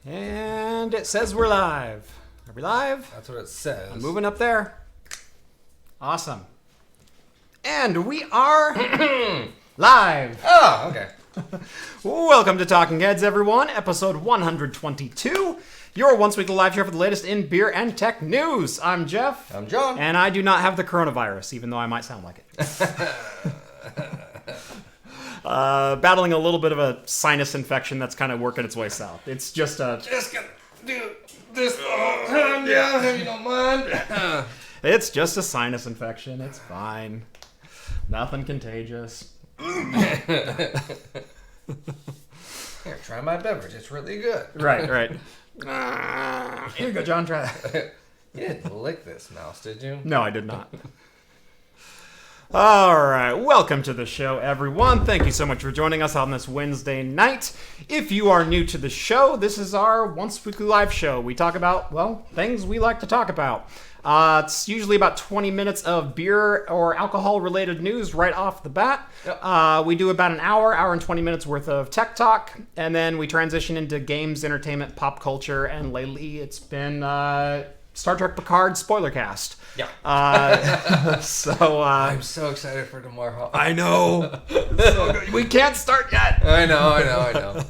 And it says we're live. Are we live? That's what it says. I'm moving up there. Awesome. And we are live. Oh, okay. Welcome to Talking Heads, everyone. Episode 122. Your once-weekly live show for the latest in beer and tech news. I'm Jeff. I'm John. And I do not have the coronavirus, even though I might sound like it. Battling a little bit of a sinus infection that's kind of working its way south. It's just a... Just gonna do this the whole time, yeah, if you don't mind. It's just a sinus infection. It's fine. Nothing contagious. Here, try my beverage. It's really good. Right. Here you go, John. Try that. You didn't lick this mouse, did you? No, I did not. All right, welcome to the show, everyone. Thank you so much for joining us on this Wednesday night. If you are new to the show, this is our once-weekly live show. We talk about, well, things we like to talk about. It's usually about 20 minutes of beer or alcohol-related news right off the bat. Yep. We do about an hour and 20 minutes worth of tech talk, and then we transition into games, entertainment, pop culture, and lately it's been Star Trek Picard spoiler cast. Yeah. So I'm so excited for tomorrow. I know. So good. We can't start yet. I know.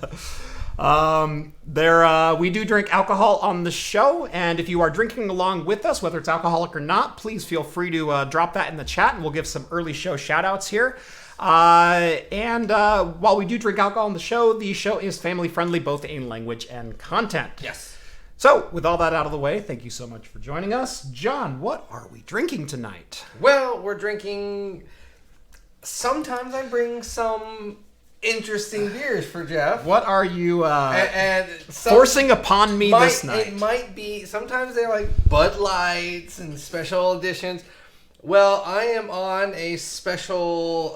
We do drink alcohol on the show, and if you are drinking along with us, whether it's alcoholic or not, please feel free to drop that in the chat, and we'll give some early show shout-outs here. While we do drink alcohol on the show is family-friendly both in language and content. Yes. So, with all that out of the way, thank you so much for joining us. John, what are we drinking tonight? Well, we're drinking... Sometimes I bring some... interesting beers for Jeff. What are you some, forcing upon me this night? It might be, sometimes they're like Bud Lights and special editions. Well, I am on a special,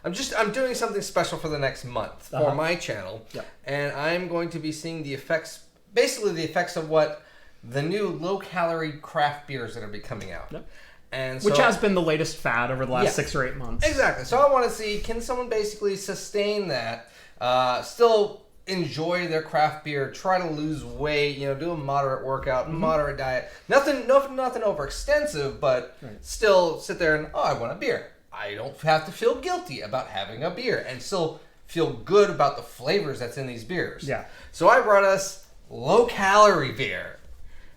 I'm doing something special for the next month for my channel. Yep. And I'm going to be seeing the effects, basically the effects of what the new low-calorie craft beers that are be coming out. Yep. And so, which has been the latest fad over the last 6 or 8 months. Exactly. So I want to see, can someone basically sustain that, still enjoy their craft beer, try to lose weight, do a moderate workout, moderate diet. Nothing overextensive, but still sit there and, I want a beer. I don't have to feel guilty about having a beer and still feel good about the flavors that's in these beers. Yeah. So I brought us low-calorie beer.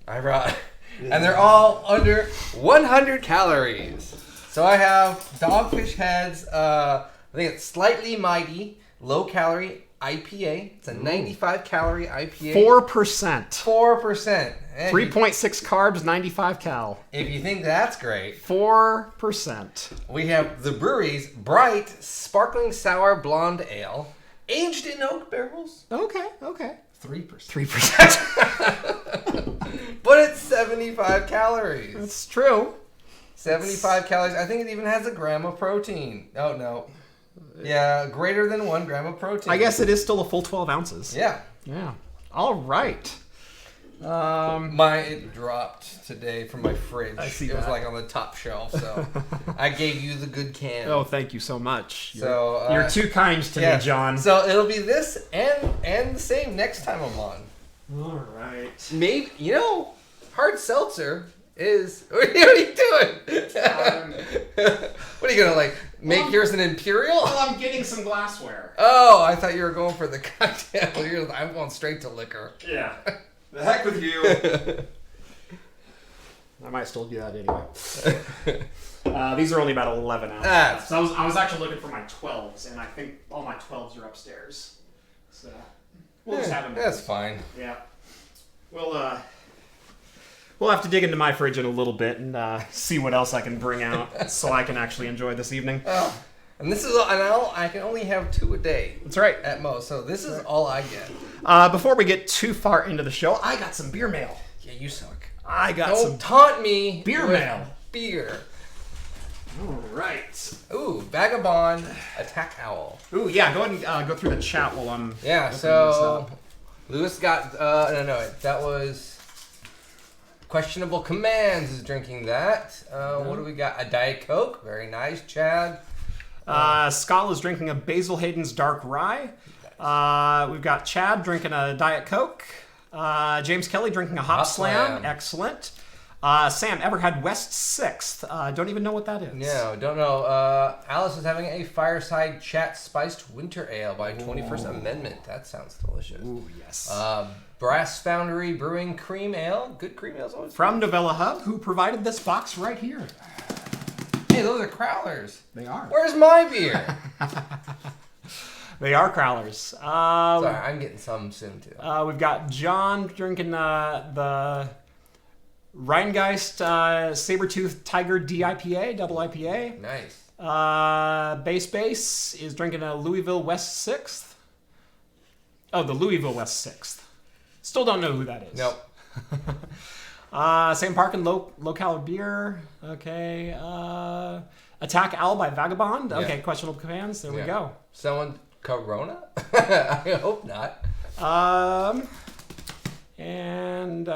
And they're all under 100 calories. So I have Dogfish Head's, I think it's Slightly Mighty, low-calorie IPA. It's a 95-calorie IPA. 4%. 4%. 3.6 carbs, 95 cal. If you think that's great. 4%. We have the brewery's Bright Sparkling Sour Blonde Ale, aged in oak barrels. Okay. 3%. 3%. But it's 75 calories. That's true. 75 calories. I think it even has a gram of protein. Oh, no. Yeah, greater than 1 gram of protein. I guess it is still a full 12 ounces. Yeah. All right. It dropped today from my fridge. I see it was that. like on the top shelf, so I gave you the good can. Oh, thank you so much. You're too kind to me, John. So it'll be this and the same next time I'm on. All right. Maybe, hard seltzer is... What are you doing? What are you going to, make yours an imperial? Well, I'm getting some glassware. Oh, I thought you were going for the cocktail. I'm going straight to liquor. Yeah. The heck with you. I might still do that anyway. These are only about 11 ounces. So I was actually looking for my 12s, and I think all my 12s are upstairs. So we'll just have them. That's fine. Yeah. We'll have to dig into my fridge in a little bit and see what else I can bring out so I can actually enjoy this evening. Oh, and this is I can only have 2 a day. That's right. At most. So this is all I get. Before we get too far into the show, I got some beer mail. Yeah, you suck. Don't taunt me. Beer mail. Beer. All right. Ooh, Vagabond Attack Owl. Ooh, yeah. Go ahead and go through the chat while I'm. Yeah. So Lewis got that was Questionable Commands is drinking that. What do we got? A Diet Coke. Very nice, Chad. Scott is drinking a Basil Hayden's Dark Rye. We've got Chad drinking a Diet Coke. James Kelly drinking a Hop Slam. Excellent. Sam, ever had West 6th? Don't even know what that is. No, don't know. Alice is having a fireside chat spiced winter ale by 21st Amendment. That sounds delicious. Ooh, yes. Brass Foundry Brewing Cream Ale. Good cream ales always. From Novella Hub, who provided this box right here. Hey, those are crowlers. They are. Where's my beer? They are crowlers. Sorry, I'm getting some soon too. We've got John drinking the Rheingeist Sabertooth Tiger DIPA, double IPA. Nice. Base is drinking a Louisville West 6th. Oh, the Louisville West 6th. Still don't know who that is. Nope. Sam Parkin low-calorie beer. Okay. Attack Owl by Vagabond. Okay, questionable commands. There we go. Someone Corona? I hope not. And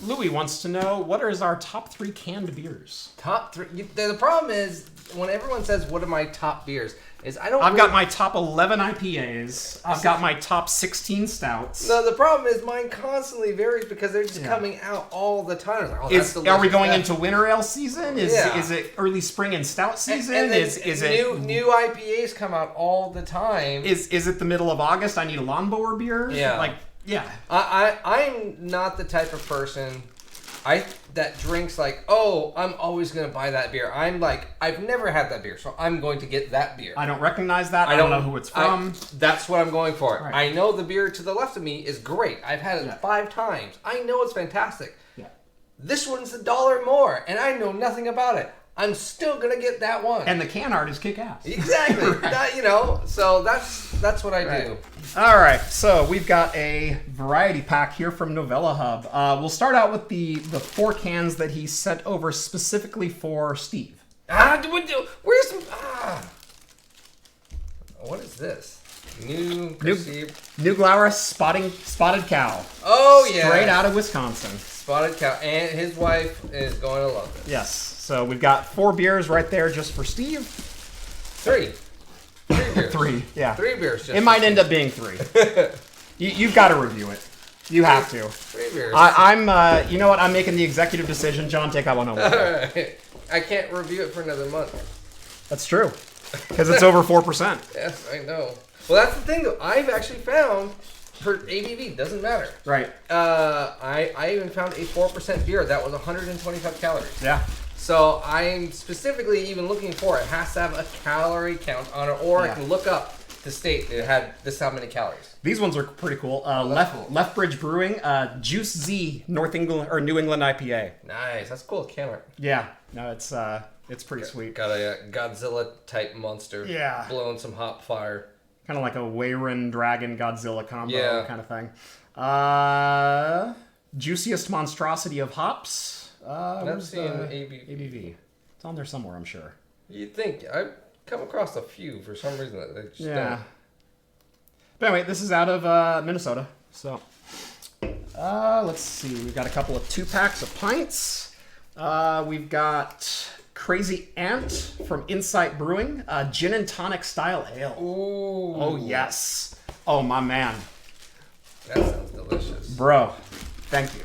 Louis wants to know, what is our top 3 canned beers? Top 3. The problem is, when everyone says, what are my top beers, is I've got my top 11 IPAs. I've got my top 16 stouts. No, the problem is mine constantly varies because they're just coming out all the time. Like, are we going into winter ale season? Is it early spring and stout season? And new IPAs come out all the time. Is it the middle of August? I need a lawnmower beer? Yeah. I'm not the type of person that drinks like, oh, I'm always going to buy that beer. I'm like, I've never had that beer, so I'm going to get that beer. I don't recognize that. I don't know who it's from. That's what I'm going for. Right. I know the beer to the left of me is great. I've had it 5 times. I know it's fantastic. Yeah. This one's $1 more, and I know nothing about it. I'm still gonna get that one. And the can art is kick ass. Exactly. Right. So that's what I do. All right. So we've got a variety pack here from Novella Hub. We'll start out with the 4 cans that he sent over specifically for Steve. Where's some? What is this? New Glower Spotted Cow. Oh yeah. Straight out of Wisconsin. Spotted Cow, and his wife is going to love this. Yes. So we've got 4 beers right there just for Steve. 3 beers. 3, yeah. 3 beers. It might end up being 3. You've got to review it. You have to. 3 beers. I'm. You know what? I'm making the executive decision. John, take that one home. All right. I can't review it for another month. That's true. Because it's over 4%. Yes, I know. Well, that's the thing, though. I've actually found for ABV, doesn't matter. Right. I even found a 4% beer that was 125 calories. Yeah. So I'm specifically even looking for it. Has to have a calorie count on it, or I can look up the state it had this how many calories. These ones are pretty cool. Lethbridge Brewing, Juice Z, North England or New England IPA. Nice, that's cool. Can art. Yeah, no, it's pretty sweet. Got a Godzilla type monster. Yeah, blowing some hot fire. Kind of like a Wayron Dragon Godzilla combo kind of thing. Juiciest monstrosity of hops. I'm seeing ABV. It's on there somewhere, I'm sure. You'd think. I've come across a few for some reason that they just don't. But anyway, this is out of Minnesota. So, let's see. We've got a couple of 2-packs of pints. We've got Crazy Ant from Insight Brewing, gin and tonic style ale. Ooh. Oh, yes. Oh, my man. That sounds delicious. Bro, thank you.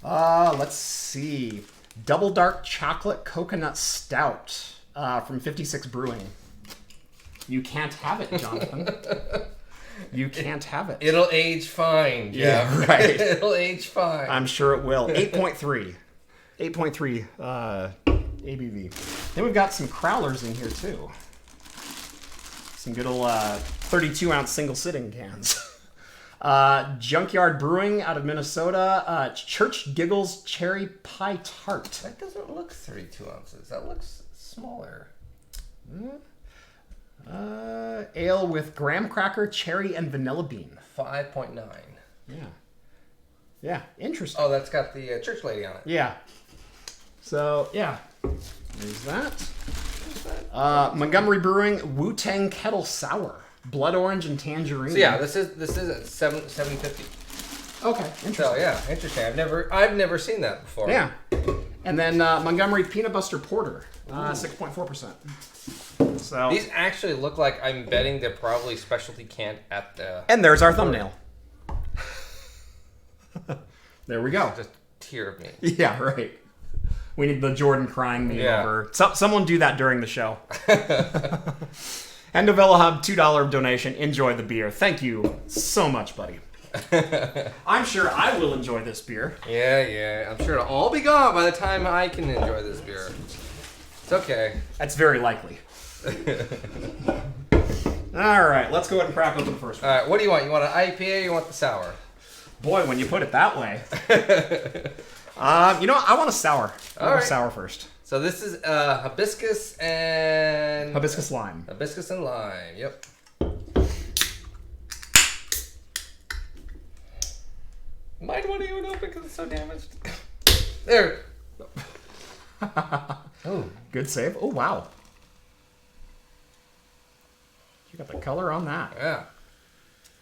Let's see. Double Dark Chocolate Coconut Stout from 56 Brewing. You can't have it, Jonathan. You can't have it. It'll age fine. Yeah, right. It'll age fine. I'm sure it will. 8.3. 8.3 ABV. Then we've got some crowlers in here, too. Some good old 32-ounce single-sitting cans. Junkyard Brewing out of Minnesota. Church Giggles Cherry Pie Tart. That doesn't look 32 ounces. That looks smaller. Ale with graham cracker, cherry, and vanilla bean. 5.9. Yeah. Yeah, interesting. Oh, that's got the church lady on it. Yeah. So, yeah. There's that. Montgomery Brewing Wu-Tang Kettle Sour. Blood orange and tangerine. So yeah, this is at $7.50. Okay, interesting. So yeah, interesting. I've never seen that before. Yeah. And then Montgomery Peanut Buster Porter, 6.4%. So These actually look like, I'm betting they're probably specialty canned at the... And there's our thumbnail. There we go. Just a tear of me. Yeah, right. We need the Jordan crying meme Yeah. over. Someone do that during the show. And Novella Hub, $2 donation. Enjoy the beer. Thank you so much, buddy. I'm sure I will enjoy this beer. Yeah. I'm sure it'll all be gone by the time I can enjoy this beer. It's okay. That's very likely. All right, let's go ahead and crack open the first one. All right, what do you want? You want an IPA or you want the sour? Boy, when you put it that way. I want a sour. All right. Sour first. So this is hibiscus and... Hibiscus lime. Hibiscus and lime, yep. Might want to even open because it's so damaged. There. Oh, good save. Oh, wow. You got the color on that. Yeah.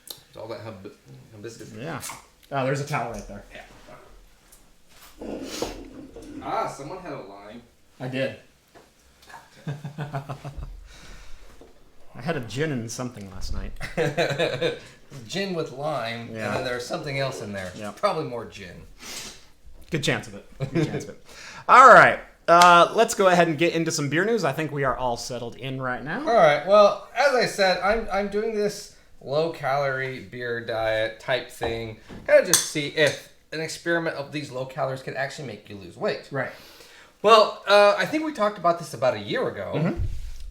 It's all that hibiscus. Yeah. Oh, there's a towel right there. Yeah. Ah, someone had a lime. I did. I had a gin and something last night. Gin with lime, Yeah. and then there's something else in there. Yeah. Probably more gin. Good chance of it. Good chance of it. All right. Let's go ahead and get into some beer news. I think we are all settled in right now. All right. Well, as I said, I'm doing this low-calorie beer diet type thing, kind of just see if an experiment of these low calories can actually make you lose weight. Right. Well, I think we talked about this about a year ago. Mm-hmm.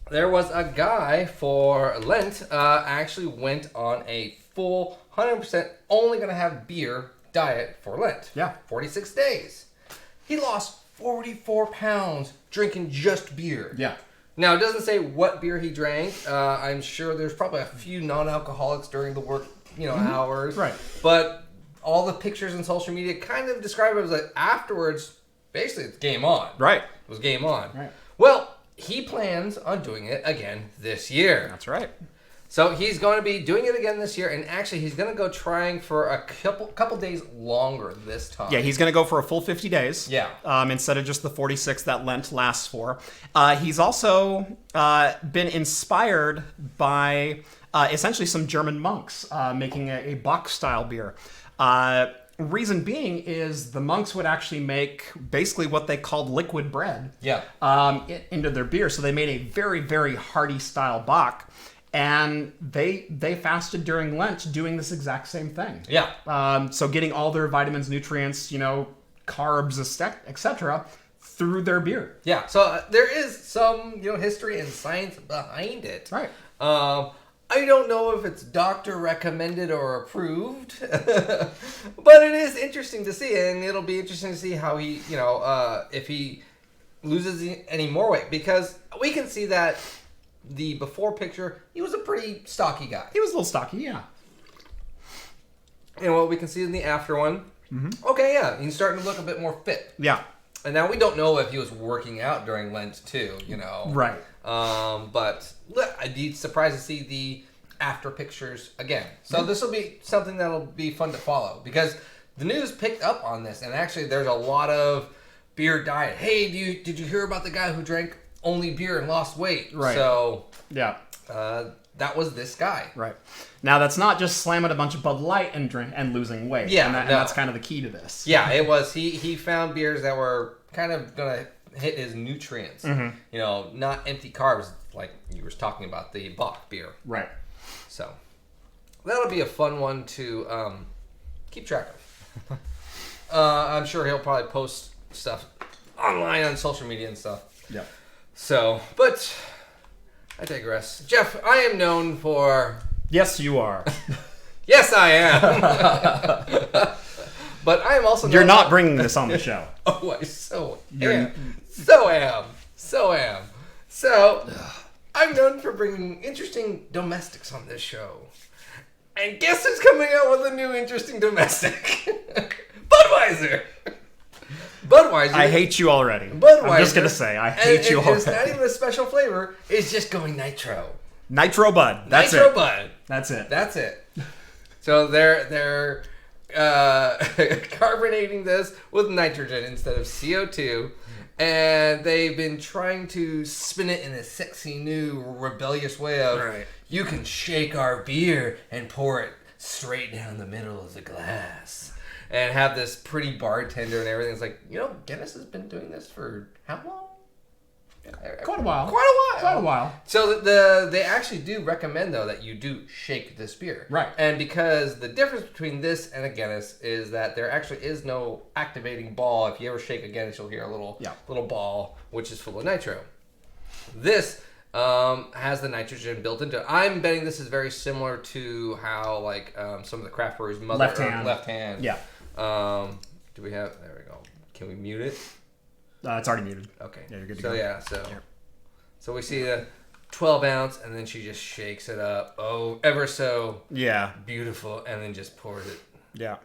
There was a guy for Lent actually went on a full 100% only going to have beer diet for Lent. Yeah. 46 days. He lost 44 pounds drinking just beer. Yeah. Now, it doesn't say what beer he drank. I'm sure there's probably a few non-alcoholics during the work, hours. Right. But all the pictures on social media kind of describe it as like afterwards, basically it's game on. Right. It was game on. Right. Well, he plans on doing it again this year. That's right. So he's going to be doing it again this year, and actually he's going to go trying for a couple days longer this time. Yeah, he's going to go for a full 50 days. Yeah. Instead of just the 46 that Lent lasts for. He's also been inspired by essentially some German monks making a Bock-style beer. Reason being is the monks would actually make basically what they called liquid bread into their beer. So they made a very, very hearty style Bock. And they fasted during Lent doing this exact same thing. Yeah. So getting all their vitamins, nutrients, carbs, etc. through their beer. Yeah. So there is some, history and science behind it. Right. I don't know if it's doctor recommended or approved, but it is interesting to see, and it'll be interesting to see how he, if he loses any more weight, because we can see that the before picture, he was a pretty stocky guy. He was a little stocky, yeah. And what we can see in the after one, okay, yeah, he's starting to look a bit more fit. Yeah. And now we don't know if he was working out during Lent too, Right. But I'd be surprised to see the after pictures again. So this will be something that'll be fun to follow, because the news picked up on this, and actually there's a lot of beer diet. Hey, did you hear about the guy who drank only beer and lost weight? Right. So Yeah. that was this guy. Right. Now that's not just slamming a bunch of Bud Light and losing weight. Yeah, And that's kind of the key to this. Yeah, it was. He found beers that were kind of gonna hit his nutrients. Not empty carbs like you were talking about the Bock beer. Right. So that'll be a fun one to keep track of. I'm sure he'll probably post stuff online on social media and stuff. Yeah. So, but I digress. Jeff, I am known for... Yes, you are. Yes, I am. But I am also known You're not for... bringing this on the show. Oh, I so am. So am. So, I'm known for bringing interesting domestics on this show. And guess who's coming out with a new interesting domestic? Budweiser. Budweiser. I hate you already. Budweiser. I'm just going to say, I hate you already. It's not even a special flavor. It's just going nitro. Nitro Bud. That's Nitro it. Bud. That's it. That's it. So they're carbonating this with nitrogen instead of CO2. And they've been trying to spin it in a sexy new rebellious way of, you can shake our beer and pour it straight down the middle of the glass. And have this pretty bartender and everything. It's like, Guinness has been doing this for how long? Quite a while. Quite a while. So they actually do recommend, though, that you do shake this beer. Right. And because the difference between this and a Guinness is that there actually is no activating ball. If you ever shake a Guinness, you'll hear a little ball, which is full of nitro. This has the nitrogen built into it. I'm betting this is very similar to how, like, some of the craft breweries' left hand. Yeah. Do we have... There we go. Can we mute it? It's already muted. Okay. Yeah, you're good to go. So we see the 12 ounce, and then she just shakes it up. Oh, ever so beautiful, and then just pours it. Yeah.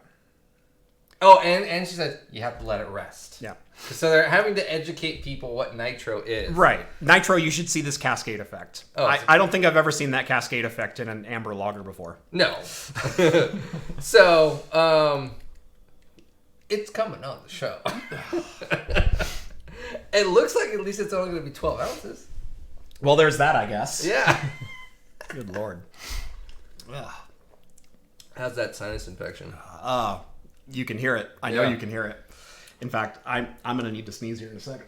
Oh, and she said you have to let it rest. Yeah. So they're having to educate people what nitro is. Right. Nitro, you should see this cascade effect. Oh, I don't think I've ever seen that cascade effect in an amber lager before. No. So, it's coming on the show. It looks like at least it's only going to be 12 ounces. Well, there's that, I guess. Yeah. Good Lord. How's that sinus infection? You can hear it. I know you can hear it. In fact, I'm going to need to sneeze here in a second.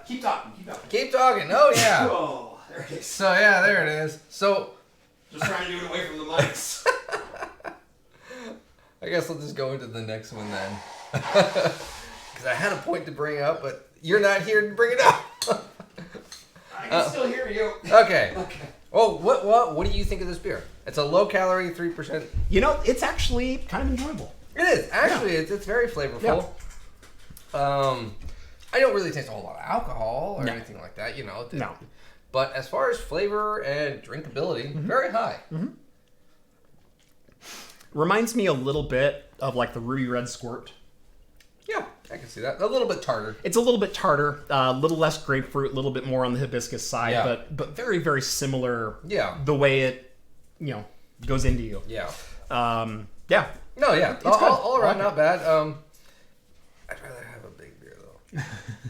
Keep talking. Keep talking. Oh, yeah. Oh, there it is. So, yeah, there it is. So... Just trying to do it away from the mics. I guess we'll just go into the next one then. Because I had a point to bring up, but you're not here to bring it up. I can still hear you. Okay. Oh, what do you think of this beer? It's a low-calorie, 3%. It's actually kind of enjoyable. It is. Actually, it's very flavorful. Yeah. I don't really taste a whole lot of alcohol or anything like that, No. But as far as flavor and drinkability, very high. Mm-hmm. Reminds me a little bit of like the Ruby Red Squirt. Yeah, I can see that. A little bit tartar. It's a little bit tartar, a little less grapefruit, a little bit more on the hibiscus side, but very, very similar. Yeah. The way it, goes into you. Yeah. Yeah. No, yeah. It's good. All around, not bad. I'd rather have a big beer though.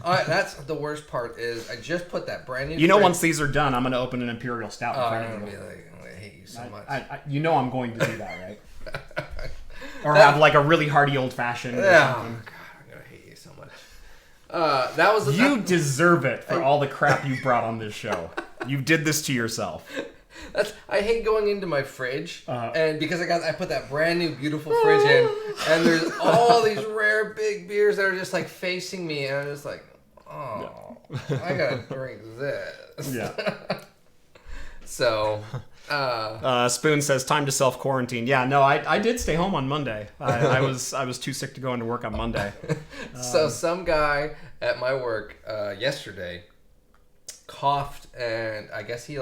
That's the worst part is I just put that brand new. Once these are done, I'm going to open an Imperial Stout. I'm going to hate you so much. I'm going to do that, right? Or have like a really hearty old fashioned. Yeah. Oh God, I'm going to hate you so much. That was. You deserve it for all the crap you brought on this show. You did this to yourself. I hate going into my fridge, and because I put that brand new beautiful fridge in, and there's all these rare big beers that are just like facing me, and I'm just like, I gotta drink this. Yeah. So, Spoon says time to self quarantine. Yeah, no, I did stay home on Monday. I was too sick to go into work on Monday. So some guy at my work yesterday coughed, and I guess he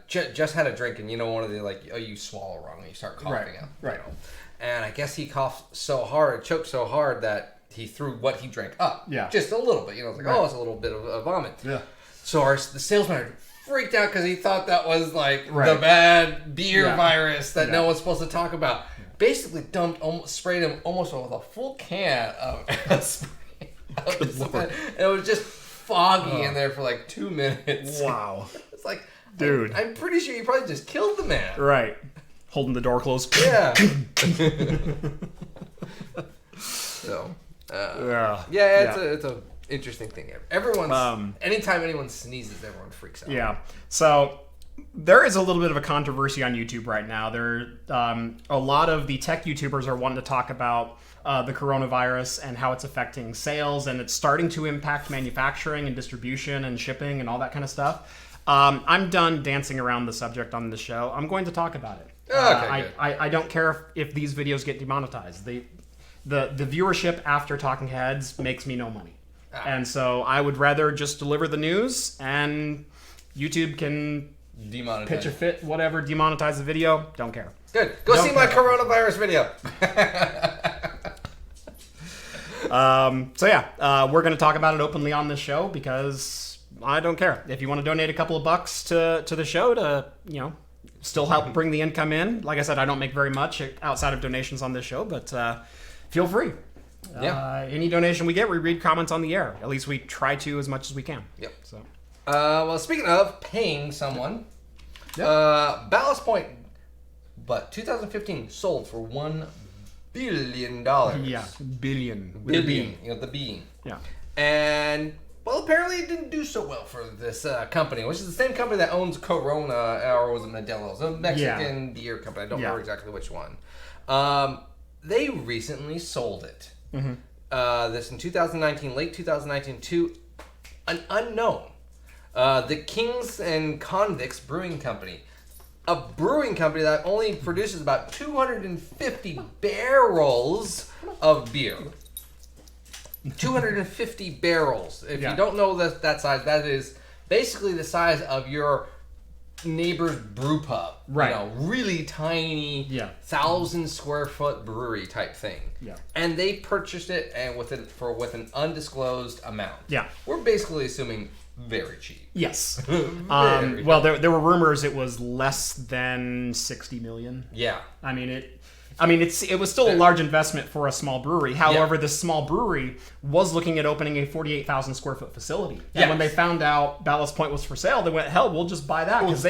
just had a drink, and one of the you swallow wrong and you start coughing out. Right. And I guess he coughed so hard, choked so hard that he threw what he drank up. Yeah. Just a little bit. It's like, it's a little bit of a vomit. Yeah. So the sales manager freaked out because he thought that was the bad beer virus that no one's supposed to talk about. Basically sprayed him almost with a full can of spray. And it was just foggy in there for like 2 minutes. Wow. It's like, dude, I'm pretty sure you probably just killed the man. Right. Holding the door closed. Yeah. So, it's a interesting thing. Everyone's anytime anyone sneezes, everyone freaks out. Yeah. So there is a little bit of a controversy on YouTube right now. A lot of the tech YouTubers are wanting to talk about the coronavirus and how it's affecting sales, and it's starting to impact manufacturing and distribution and shipping and all that kind of stuff. I'm done dancing around the subject on the show. I'm going to talk about it. I don't care if these videos get demonetized. The viewership after Talking Heads makes me no money. And so I would rather just deliver the news, and YouTube can pitch a fit, whatever, demonetize the video. Don't care. Good. Go see my coronavirus video. We're going to talk about it openly on this show because I don't care. If you want to donate a couple of bucks to the show to, still help bring the income in. Like I said, I don't make very much outside of donations on this show, but feel free. Yeah. Any donation we get, we read comments on the air. At least we try to as much as we can. Yep. So. Well, speaking of paying someone, Ballast Point, but 2015 sold for $1 billion. Yeah, billion. With a B. The B. Yeah. And, well, apparently it didn't do so well for this company, which is the same company that owns Corona, or was it Modelo? It's a Mexican beer company. I don't remember exactly which one. They recently sold it. Mm-hmm. This in 2019, late 2019, to an unknown. The Kings and Convicts Brewing Company. A brewing company that only produces about 250 barrels of beer. 250 barrels. If you don't know that size, that is basically the size of your neighbor's brew pub. Right. You know, really tiny, 1,000 square foot brewery type thing. Yeah. And they purchased it and with an undisclosed amount. Yeah. We're basically assuming very cheap. Yes. Well, there were rumors it was less than 60 million. Yeah. I mean, it was still a large investment for a small brewery. However, this small brewery was looking at opening a 48,000 square foot facility. And when they found out Ballast Point was for sale, they went, hell, we'll just buy that. Because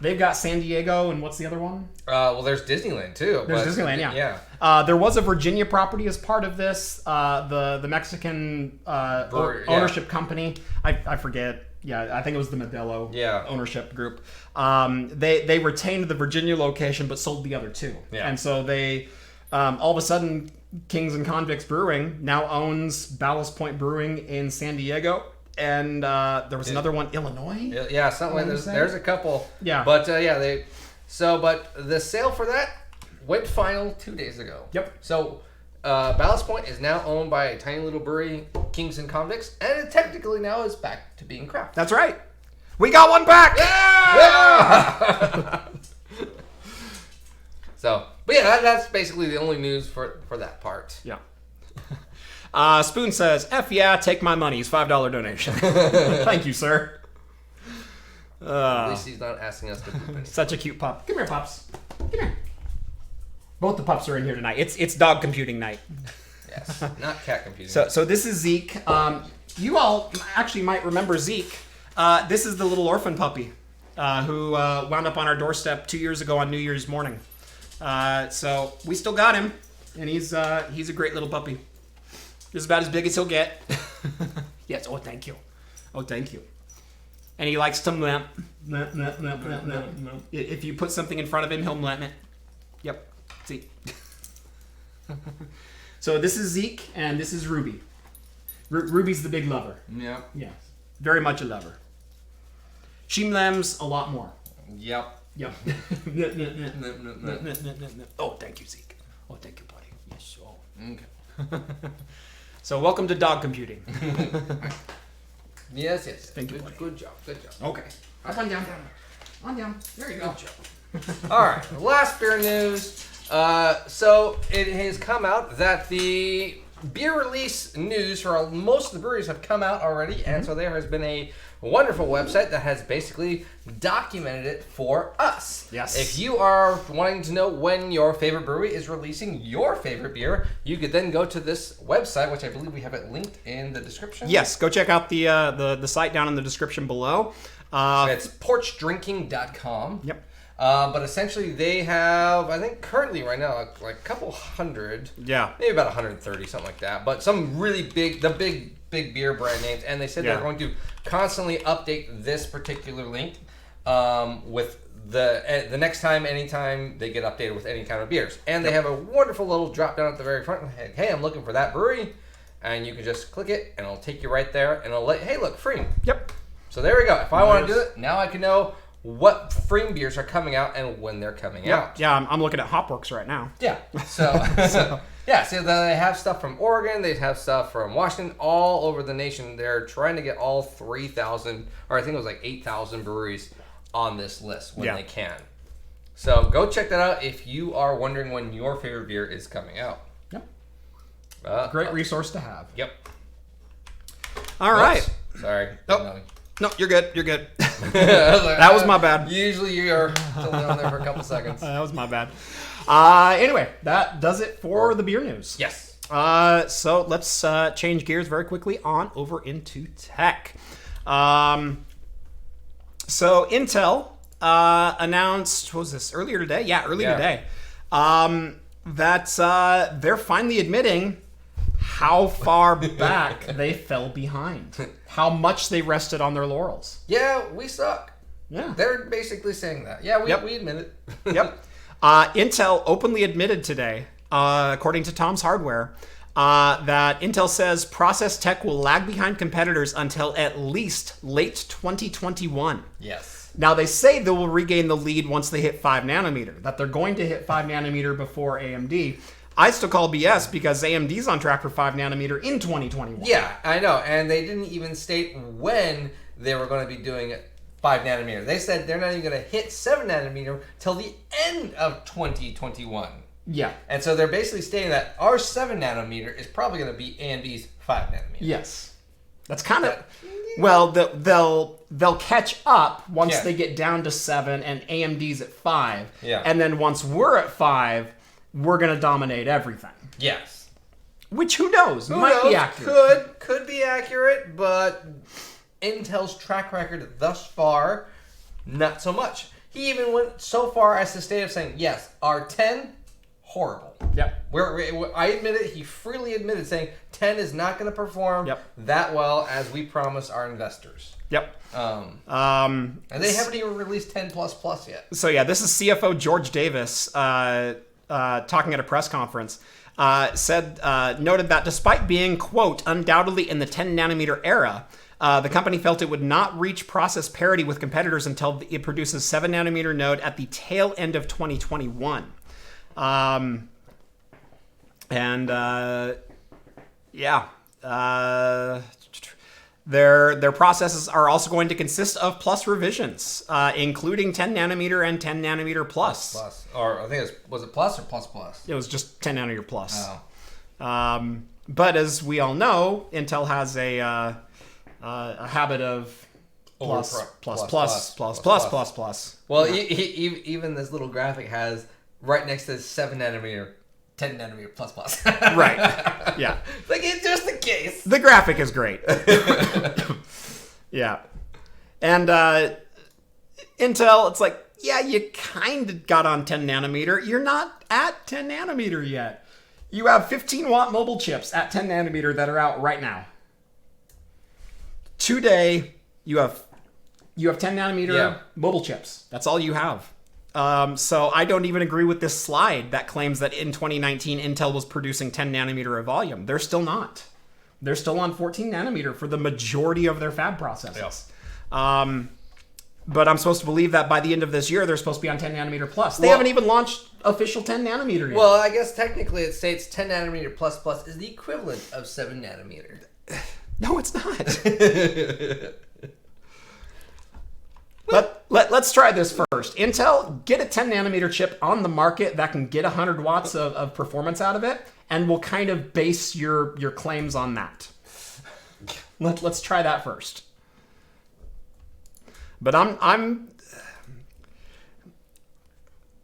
they've got San Diego, and what's the other one? Well, there's Disneyland, too. There's Disneyland, yeah. There was a Virginia property as part of this. The Mexican ownership company. I forget. Yeah, I think it was the Modelo ownership group. They retained the Virginia location but sold the other two. Yeah. And so they, all of a sudden, Kings and Convicts Brewing now owns Ballast Point Brewing in San Diego. And there was another one, Illinois? Yeah, something like this. There's a couple. Yeah. But but the sale for that went final 2 days ago. Yep. So Ballast Point is now owned by a tiny little brewery, Kings and Convicts, and it technically now is back to being craft. That's right. We got one back! Yeah! But that's basically the only news for that part. Yeah. Spoon says, F yeah, take my money. It's $5 donation. Thank you, sir. At least he's not asking us to poop anything. Such a cute pup. Come here, pups. Come here. Both the pups are in here tonight. It's dog computing night. Yes, not cat computing. So this is Zeke. You all actually might remember Zeke. This is the little orphan puppy who wound up on our doorstep 2 years ago on New Year's morning. So we still got him, and he's a great little puppy. Just about as big as he'll get. Yes. Oh, thank you. Oh, thank you. And he likes to mlep. If you put something in front of him, he'll mlep it. Yep. See. So this is Zeke, and this is Ruby. Ruby's the big lover. Yep. Yeah. Very much a lover. She mlems a lot more. Yep. Yep. Oh, thank you, Zeke. Oh, thank you, buddy. Yes. Oh. Okay. So welcome to dog computing. Yes. Thank you. Good job. Okay. Up and down. On down. There you go. Good job. All right. Last beer news. So it has come out that the beer release news for most of the breweries have come out already, and so there has been a wonderful website that has basically documented it for us. Yes. If you are wanting to know when your favorite brewery is releasing your favorite beer, you could then go to this website, which I believe we have it linked in the description. Yes, go check out the site down in the description below. It's PorchDrinkingcom. Yep. But essentially they have, I think currently right now, like a couple hundred. Yeah. Maybe about 130, something like that. But some really big beer brand names. And they said they're going to constantly update this particular link with the next time, anytime they get updated with any kind of beers. And they have a wonderful little drop down at the very front. Hey, I'm looking for that brewery. And you can just click it and it'll take you right there. And it'll hey, look, Freem. Yep. So there we go. If I want to do it, now I can know what Freem beers are coming out and when they're coming out. Yeah, I'm looking at Hopworks right now. Yeah. So they have stuff from Oregon, they have stuff from Washington, all over the nation. They're trying to get all 3,000, or I think it was like 8,000 breweries on this list when they can. So go check that out if you are wondering when your favorite beer is coming out. Yep. Great resource to have. Yep. All right. Sorry. No, you're good. You're good. That was my bad. Usually you're still down there for a couple seconds. That was my bad. Anyway, that does it for the beer news. Yes. So let's change gears very quickly on over into tech. So Intel announced, what was this, earlier today? Yeah, earlier today. That they're finally admitting how far back they fell behind. How much they rested on their laurels. Yeah, we suck. Yeah. They're basically saying that. Yeah, we admit it. Yep. Intel openly admitted today, according to Tom's Hardware, that Intel says process tech will lag behind competitors until at least late 2021. Yes. Now, they say they will regain the lead once they hit 5 nanometer, that they're going to hit 5 nanometer before AMD. I still call BS because AMD's on track for 5 nanometer in 2021. Yeah, I know. And they didn't even state when they were going to be doing it. 5 nanometer. They said they're not even going to hit 7 nanometer till the end of 2021. Yeah. And so they're basically stating that our 7 nanometer is probably going to be AMD's 5 nanometer. Yes. That's kind of... Well, they'll catch up once they get down to 7 and AMD's at 5. Yeah. And then once we're at 5, we're going to dominate everything. Yes. Which, who knows? Might be accurate. Could be accurate, but Intel's track record thus far, not so much. He even went so far as to state of saying, yes, our 10, horrible. Yep. I admit it. He freely admitted saying 10 is not going to perform that well as we promise our investors. Yep. And they haven't even released 10 plus yet. So yeah, this is CFO George Davis talking at a press conference. Noted that despite being, quote, undoubtedly in the 10 nanometer era, the company felt it would not reach process parity with competitors until it produces 7 nanometer node at the tail end of 2021. Their processes are also going to consist of plus revisions, including 10 nanometer and 10 nanometer plus. Or I think was it plus or plus plus? It was just 10 nanometer plus. Oh. But as we all know, Intel has a habit of plus. Well, even this little graphic has right next to 7 nanometer, 10 nanometer plus. Right. Yeah. Like, it's just the case. The graphic is great. Yeah. And Intel, it's like, yeah, you kind of got on 10 nanometer. You're not at 10 nanometer yet. You have 15-watt mobile chips at 10 nanometer that are out right now. Today, you have 10 nanometer mobile chips. That's all you have. So I don't even agree with this slide that claims that in 2019 Intel was producing 10 nanometer of volume. They're still not. They're still on 14 nanometer for the majority of their fab processes. Yeah. But I'm supposed to believe that by the end of this year they're supposed to be on 10 nanometer plus. They haven't even launched official 10 nanometer yet. Well, I guess technically it states 10 nanometer plus is the equivalent of 7 nanometer. No, it's not. Let's try this first. Intel, get a 10 nanometer chip on the market that can get 100 watts of performance out of it, and we'll kind of base your claims on that. Let's try that first. But I'm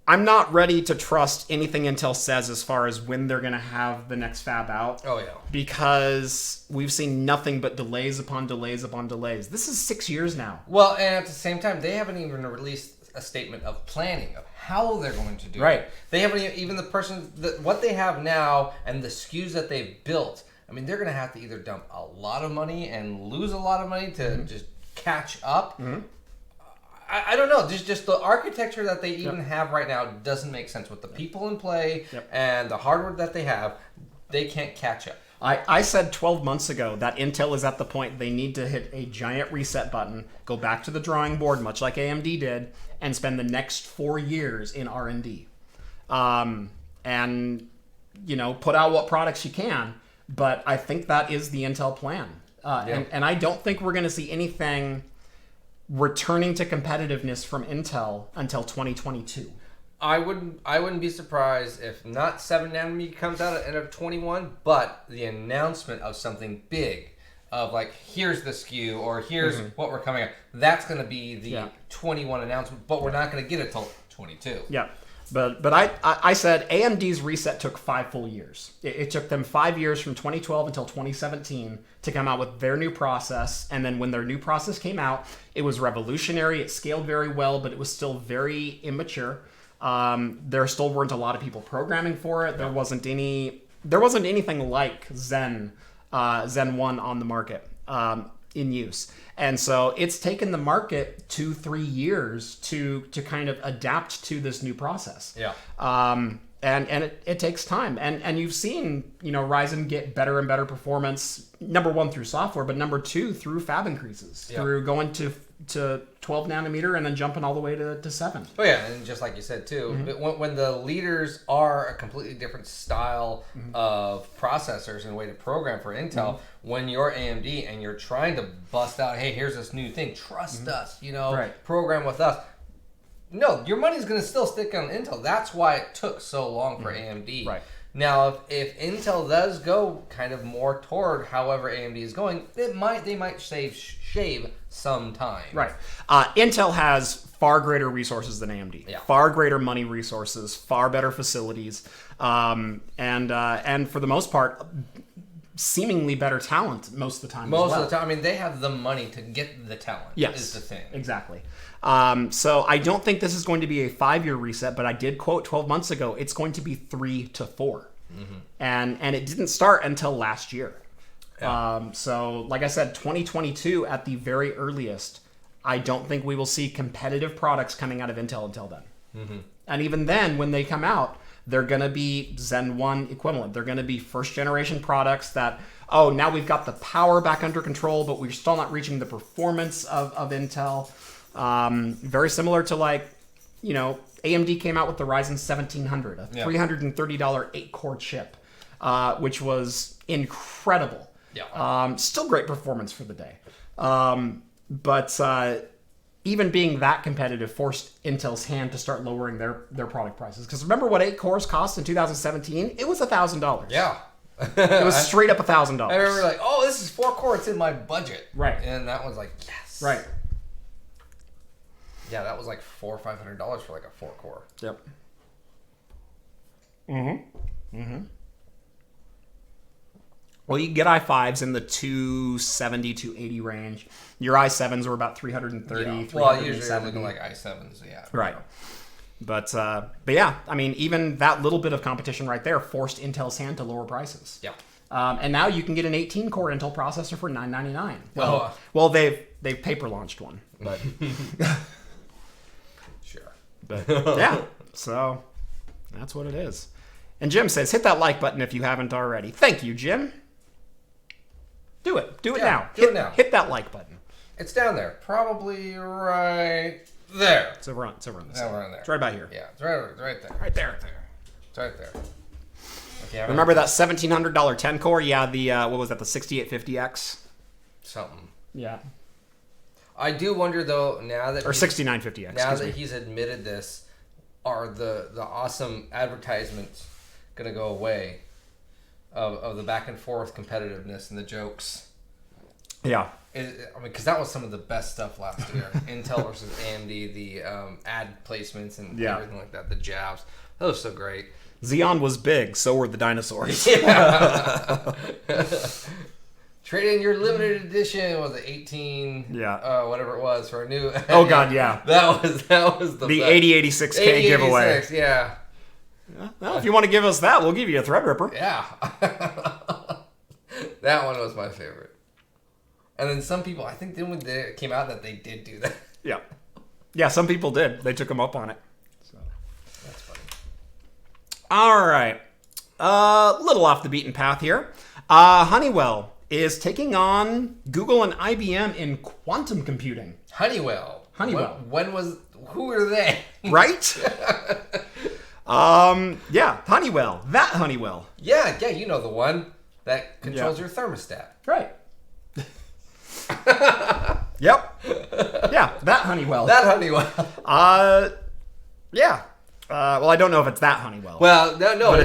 not ready to trust anything Intel says as far as when they're going to have the next fab out. Oh, yeah. Because we've seen nothing but delays upon delays upon delays. This is 6 years now. Well, and at the same time, they haven't even released a statement of planning of how they're going to do it. They haven't even what they have now and the SKUs that they've built. I mean, they're going to have to either dump a lot of money and lose a lot of money to just catch up. Mm-hmm. I don't know. Just the architecture that they even have right now doesn't make sense with the people in play and the hardware that they have. They can't catch up. I said 12 months ago that Intel is at the point they need to hit a giant reset button, go back to the drawing board, much like AMD did, and spend the next 4 years in R&D. And, put out what products you can. But I think that is the Intel plan. And I don't think we're going to see anything returning to competitiveness from Intel until 2022. I wouldn't be surprised if not 7 nanometer comes out at the end of 21, but the announcement of something big, of like, here's the SKU or here's what we're coming up. That's going to be the 21 announcement, but we're not going to get it till 22. Yeah. But I said AMD's reset took 5 full years. It took them 5 years from 2012 until 2017 to come out with their new process. And then when their new process came out, it was revolutionary. It scaled very well, but it was still very immature. There still weren't a lot of people programming for it. There wasn't anything like Zen 1 on the market in use. And so it's taken the market 2-3 years to kind of adapt to this new process. Yeah. And it takes time. And you've seen, Ryzen get better and better performance, number one, through software, but number two, through fab increases, through going to 12 nanometer and then jumping all the way to 7. Oh yeah, and just like you said too, when the leaders are a completely different style of processors and way to program for Intel, when you're AMD and you're trying to bust out, hey, here's this new thing, trust us, program with us. No, your money's going to still stick on Intel. That's why it took so long for AMD. Right. Now, if Intel does go kind of more toward however AMD is going, they might shave some time. Right. Intel has far greater resources than AMD. Yeah. Far greater money resources, far better facilities, and for the most part, seemingly better talent most of the time. Most of the time, I mean, they have the money to get the talent. Yes, is the thing. Exactly. So I don't think this is going to be a 5-year reset, but I did quote 12 months ago, it's going to be 3 to 4. And it didn't start until last year. Yeah. So like I said, 2022 at the very earliest, I don't think we will see competitive products coming out of Intel until then. And even then, when they come out, they're going to be Zen 1 equivalent. They're going to be first generation products that, now we've got the power back under control, but we're still not reaching the performance of Intel. Very similar to AMD came out with the Ryzen 1700, a $330 8-core chip, which was incredible. Yeah. Still great performance for the day. But even being that competitive forced Intel's hand to start lowering their product prices. Because remember what 8 cores cost in 2017? It was $1,000. Yeah. It was straight up $1,000. I remember this is 4 core, it's in my budget. Right. And that was like, yes. Right. Yeah, that was like $400 or $500 for a 4 core. Yep. Well, you can get i5s in the 270, 280 range. Your i7s were about 330. Well, usually I'm looking like i7s, yeah. Right. But yeah, I mean, even that little bit of competition right there forced Intel's hand to lower prices. Yeah. And now you can get an 18-core Intel processor for $999. Well, they've paper launched one, but sure. But yeah, so that's what it is. And Jim says, hit that like button if you haven't already. Thank you, Jim. Do it. Do it now. Do it now. Hit that like button. It's down there. Probably right there. It's over on this side. Around there. It's right about here. Yeah, it's right there. Right there. It's right there. Okay, remember that $1,700 10-core? Yeah, the, what was that, the 6850X? Something. Yeah. I do wonder, though, now that... Or 6950X. Now that he's admitted this, are the awesome advertisements going to go away of the back and forth competitiveness and the jokes? Yeah. Because that was some of the best stuff last year. Intel versus AMD, the ad placements and everything like that, the jabs. That was so great. Xeon was big, so were the dinosaurs. Yeah. Trade in your limited edition, was it 18? Yeah. Whatever it was for a new. Oh God, yeah. That was the 8086K giveaway. Yeah. Well, if you want to give us that, we'll give you a Threadripper. Yeah. That one was my favorite. And then some people, I think then when they came out that they did do that. Yeah. Yeah, some people did. They took them up on it. So that's funny. All right. Little off the beaten path here. Honeywell is taking on Google and IBM in quantum computing. Honeywell. Who were they? Right? Yeah, Honeywell. That Honeywell. Yeah, you know the one that controls your thermostat. Right. Yep. Yeah, that Honeywell. That Honeywell. Yeah. Well, I don't know if it's that Honeywell. Well, no.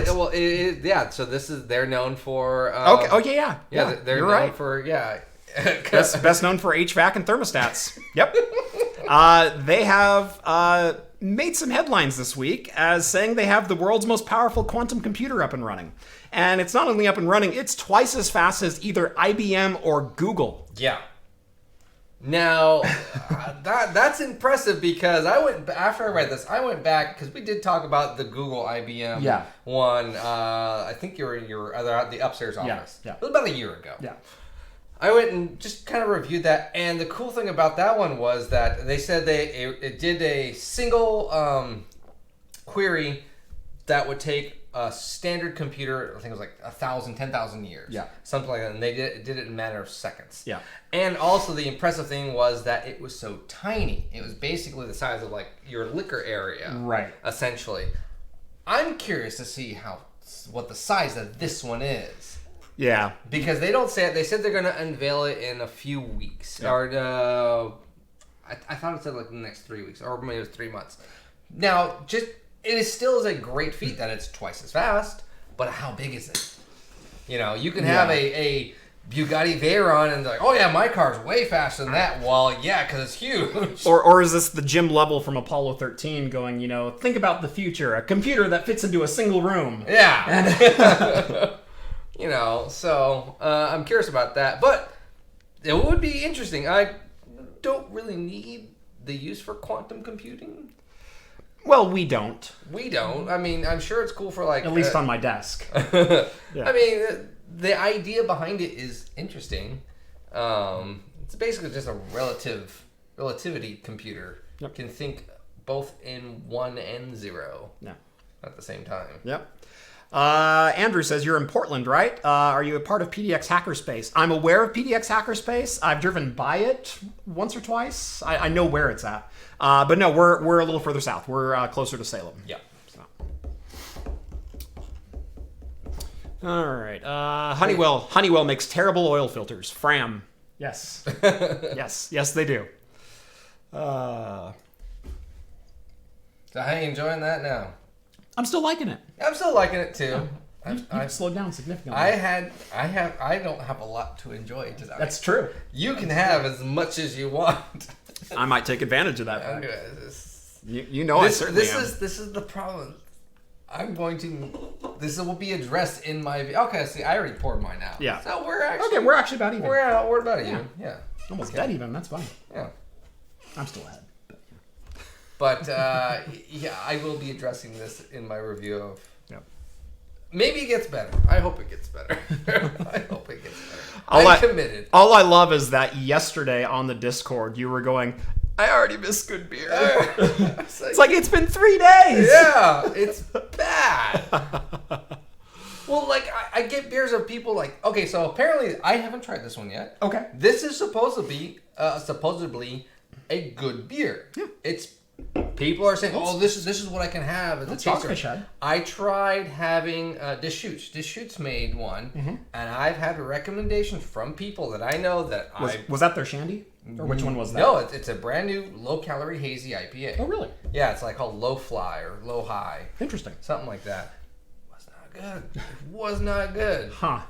Yeah. So they're known for. Okay. Oh yeah. Yeah, they're known right. for best known for HVAC and thermostats. Yep. They have made some headlines this week as saying they have the world's most powerful quantum computer up and running. And it's not only up and running, it's twice as fast as either IBM or Google. Yeah. Now, that's impressive because after I read this, I went back because we did talk about the Google IBM one. I think you were at the upstairs office. Yeah. It was about a year ago. Yeah. I went and just kind of reviewed that, and the cool thing about that one was that they said it did a single query that would take a standard computer, I think it was like 1,000, 10,000 years. Yeah. Something like that. And they did it in a matter of seconds. Yeah. And also the impressive thing was that it was so tiny. It was basically the size of like your liquor area. Right. Essentially. I'm curious to see what the size of this one is. Yeah. Because they don't say it. They said they're going to unveil it in a few weeks. Yeah. Or I thought it said like the next 3 weeks. Or maybe it was 3 months. Now, it still is a great feat that it's twice as fast, but how big is it? You know, you can have a Bugatti Veyron and like, oh yeah, my car's way faster than that. Well, yeah, because it's huge. Or is this the Jim Lovell from Apollo 13 going, think about the future, a computer that fits into a single room. Yeah. So I'm curious about that. But it would be interesting. I don't really need the use for quantum computing. Well, we don't. We don't. I mean, I'm sure it's cool for like... At least on my desk. Yeah. I mean, the idea behind it is interesting. It's basically just a relativity computer. Yep. Can think both in 1 and 0 at the same time. Yep. Andrew says, you're in Portland, right? Are you a part of PDX Hackerspace? I'm aware of PDX Hackerspace. I've driven by it once or twice. I know where it's at. But no, we're a little further south. We're closer to Salem. Yeah. So. All right. Honeywell makes terrible oil filters. Fram. Yes. Yes, they do. So how are you enjoying that now? I'm still liking it. I'm still liking it too. You've slowed down significantly. I don't have a lot to enjoy today. That's true. You can have as much as you want. I might take advantage of that. I certainly am. This is the problem. This will be addressed in my... Okay, see, I already poured mine out. Yeah. So we're actually... Okay, we're actually about even. We're about even. Yeah. Almost dead even. That's fine. Yeah. I'm still ahead. But, I will be addressing this in my review of... Maybe it gets better. I hope it gets better. I'm committed. All I love is that yesterday on the Discord, you were going, I already miss good beer. It's like, it's been 3 days. Yeah, it's bad. Well, like, I get beers of people like, okay, so apparently I haven't tried this one yet. Okay. This is supposedly a good beer. Yeah. People are saying, "Oh, this is what I can have as a taster." I tried having Deschutes made one, and I've had recommendations from people that I know that was that their shandy, or which one was that? No, it's a brand new low calorie hazy IPA. Oh, really? Yeah, it's like called Low Fly or Low High. Interesting. Something like that. Was not good. It was not good. Huh.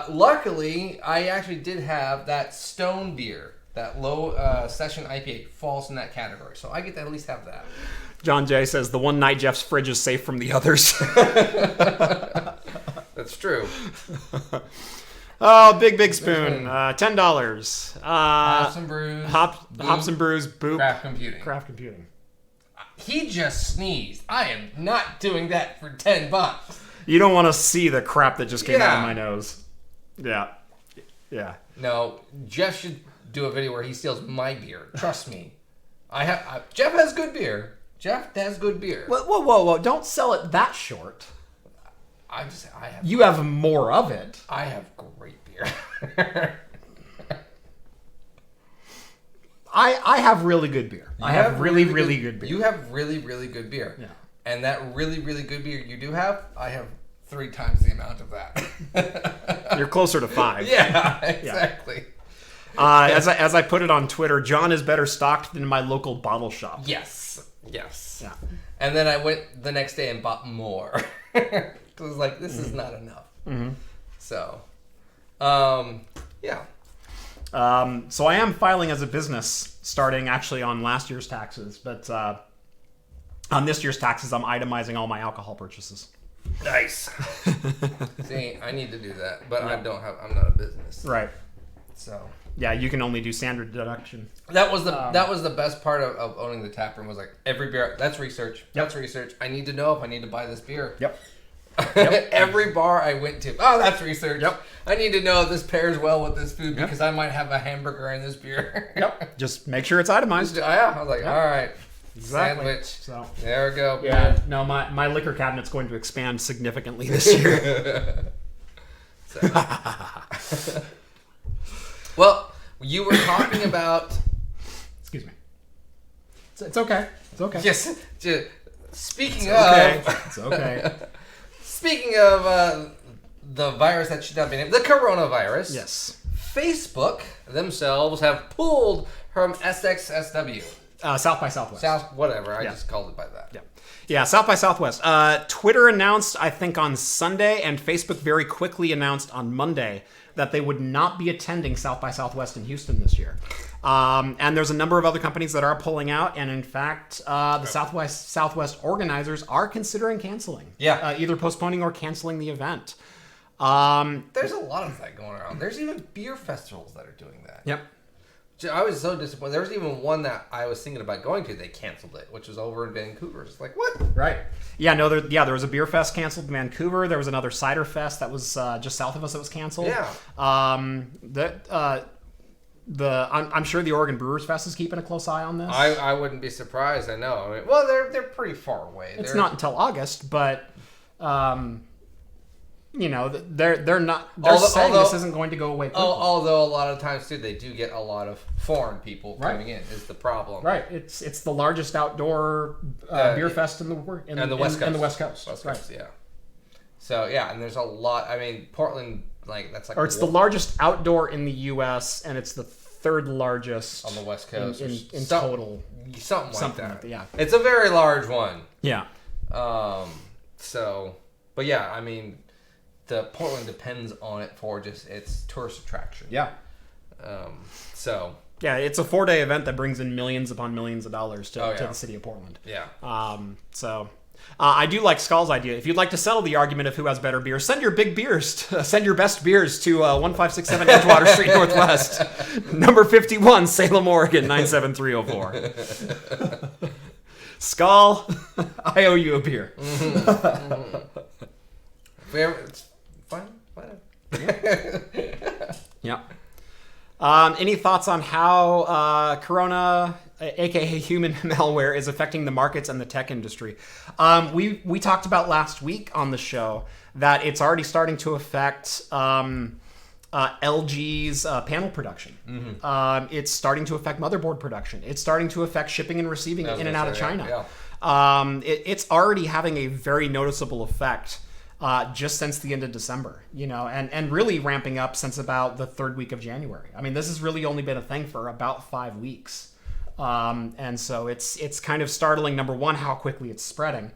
Luckily, I actually did have that Stone beer. That low session IPA falls in that category. So I get to at least have that. John Jay says, the one night Jeff's fridge is safe from the others. That's true. Oh, big spoon. $10. Hops and Brews. Hops and Brews. Boop. Craft Computing. He just sneezed. I am not doing that for $10. You don't want to see the crap that just came out of my nose. Yeah. No, Jeff should do a video where he steals my beer. Trust me. Jeff has good beer. Whoa. Don't sell it that short. You have more of it. I have great beer. I have really good beer. I have really good beer. You have really good beer. Yeah. And that really good beer you do have, I have 3 times the amount of that. You're closer to 5. Yeah, exactly. As I put it on Twitter, John is better stocked than my local bottle shop. Yes. Yeah. And then I went the next day and bought more. It was like, this is not enough. Mm-hmm. So, yeah. So I am filing as a business starting actually on last year's taxes, but on this year's taxes, I'm itemizing all my alcohol purchases. Nice. See, I need to do that, but I'm not a business. Right. So. Yeah, you can only do standard deduction. That was the best part of owning the tap room was like every beer. That's research. That's research. I need to know if I need to buy this beer. Yep. Every bar I went to. Oh, that's research. Yep. I need to know if this pairs well with this food because I might have a hamburger in this beer. Yep. Just make sure it's itemized. Yeah. I was like, all right. Exactly. Sandwich. So there we go. Yeah. No, my liquor cabinet's going to expand significantly this year. Well, you were talking about. Excuse me. It's okay. It's okay. Yes. Speaking It's okay. Speaking of the virus that should not be named, the coronavirus. Yes. Facebook themselves have pulled from SXSW. South by Southwest. Whatever. I just called it by that. Yeah. Yeah, South by Southwest. Twitter announced, I think, on Sunday, and Facebook very quickly announced on Monday that they would not be attending South by Southwest in Houston this year. And there's a number of other companies that are pulling out, and in fact, the Southwest organizers are considering canceling. Yeah. Either postponing or canceling the event. There's a lot of that going around. There's even beer festivals that are doing that. Yep. I was so disappointed. There was even one that I was thinking about going to. They canceled it, which was over in Vancouver. It's like, what? Right. Yeah, no, there was a beer fest canceled in Vancouver. There was another cider fest that was just south of us that was canceled. Yeah. I'm sure the Oregon Brewers Fest is keeping a close eye on this. I wouldn't be surprised. I know. I mean, well, they're pretty far away. It's not until August, but they're not. They're saying this isn't going to go away quickly. Although a lot of times too, they do get a lot of foreign people coming in. Is the problem? Right. It's the largest outdoor beer fest in the West Coast. In the West Coast. West right. Coast, yeah. So yeah, and there's a lot. I mean, Portland, that's like. Or it's the largest outdoor in the U.S. and it's the third largest on the West Coast in total. Something like that. Yeah. It's a very large one. Yeah. So, but yeah, I mean. The Portland depends on it for just its tourist attraction. Yeah. So. Yeah, it's a 4-day event that brings in millions upon millions of dollars to the city of Portland. Yeah. I do like Skull's idea. If you'd like to settle the argument of who has better beer, send your big beers. Send your best beers to 1567 Edgewater St Northwest, number 51, Salem, Oregon 97304. Skull, I owe you a beer. It's fine. Yeah. Any thoughts on how Corona, aka human malware, is affecting the markets and the tech industry? We talked about last week on the show that it's already starting to affect LG's panel production. Mm-hmm. It's starting to affect motherboard production. It's starting to affect shipping and receiving in and out of China. Yeah. It's already having a very noticeable effect. Just since the end of December, and really ramping up since about the third week of January. I mean, this has really only been a thing for about 5 weeks. And so it's kind of startling, number one, how quickly it's spreading.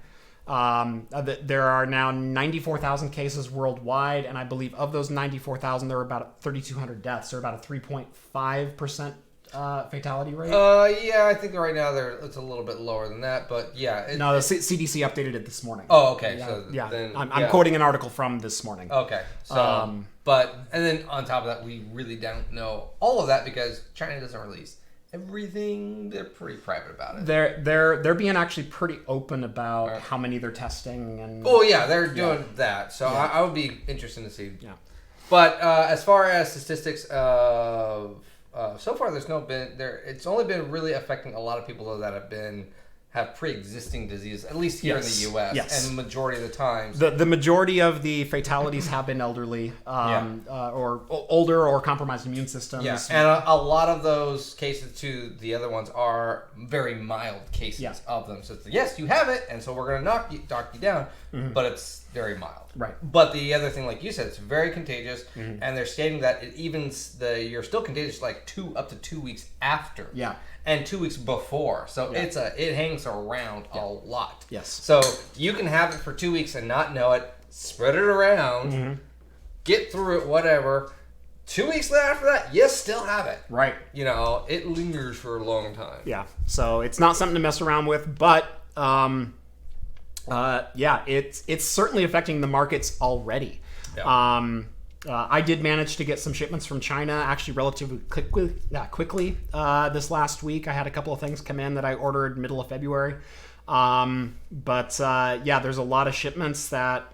There are now 94,000 cases worldwide, and I believe of those 94,000, there are about 3,200 deaths, or about a 3.5% fatality rate. Yeah, I think right now it's a little bit lower than that, but yeah. No, the CDC updated it this morning. Oh, okay. Yeah, so then, I'm quoting an article from this morning. Okay. So, and then on top of that, we really don't know all of that because China doesn't release everything. They're pretty private about it. They're being actually pretty open about how many they're testing and. Oh yeah, they're doing that. So I would be interested to see. Yeah. But as far as statistics of. So far, there's no been there. It's only been really affecting a lot of people that have pre-existing disease, at least here in the U.S. Yes. And the majority of the times, the majority of the fatalities have been elderly, or older or compromised immune systems. Yeah, and a lot of those cases too. The other ones are very mild cases of them. So it's yes, you have it, and so we're going to knock you down, but it's very mild. Right. But the other thing, like you said, it's very contagious, and they're stating that you're still contagious like up to 2 weeks after. Yeah. And 2 weeks before, so it hangs around a lot. Yes. So you can have it for 2 weeks and not know it. Spread it around, get through it, whatever. 2 weeks after that, you still have it. Right. You know, it lingers for a long time. Yeah. So it's not something to mess around with, but yeah, it's certainly affecting the markets already. Yeah. I did manage to get some shipments from China actually relatively quickly this last week. I had a couple of things come in that I ordered middle of February. But there's a lot of shipments that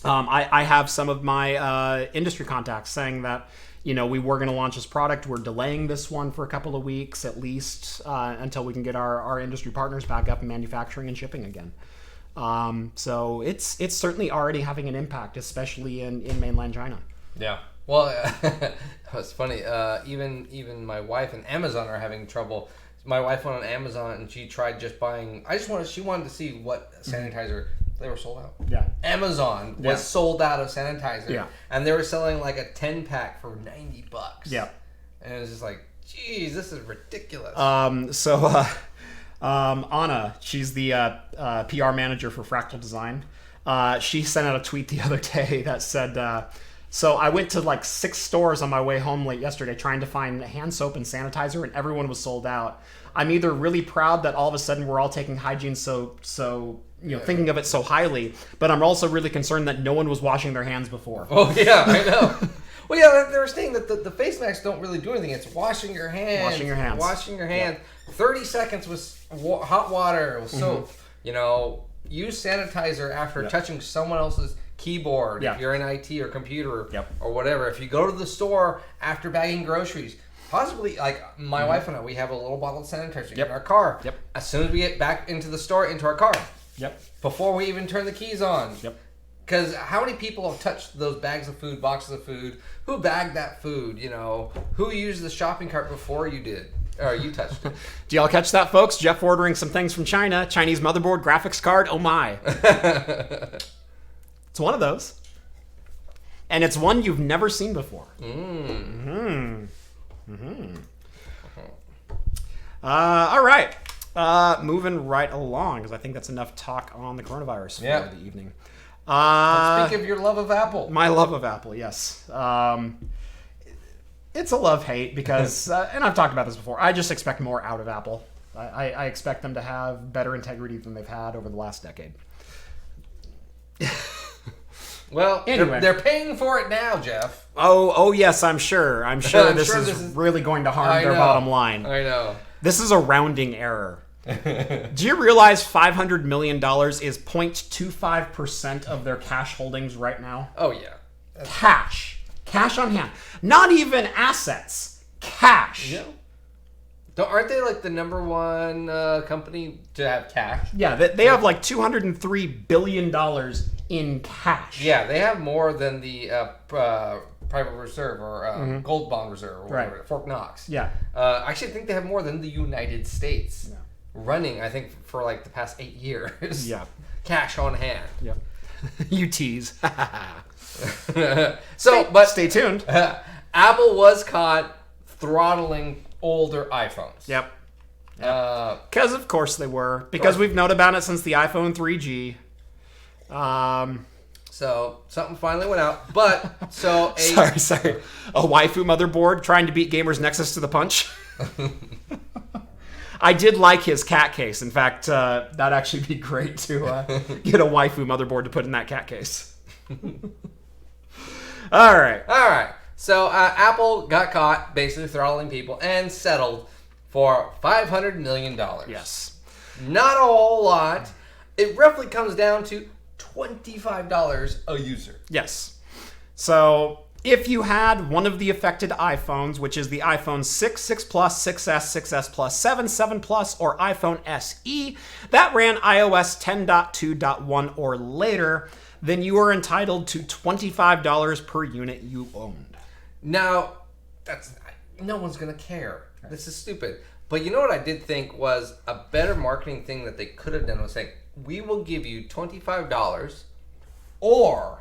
I have some of my industry contacts saying that, you know, we were going to launch this product. We're delaying this one for a couple of weeks at least until we can get our industry partners back up and manufacturing and shipping again. So it's certainly already having an impact, especially in mainland China. Yeah. Well, it's funny. Even my wife and Amazon are having trouble. My wife went on Amazon and she tried just buying. She wanted to see what sanitizer. They were sold out. Yeah. Amazon was sold out of sanitizer. Yeah. And they were selling like a 10-pack for $90. Yeah. And it was just like, geez, this is ridiculous. Anna, she's the PR manager for Fractal Design. She sent out a tweet the other day that said, so I went to like 6 stores on my way home late yesterday trying to find hand soap and sanitizer, and everyone was sold out. I'm either really proud that all of a sudden we're all taking hygiene thinking of it so highly, but I'm also really concerned that no one was washing their hands before. Oh yeah, I know. Well, yeah, they were saying that the face masks don't really do anything. It's washing your hands. Washing your hands. Yeah. 30 seconds with hot water with soap. You know, use sanitizer after touching someone else's keyboard if you're in IT or computer or whatever. If you go to the store after bagging groceries, possibly like my wife and I, we have a little bottle of sanitizer in our car. Yep. As soon as we get back into the store, into our car. Yep. Before we even turn the keys on. Yep. Because how many people have touched those bags of food, boxes of food? Who bagged that food? You know, who used the shopping cart before you did? Or you touched it. Do y'all catch that, folks? Jeff ordering some things from China. Chinese motherboard, graphics card. Oh my. It's one of those. And it's one you've never seen before. All right. Moving right along, because I think that's enough talk on the coronavirus for the evening. Let's speak of your love of Apple. My love of Apple, yes. It's a love-hate because, and I've talked about this before, I just expect more out of Apple. I expect them to have better integrity than they've had over the last decade. Well, anyway. They're paying for it now, Jeff. Oh yes, I'm sure. I'm sure this is really going to harm their bottom line. I know. This is a rounding error. Do you realize $500 million is 0.25% of their cash holdings right now? Oh, yeah. Cash on hand. Not even assets. Cash. Yeah. Aren't they like the number one company to have cash? Yeah, they have like $203 billion in cash. Yeah, they have more than the Private Reserve or Gold Bond Reserve or whatever, Fort Knox. Yeah. I actually think they have more than the United States running, I think, for like the past 8 years. Yeah. Cash on hand. Yep. You tease. But stay tuned. Apple was caught throttling older iPhones. Yep. Because of course they were. Because we've known about it since the iPhone 3G. So something finally went out. But so sorry. A waifu motherboard trying to beat Gamers Nexus to the punch. I did like his cat case. In fact, that'd actually be great to get a waifu motherboard to put in that cat case. All right. So Apple got caught basically throttling people and settled for $500 million. Yes. Not a whole lot. It roughly comes down to $25 a user. Yes. So if you had one of the affected iPhones, which is the iPhone 6, 6 Plus, 6S, 6S Plus, 7, 7 Plus, or iPhone SE, that ran iOS 10.2.1 or later, then you are entitled to $25 per unit you owned. Now, no one's going to care. Right. This is stupid. But you know what I did think was a better marketing thing that they could have done was saying, we will give you $25 or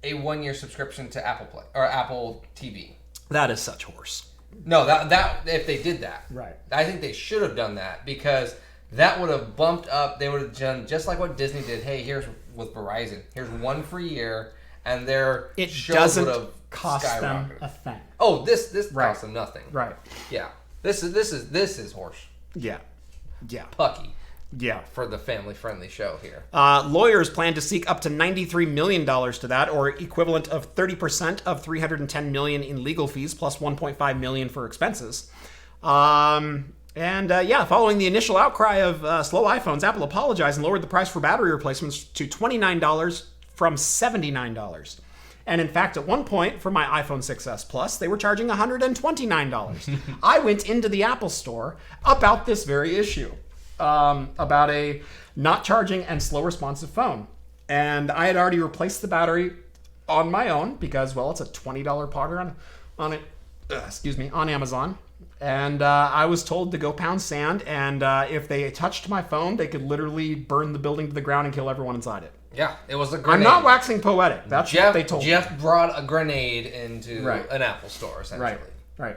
a 1-year subscription to Apple Play or Apple TV. That is such horse. No, that if they did that. Right. I think they should have done that because that would have bumped up. They would have done just like what Disney did. Hey, here's with Verizon. Here's one free year. and their It shows doesn't would have cost them skyrocketed. a thing. Oh, this Right. costs them nothing. Right. Yeah. This is horse Yeah. Yeah. pucky Yeah. for the family-friendly show here. Lawyers plan to seek up to $93 million to that, or equivalent of 30% of $310 million in legal fees, plus $1.5 million for expenses. Following the initial outcry of slow iPhones, Apple apologized and lowered the price for battery replacements to $29 from $79. And in fact, at one point, for my iPhone 6s Plus, they were charging $129. I went into the Apple store about this very issue, about a not charging and slow responsive phone. And I had already replaced the battery on my own because, well, it's a $20 powder on Amazon. And I was told to go pound sand, and if they touched my phone, they could literally burn the building to the ground and kill everyone inside it. Yeah, it was a grenade. I'm not waxing poetic. That's what they told me. Jeff brought a grenade into Right. an Apple store, essentially. Right.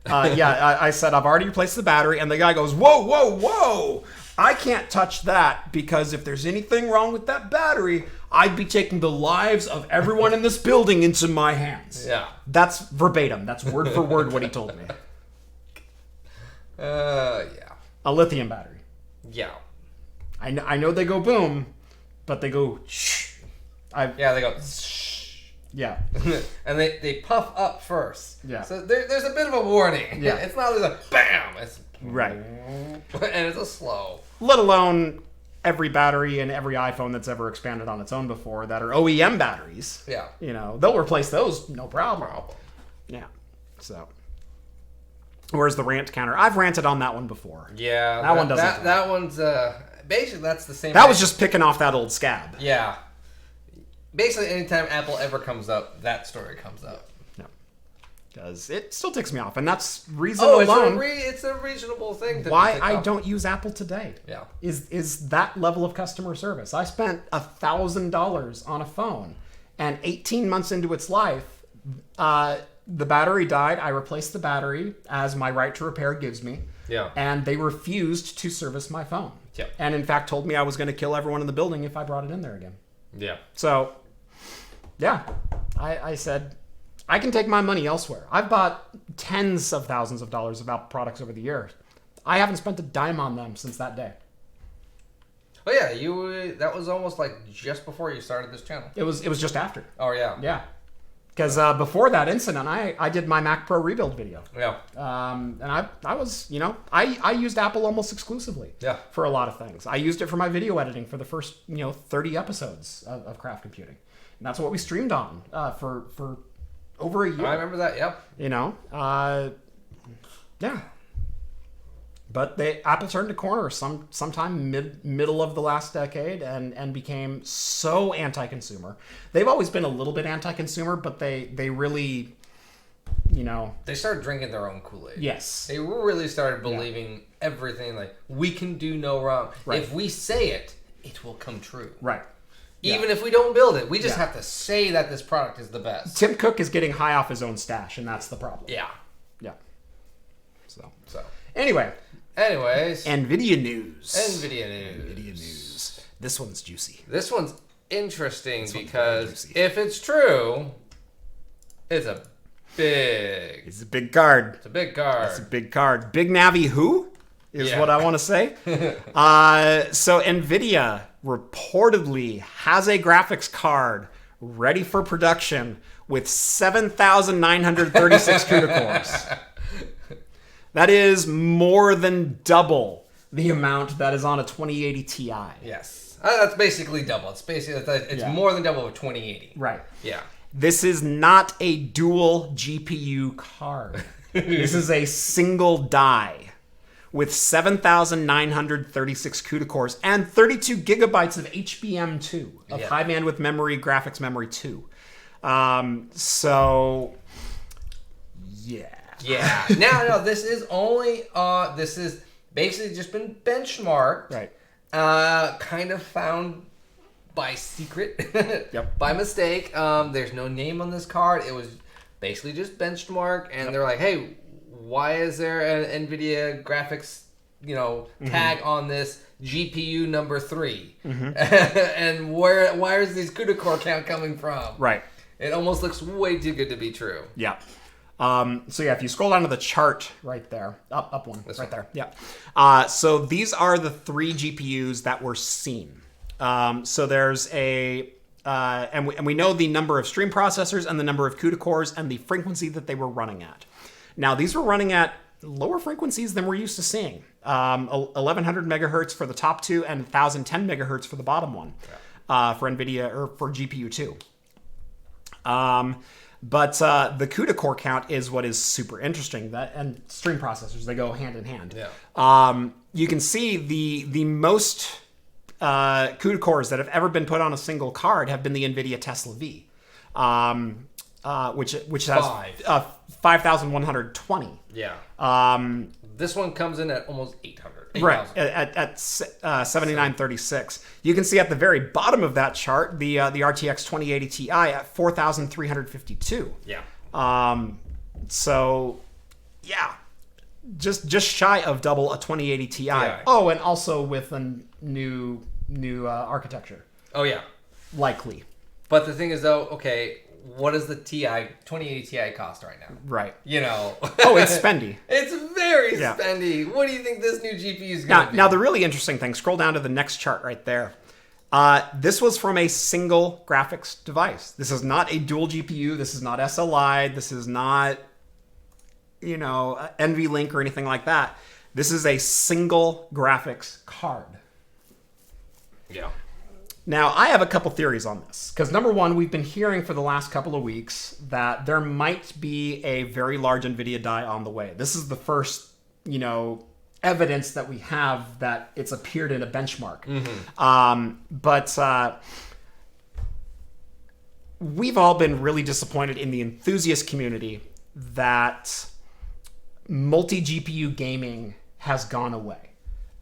I said, I've already replaced the battery, and the guy goes, whoa. I can't touch that because if there's anything wrong with that battery, I'd be taking the lives of everyone in this building into my hands. Yeah. That's verbatim. That's word for word what he told me. Yeah. A lithium battery. Yeah. I know they go boom, but they go shh. Yeah, they go. Yeah. And they puff up first. Yeah. So there's a bit of a warning. Yeah. It's not just a bam. It's Right. and it's a slow. Let alone every battery in every iPhone that's ever expanded on its own before that are OEM batteries. Yeah. You know, they'll replace those, no problem. Yeah. So, where's the rant counter? I've ranted on that one before. Yeah. That one doesn't. That one's basically that's the same. That was just picking off that old scab. Yeah. Basically, anytime Apple ever comes up, that story comes up. No. Because it still ticks me off, and that's reason alone it's a reasonable thing to why tick I off. don't use Apple today. Yeah. Is that level of customer service. I spent $1,000 on a phone, and 18 months into its life, the battery died. I replaced the battery as my right to repair gives me. Yeah. And they refused to service my phone. Yeah. And in fact told me I was going to kill everyone in the building if I brought it in there again. Yeah. So, yeah, I said, I can take my money elsewhere. I've bought tens of thousands of dollars of Apple products over the years. I haven't spent a dime on them since that day. Oh yeah, that was almost like just before you started this channel. It was just after. Oh yeah. Yeah. Because before that incident, I did my Mac Pro rebuild video. Yeah. And I was, I used Apple almost exclusively. Yeah. For a lot of things. I used it for my video editing for the first, 30 episodes of Craft Computing. And that's what we streamed on for over a year. I remember that, yep. Yeah. But Apple turned a corner sometime middle of the last decade and became so anti-consumer. They've always been a little bit anti-consumer, but they really, They started drinking their own Kool-Aid. Yes. They really started believing everything, like, we can do no wrong. Right. If we say it, it will come true. Right. Even if we don't build it, we just have to say that this product is the best. Tim Cook is getting high off his own stash, and that's the problem. Yeah. Yeah. So. Anyways. Nvidia news. Nvidia news. This one's juicy. This one's interesting This one's because very juicy. if it's true, it's a big card. It's a big card. It's a big card. Big Navi who? Is what I want to say. So Nvidia reportedly has a graphics card ready for production with 7,936 CUDA cores. That is more than double the amount that is on a 2080 Ti. Yes. That's basically double. It's more than double of 2080. Right. Yeah. This is not a dual GPU card. This is a single die with 7,936 CUDA cores and 32 gigabytes of HBM2 of high bandwidth memory, graphics memory 2. So, yeah. Yeah. Now, this is only this is basically just been benchmarked. Right. Kind of found by secret. Yep. By mistake. There's no name on this card. It was basically just benchmarked, and they're like, hey, why is there an NVIDIA graphics tag on this GPU number 3, and where is this CUDA core count coming from? Right. It almost looks way too good to be true. Yeah. So if you scroll down to the chart right there, up one, This right one. there. Yeah. So these are the 3 GPUs that were seen. So there's and we know the number of stream processors and the number of CUDA cores and the frequency that they were running at. Now these were running at lower frequencies than we're used to seeing. 1100 megahertz for the top 2 and 1010 megahertz for the bottom one, for Nvidia or for GPU 2. But the CUDA core count is what is super interesting. And stream processors, they go hand in hand. Yeah. You can see the most CUDA cores that have ever been put on a single card have been the Nvidia Tesla V, which has 5,120. Yeah. This one comes in at almost 800. Right, at 7936. You can see at the very bottom of that chart the RTX 2080 Ti at 4,352. Yeah. So, yeah, just shy of double a 2080 Ti. Yeah. Oh, and also with a new architecture. Oh yeah. Likely. But the thing is, though, okay, what does the 2080 Ti cost right now? Right. Oh, it's spendy. It's very spendy. What do you think this new GPU is going to be? Now, the really interesting thing, scroll down to the next chart right there. This was from a single graphics device. This is not a dual GPU. This is not SLI. This is not, NVLink or anything like that. This is a single graphics card. Yeah. Now, I have a couple theories on this. Because number one, we've been hearing for the last couple of weeks that there might be a very large NVIDIA die on the way. This is the first, evidence that we have that it's appeared in a benchmark. But we've all been really disappointed in the enthusiast community that multi-GPU gaming has gone away.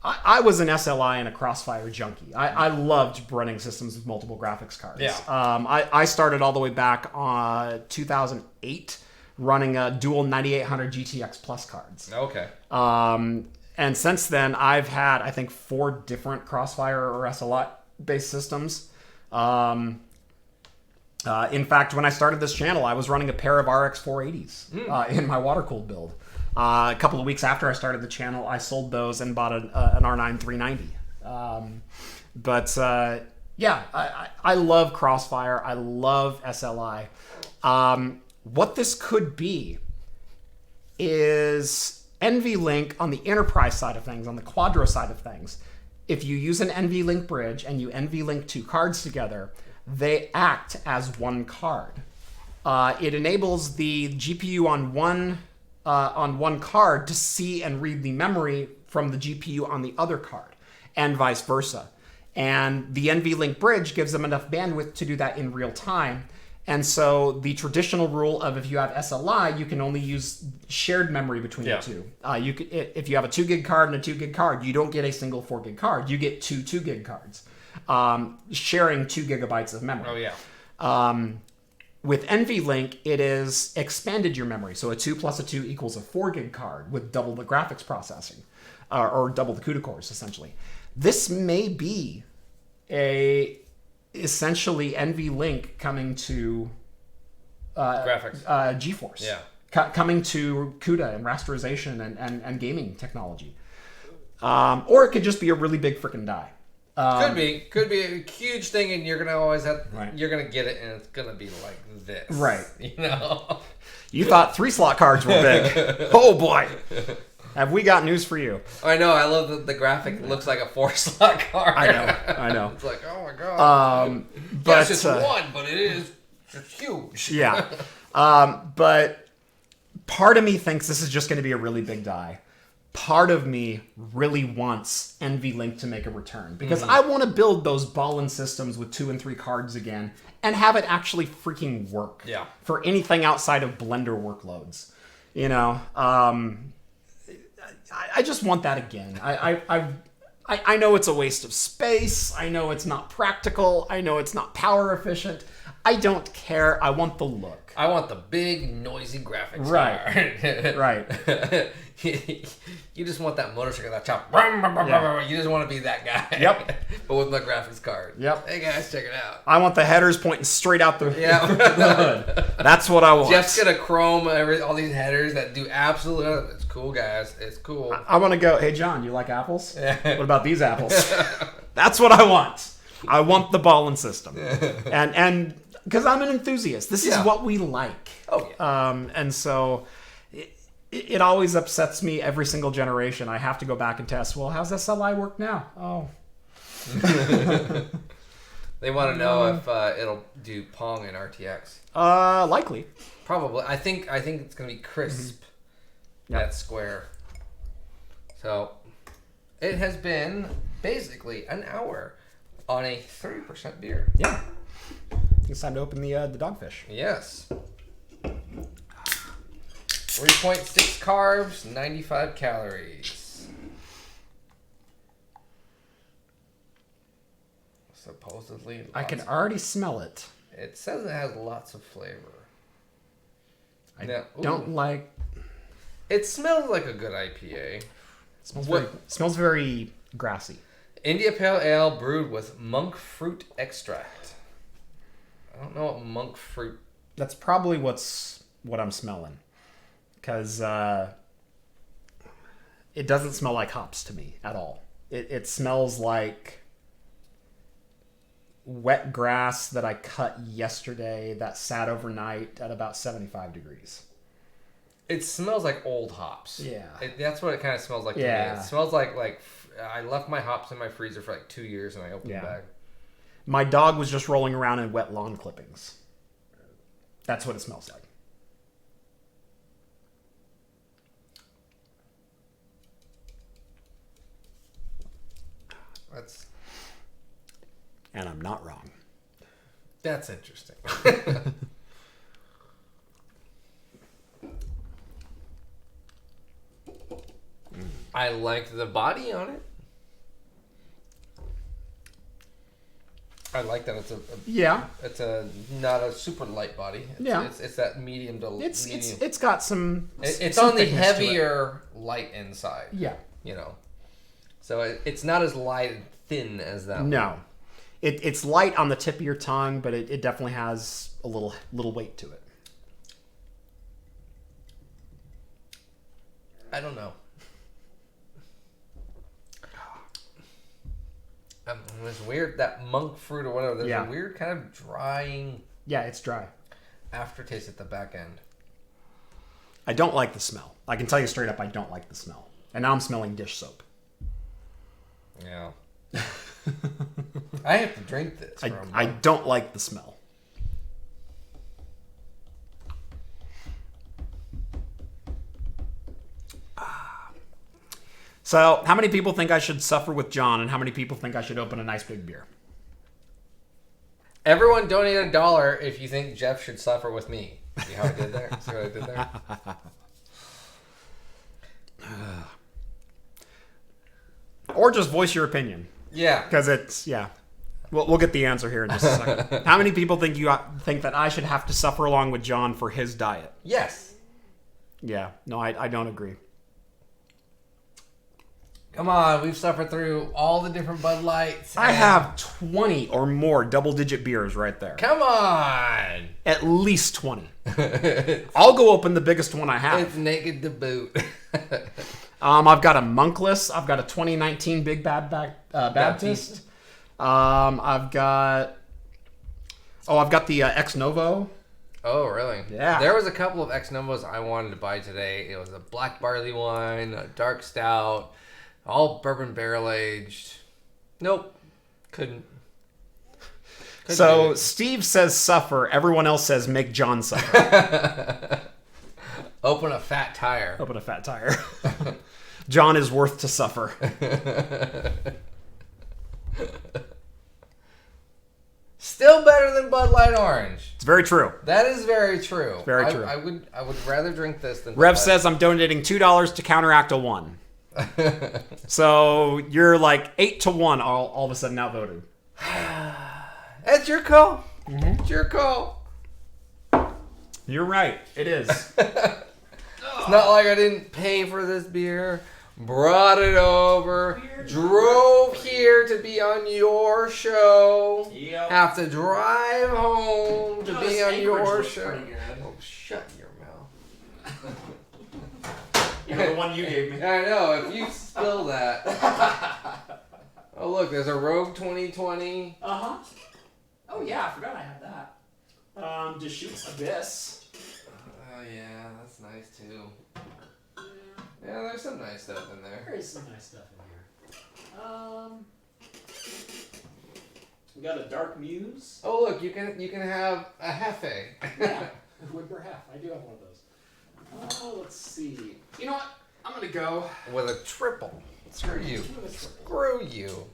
I was an SLI and a Crossfire junkie. I loved running systems with multiple graphics cards. Yeah. I started all the way back on 2008 running a dual 9800 GTX Plus cards. Okay. And since then, I've had, I think, 4 different Crossfire or SLI-based systems. In fact, when I started this channel, I was running a pair of RX 480s in my water-cooled build. A couple of weeks after I started the channel, I sold those and bought an R9 390. I love Crossfire. I love SLI. What this could be is NVLink on the enterprise side of things, on the Quadro side of things. If you use an NVLink bridge and you NVLink 2 cards together, they act as one card. It enables the GPU on one card to see and read the memory from the GPU on the other card, and vice versa. And the NVLink bridge gives them enough bandwidth to do that in real time. And so the traditional rule of if you have SLI, you can only use shared memory between the two. If you have a 2 gig card and a 2 gig card, you don't get a single 4 gig card. You get 2 2 gig cards, sharing 2 gigabytes of memory. Oh, yeah. With NVLink, it is expanded your memory. So a 2 plus a 2 equals a 4 gig card with double the graphics processing, or double the CUDA cores, essentially. This may be essentially NVLink coming to graphics, GeForce. Yeah. Coming to CUDA and rasterization and gaming technology. Or it could just be a really big freaking die. Could be a huge thing, and you're gonna always have. Right. You're gonna get it, and it's gonna be like this. Right. You thought 3-slot cards were big. Oh boy. Have we got news for you? I know. I love that the graphic looks like a 4-slot card. I know. It's like, oh my god. But yes, it's one, but it is huge. Yeah. But part of me thinks this is just going to be a really big die. Part of me really wants NVLink to make a return because I want to build those ballin' systems with 2 and 3 cards again and have it actually freaking work. Yeah. For anything outside of Blender workloads. I just want that again. I know it's a waste of space. I know it's not practical. I know it's not power efficient. I don't care. I want the look. I want the big, noisy graphics Right. Right. You just want that motorcycle, that chop. Yeah. You just want to be that guy. Yep. But with my graphics card. Yep. Hey guys, check it out. I want the headers pointing straight out the, the hood. That's what I want. Jeff's gonna chrome all these headers that do absolutely nothing. It's cool, guys. It's cool. I want to go, hey John, you like apples? What about these apples? That's what I want. I want the ball-in system. And because I'm an enthusiast. This is what we like. Oh, yeah. And so it always upsets me every single generation. I have to go back and test, well, how's SLI work now? Oh. They want to know if it'll do Pong and RTX. Likely. Probably. I think it's going to be crisp. That square. So it has been basically an hour on a 30% beer. Yeah. It's time to open the dogfish. Yes. 3.6 carbs, 95 calories. Supposedly. I can already smell it. It says it has lots of flavor. I don't like. It smells like a good IPA. Smells very grassy. India Pale Ale brewed with monk fruit extract. I don't know what monk fruit. That's probably what I'm smelling, because it doesn't smell like hops to me at all. It smells like wet grass that I cut yesterday that sat overnight at about 75 degrees. It smells like old hops. Yeah. That's what it kind of smells like to me. It smells like I left my hops in my freezer for like 2 years and I opened the bag. My dog was just rolling around in wet lawn clippings. That's what it smells like. And I'm not wrong. That's interesting. I liked the body on it. I like that it's it's a not a super light body. It's that medium to medium. It's got some. It's some on the heavier light inside. Yeah. So it's not as light and thin as that. No, one. It's light on the tip of your tongue, but it definitely has a little weight to it. I don't know. It's weird, that monk fruit or whatever. There's a weird kind of drying. Yeah, it's dry. Aftertaste at the back end. I don't like the smell. I can tell you straight up, I don't like the smell. And now I'm smelling dish soap. Yeah. I have to drink this. I don't like the smell. So, how many people think I should suffer with John, and how many people think I should open a nice big beer? Everyone donate $1 if you think Jeff should suffer with me. See how I did there? See what I did there? Or just voice your opinion. Yeah. Because we'll get the answer here in just a second. How many people think that I should have to suffer along with John for his diet? Yes. Yeah. No, I don't agree. Come on, we've suffered through all the different Bud Lights. I have 20 or more double-digit beers right there. Come on! At least 20. I'll go open the biggest one I have. It's naked to boot. I've got a Monkless. I've got a 2019 Big Bad Baptist. I've got the Ex Novo. Oh, really? Yeah. There was a couple of Ex Novos I wanted to buy today. It was a black barley wine, a dark stout. All bourbon barrel aged. Nope. Couldn't so Steve says suffer. Everyone else says make John suffer. Open a fat tire. Open a fat tire. John is worth to suffer. Still better than Bud Light Orange. It's very true. That is very true. Very true. I would rather drink this than Rev says I'm donating $2 to counteract a 1. So you're like 8-1 all of a sudden outvoted. That's your call. Mm-hmm. It's your call. You're right. It is. It's not like I didn't pay for this beer. Brought it over. Drove here to be on your show. Yep. Have to drive home to be on your show. Pretty good. Oh, shut your mouth. You know, the one you gave me. I know. If you spill that. Oh, look. There's a Rogue 2020. Uh-huh. Oh, yeah. I forgot I had that. Deschutes Abyss. Oh, yeah. That's nice, too. Yeah, there's some nice stuff in there. There is some nice stuff in here. We got a Dark Muse. Oh, look. You can have a Hefe. Yeah. Whimper Half. I do have one of those. Let's see. You know what? I'm going to go With a triple. Screw you. Screw you.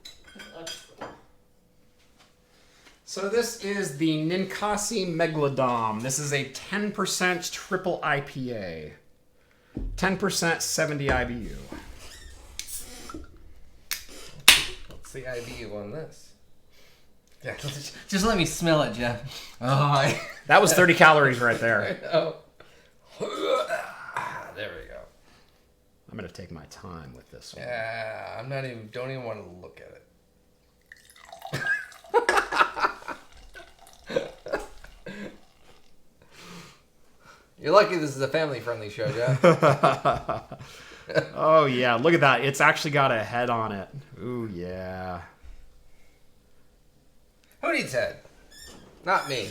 a triple. So this is the Ninkasi Megalodon. This is a 10% triple IPA. 10% 70 IBU. What's the IBU on this? Yeah, just let me smell it, Jeff. Oh, That was 30 calories right there. Oh. There we go. I'm going to take my time with this one. Yeah, don't even want to look at it. You're lucky this is a family-friendly show, Jeff. Oh, yeah. Look at that. It's actually got a head on it. Ooh, yeah. Who needs head? Not me.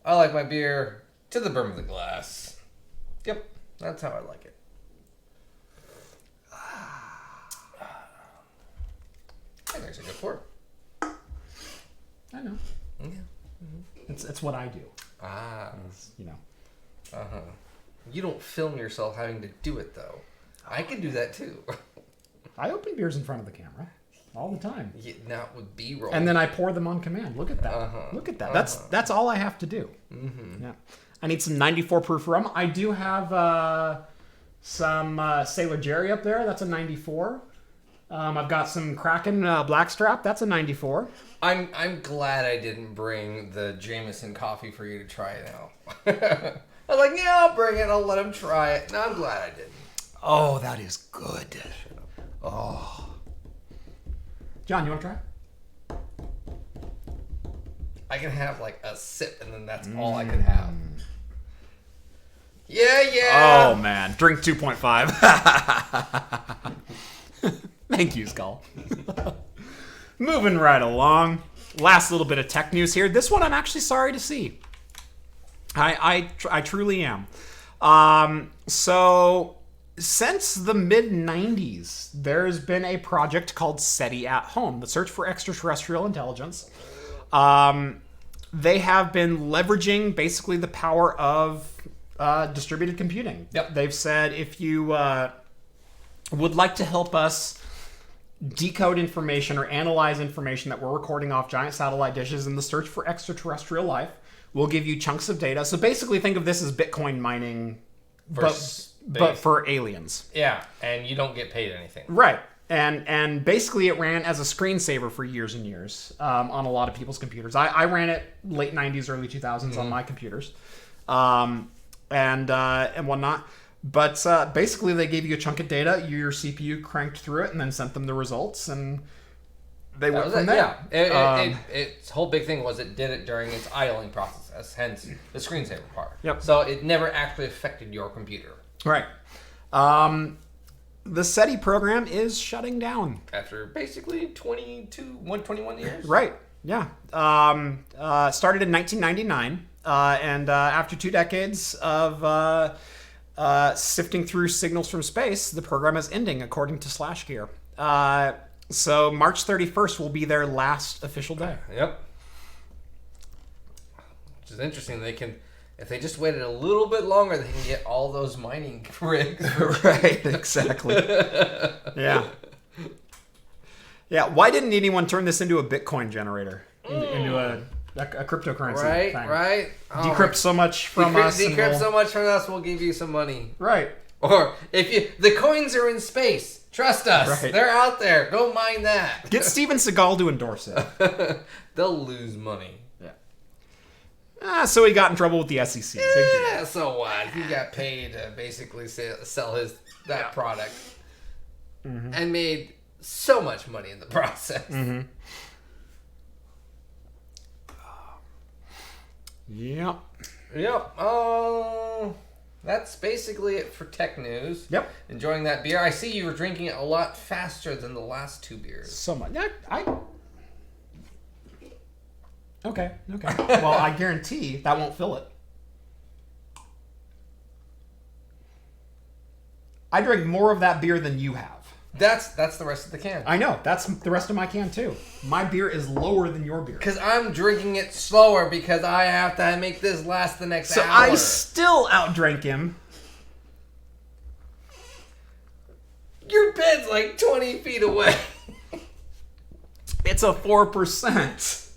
I like my beer to the brim of the glass. Yep, that's how I like it. That's actually good pour. I know. Yeah. It's what I do. Ah. You know. Uh-huh. You don't film yourself having to do it, though. I can do that, too. I open beers in front of the camera all the time. Yeah, not with B-roll. And then I pour them on command. Look at that. Uh-huh. Look at that. Uh-huh. That's all I have to do. Mm-hmm. Yeah. I need some 94 proof rum. I do have some Sailor Jerry up there. That's a 94. I've got some Kraken Blackstrap. That's a 94. I'm glad I didn't bring the Jameson coffee for you to try it out. I was like, yeah, I'll bring it. I'll let him try it. No, I'm glad I didn't. Oh, that is good. Oh. John, you want to try? I can have like a sip and then that's all I can have. Yeah. Oh, man. Drink 2.5. Thank you, Skull. Moving right along. Last little bit of tech news here. This one I'm actually sorry to see. I truly am. So, since the mid-90s, there's been a project called SETI at Home, the Search for Extraterrestrial Intelligence. They have been leveraging basically the power of distributed computing. Yep. They've said if you would like to help us decode information or analyze information that we're recording off giant satellite dishes in the search for extraterrestrial life, we'll give you chunks of data. So basically think of this as Bitcoin mining, but for aliens. Yeah, and you don't get paid anything. Right. And basically it ran as a screensaver for years and years on a lot of people's computers. I ran it late 90s, early 2000s on my computers and whatnot. But basically they gave you a chunk of data, your CPU cranked through it, and then sent them the results, and they went from there. Yeah, its whole big thing was it did it during its idling process, hence the screensaver part. Yep. So it never actually affected your computer. Right. The SETI program is shutting down. After basically 21 years? Right. Yeah. Started in 1999, and after 2 decades of sifting through signals from space, the program is ending, according to SlashGear. So March 31st will be their last official day. Yep. Which is interesting. They can, if they just waited a little bit longer, they can get all those mining rigs. Right, exactly. Yeah. Yeah, why didn't anyone turn this into a Bitcoin generator? Into a cryptocurrency Right, thing? right. Decrypt so much from us. Decrypt so much from us, we'll give you some money. Right. Or if the coins are in space, Trust us. Right. They're out there. Go mind that. Get Steven Seagal to endorse it. They'll lose money. Yeah. So he got in trouble with the SEC. Big deal. Yeah, so what? He got paid to basically sell that product. And made so much money in the process. Yep. That's basically it for tech news. Yep. Enjoying that beer. I see you were drinking it a lot faster than the last 2 beers. So much. Okay. Well, I guarantee that won't fill it. I drink more of that beer than you have. That's the rest of the can. I know. That's the rest of my can, too. My beer is lower than your beer. Because I'm drinking it slower because I have to make this last the next hour. So I still outdrank him. Your bed's like 20 feet away. It's a 4%.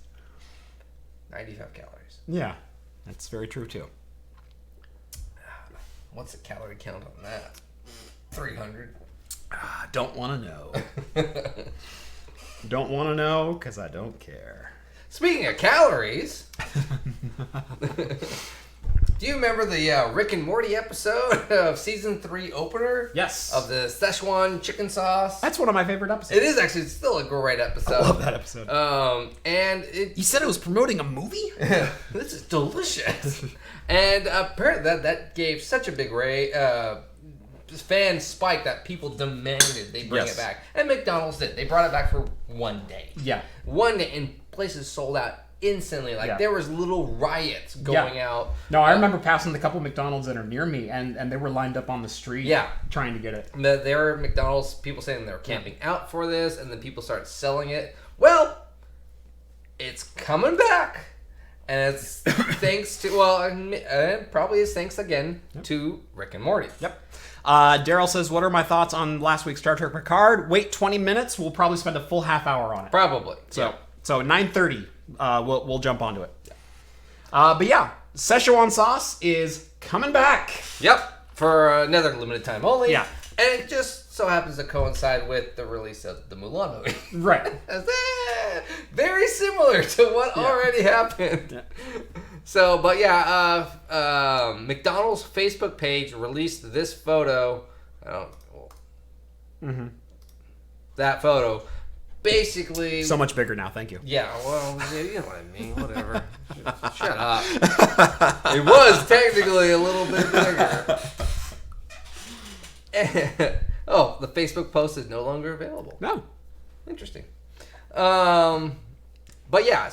95 calories. Yeah, that's very true, too. What's the calorie count on that? 300. Don't want to know. Don't want to know because I don't care. Speaking of calories, do you remember the Rick and Morty episode of season 3 opener? Yes. Of the Szechuan chicken sauce. That's one of my favorite episodes. It is actually still a great episode. I love that episode. And it. You said it was promoting a movie? This is delicious. And apparently that gave such a big fan spike that people demanded they bring it back. And McDonald's did. They brought it back for 1 day. Yeah. 1 day, and places sold out instantly. Like, there was little riots going out. No, I remember passing the couple McDonald's that are near me, and they were lined up on the street trying to get it. There were McDonald's, people saying they were camping out for this, and then people started selling it. Well, it's coming back. And it's thanks to, probably is thanks again to Rick and Morty. Yep. Daryl says, what are my thoughts on last week's Star Trek Picard? Wait 20 minutes. We'll probably spend a full half hour on it. Probably. So 9:30, we'll jump onto it. But yeah, Szechuan sauce is coming back. Yep. For another limited time only. Yeah. And it just so happens to coincide with the release of the Mulan movie. Right. Very similar to what already happened. Yeah. So, but McDonald's Facebook page released this photo. That photo. Basically. So much bigger now, thank you. Yeah, well, you know what I mean. Whatever. Shut up. It was technically a little bit bigger. The Facebook post is no longer available. No. Interesting. But yeah,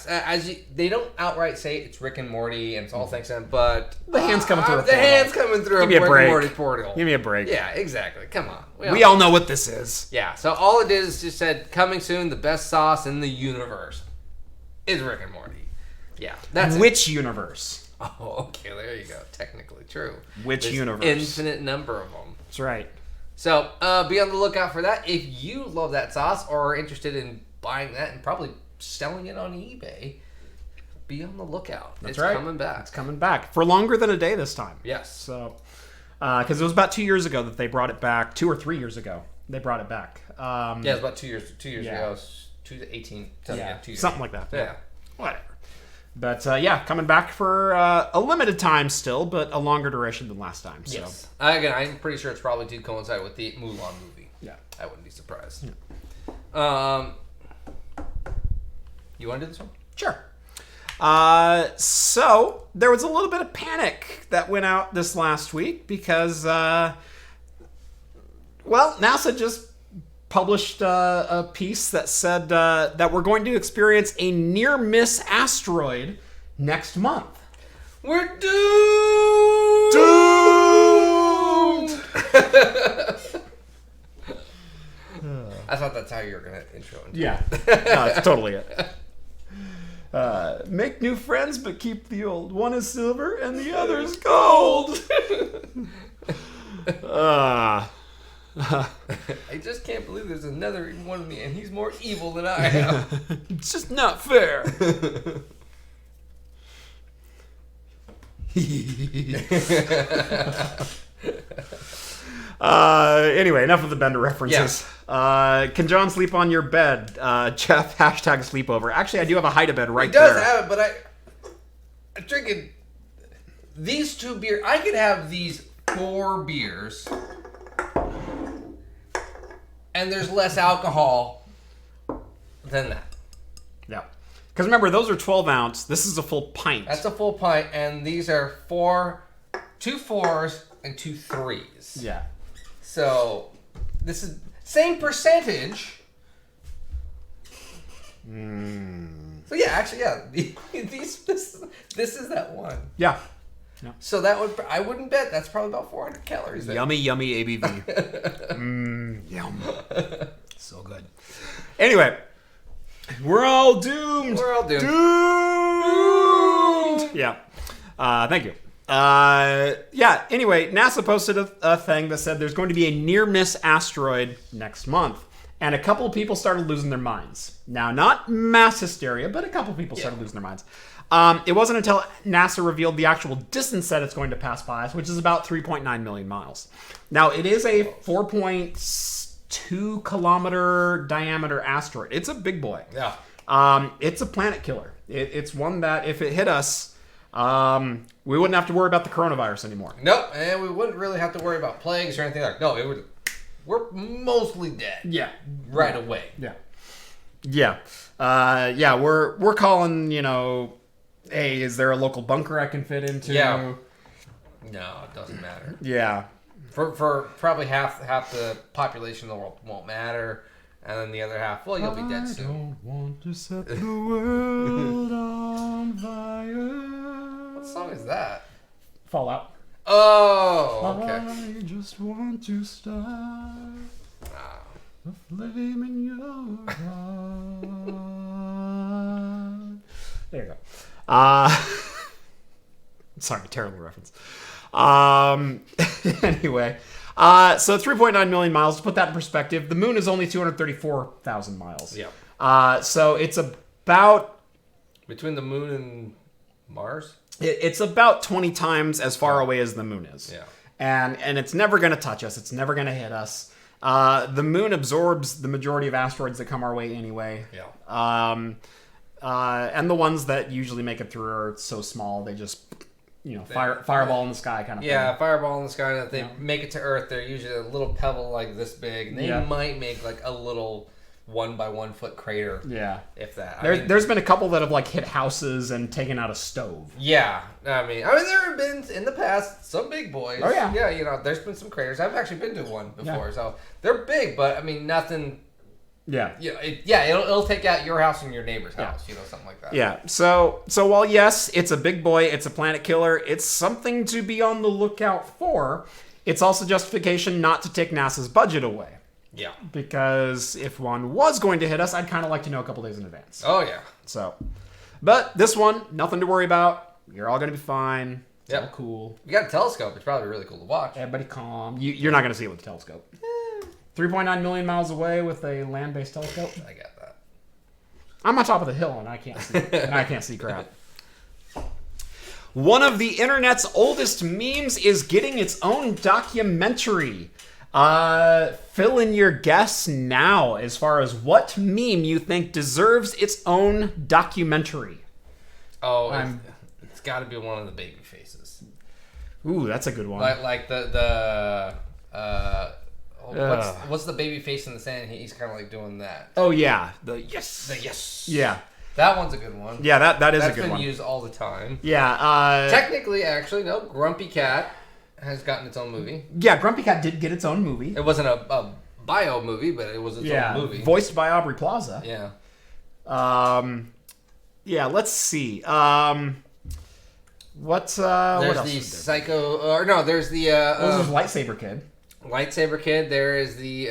they don't outright say it's Rick and Morty and it's all thanks to them, but The hand's coming through a the portal. hand's coming through Give me a Rick break. and Morty portal. Give me a break. Yeah, exactly. Come on. We all know what this is. Yeah, so all it is just said, coming soon, the best sauce in the universe is Rick and Morty. Yeah, that's Which universe? Oh, okay, there you go. Technically true. Which There's universe? Infinite number of them. That's right. So be on the lookout for that. If you love that sauce or are interested in buying that and probably selling it on eBay, be on the lookout. That's it's right. coming back. It's coming back for longer than a day this time. Yes. So, because it was about 2 years ago that they brought it back. 2 or 3 years ago they brought it back. Yeah, it was about 2 years. 2 years ago. 2018. Yeah, 2 years. something like that. Yeah. Whatever. But coming back for a limited time still, but a longer duration than last time. So. Yes. Again, I'm pretty sure it's probably to coincide with the Mulan movie. Yeah. I wouldn't be surprised. Yeah. You want to do this one? Sure. So there was a little bit of panic that went out this last week because, NASA just published a piece that said that we're going to experience a near-miss asteroid next month. We're doomed! I thought that's how you were going to intro it. Yeah. No, that's totally it. Make new friends, but keep the old. One is silver and the other is gold. I just can't believe there's another one of me, and he's more evil than I am. It's just not fair. Anyway, enough of the Bender references. Can John sleep on your bed? Jeff, hashtag sleepover. Actually, I do have a hide-a-bed right He does there. have it, but I'm drinking these 2 beers. I could have these 4 beers, and there's less alcohol than that. Yeah. Because remember, those are 12 ounce. This is a full pint. That's a full pint, and these are 2 4s and 2 3s. Yeah. So this is same percentage. So yeah, actually, yeah. This is that one. Yeah. So I wouldn't bet that's probably about 400 calories. There. Yummy ABV. Yum. So good. Anyway, we're all doomed. We're all doomed. Doomed. Yeah. Thank you. Anyway, NASA posted a thing that said there's going to be a near-miss asteroid next month. And a couple of people started losing their minds. Now, not mass hysteria, but a couple of people started losing their minds. It wasn't until NASA revealed the actual distance that it's going to pass by us, which is about 3.9 million miles. Now, it is a 4.2 kilometer diameter asteroid. It's a big boy. Yeah. It's a planet killer. It's one that, if it hit us, we wouldn't have to worry about the coronavirus anymore. Nope, and we wouldn't really have to worry about plagues or anything like that. No, it would. We're mostly dead. Yeah. Right away. Yeah. Yeah. We're calling, hey, is there a local bunker I can fit into? Yeah. No, it doesn't matter. Yeah. For probably half the population of the world won't matter, and then the other half, well, you'll be dead soon. I don't want to set the world on fire. What song is that? Fallout. Oh, okay. I just want to start a flame in your heart. There you go. Sorry, terrible reference. Anyway, so 3.9 million miles. To put that in perspective, the moon is only 234,000 miles. Yeah. So it's about... Between the moon and Mars? It's about 20 times as far away as the moon is. Yeah. And it's never going to touch us. It's never going to hit us. The moon absorbs the majority of asteroids that come our way anyway. Yeah. And the ones that usually make it through are so small, they just, fireball in the sky kind of thing. Yeah, fireball in the sky. And if they make it to Earth, they're usually a little pebble like this big. And they might make like a little 1 by 1 foot crater. Yeah. If that. There's been a couple that have hit houses and taken out a stove. Yeah. I mean there have been in the past some big boys. Oh yeah. Yeah, there's been some craters. I've actually been to one before. Yeah. So they're big, but nothing. Yeah. It'll take out your house and your neighbor's house, something like that. Yeah. So while yes, it's a big boy, it's a planet killer, it's something to be on the lookout for. It's also justification not to take NASA's budget away. Yeah. Because if one was going to hit us, I'd kind of like to know a couple days in advance. Oh, yeah. So, but this one, nothing to worry about. You're all going to be fine. It's all cool. You got a telescope. It's probably really cool to watch. Everybody calm. You're not going to see it with the telescope. 3.9 million miles away with a land-based telescope. I got that. I'm on top of the hill and I can't see. And I can't see crap. One of the internet's oldest memes is getting its own documentary. Fill in your guess now as far as what meme you think deserves its own documentary. Oh, it's got to be one of the baby faces. Ooh, that's a good one. Like what's the baby face in the sand? He's kind of like doing that. Oh yeah, the yes. Yeah. That one's a good one. Yeah, that is a good one. That's been used all the time. Yeah. Technically, actually, no. Grumpy Cat has gotten its own movie. Yeah, Grumpy Cat did get its own movie. It wasn't a bio movie, but it was its own movie. Voiced by Aubrey Plaza. Yeah. Yeah, let's see. There's what else? The Psycho... Or no, there's the... there's Lightsaber Kid. Lightsaber Kid. There is the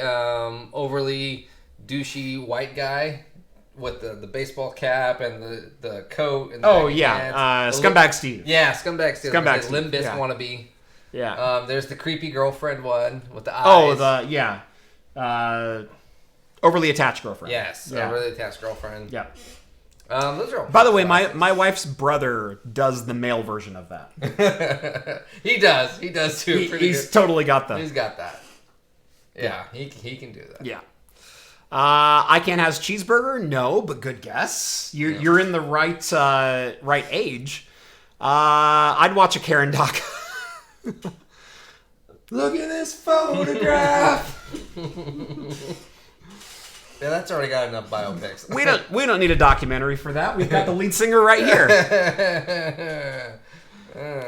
overly douchey white guy with the baseball cap and the coat. And the Scumbag Steve. Yeah, Scumbag Steve. Scumbag Steve. Limp Bizkit wannabe. Yeah. There's the creepy girlfriend one with the eyes. Oh, overly attached girlfriend. Yes, overly attached girlfriend. Yeah. Those are all. By the way, my wife's brother does the male version of that. He does too. He's totally got them. He's got that. Yeah, he can do that. Yeah. I Can't Has Cheeseburger? No, but good guess. You're in the right age. I'd watch a Karen doc. Look at this photograph. Yeah, that's already got enough biopics. We don't need a documentary for that. We've got the lead singer right here.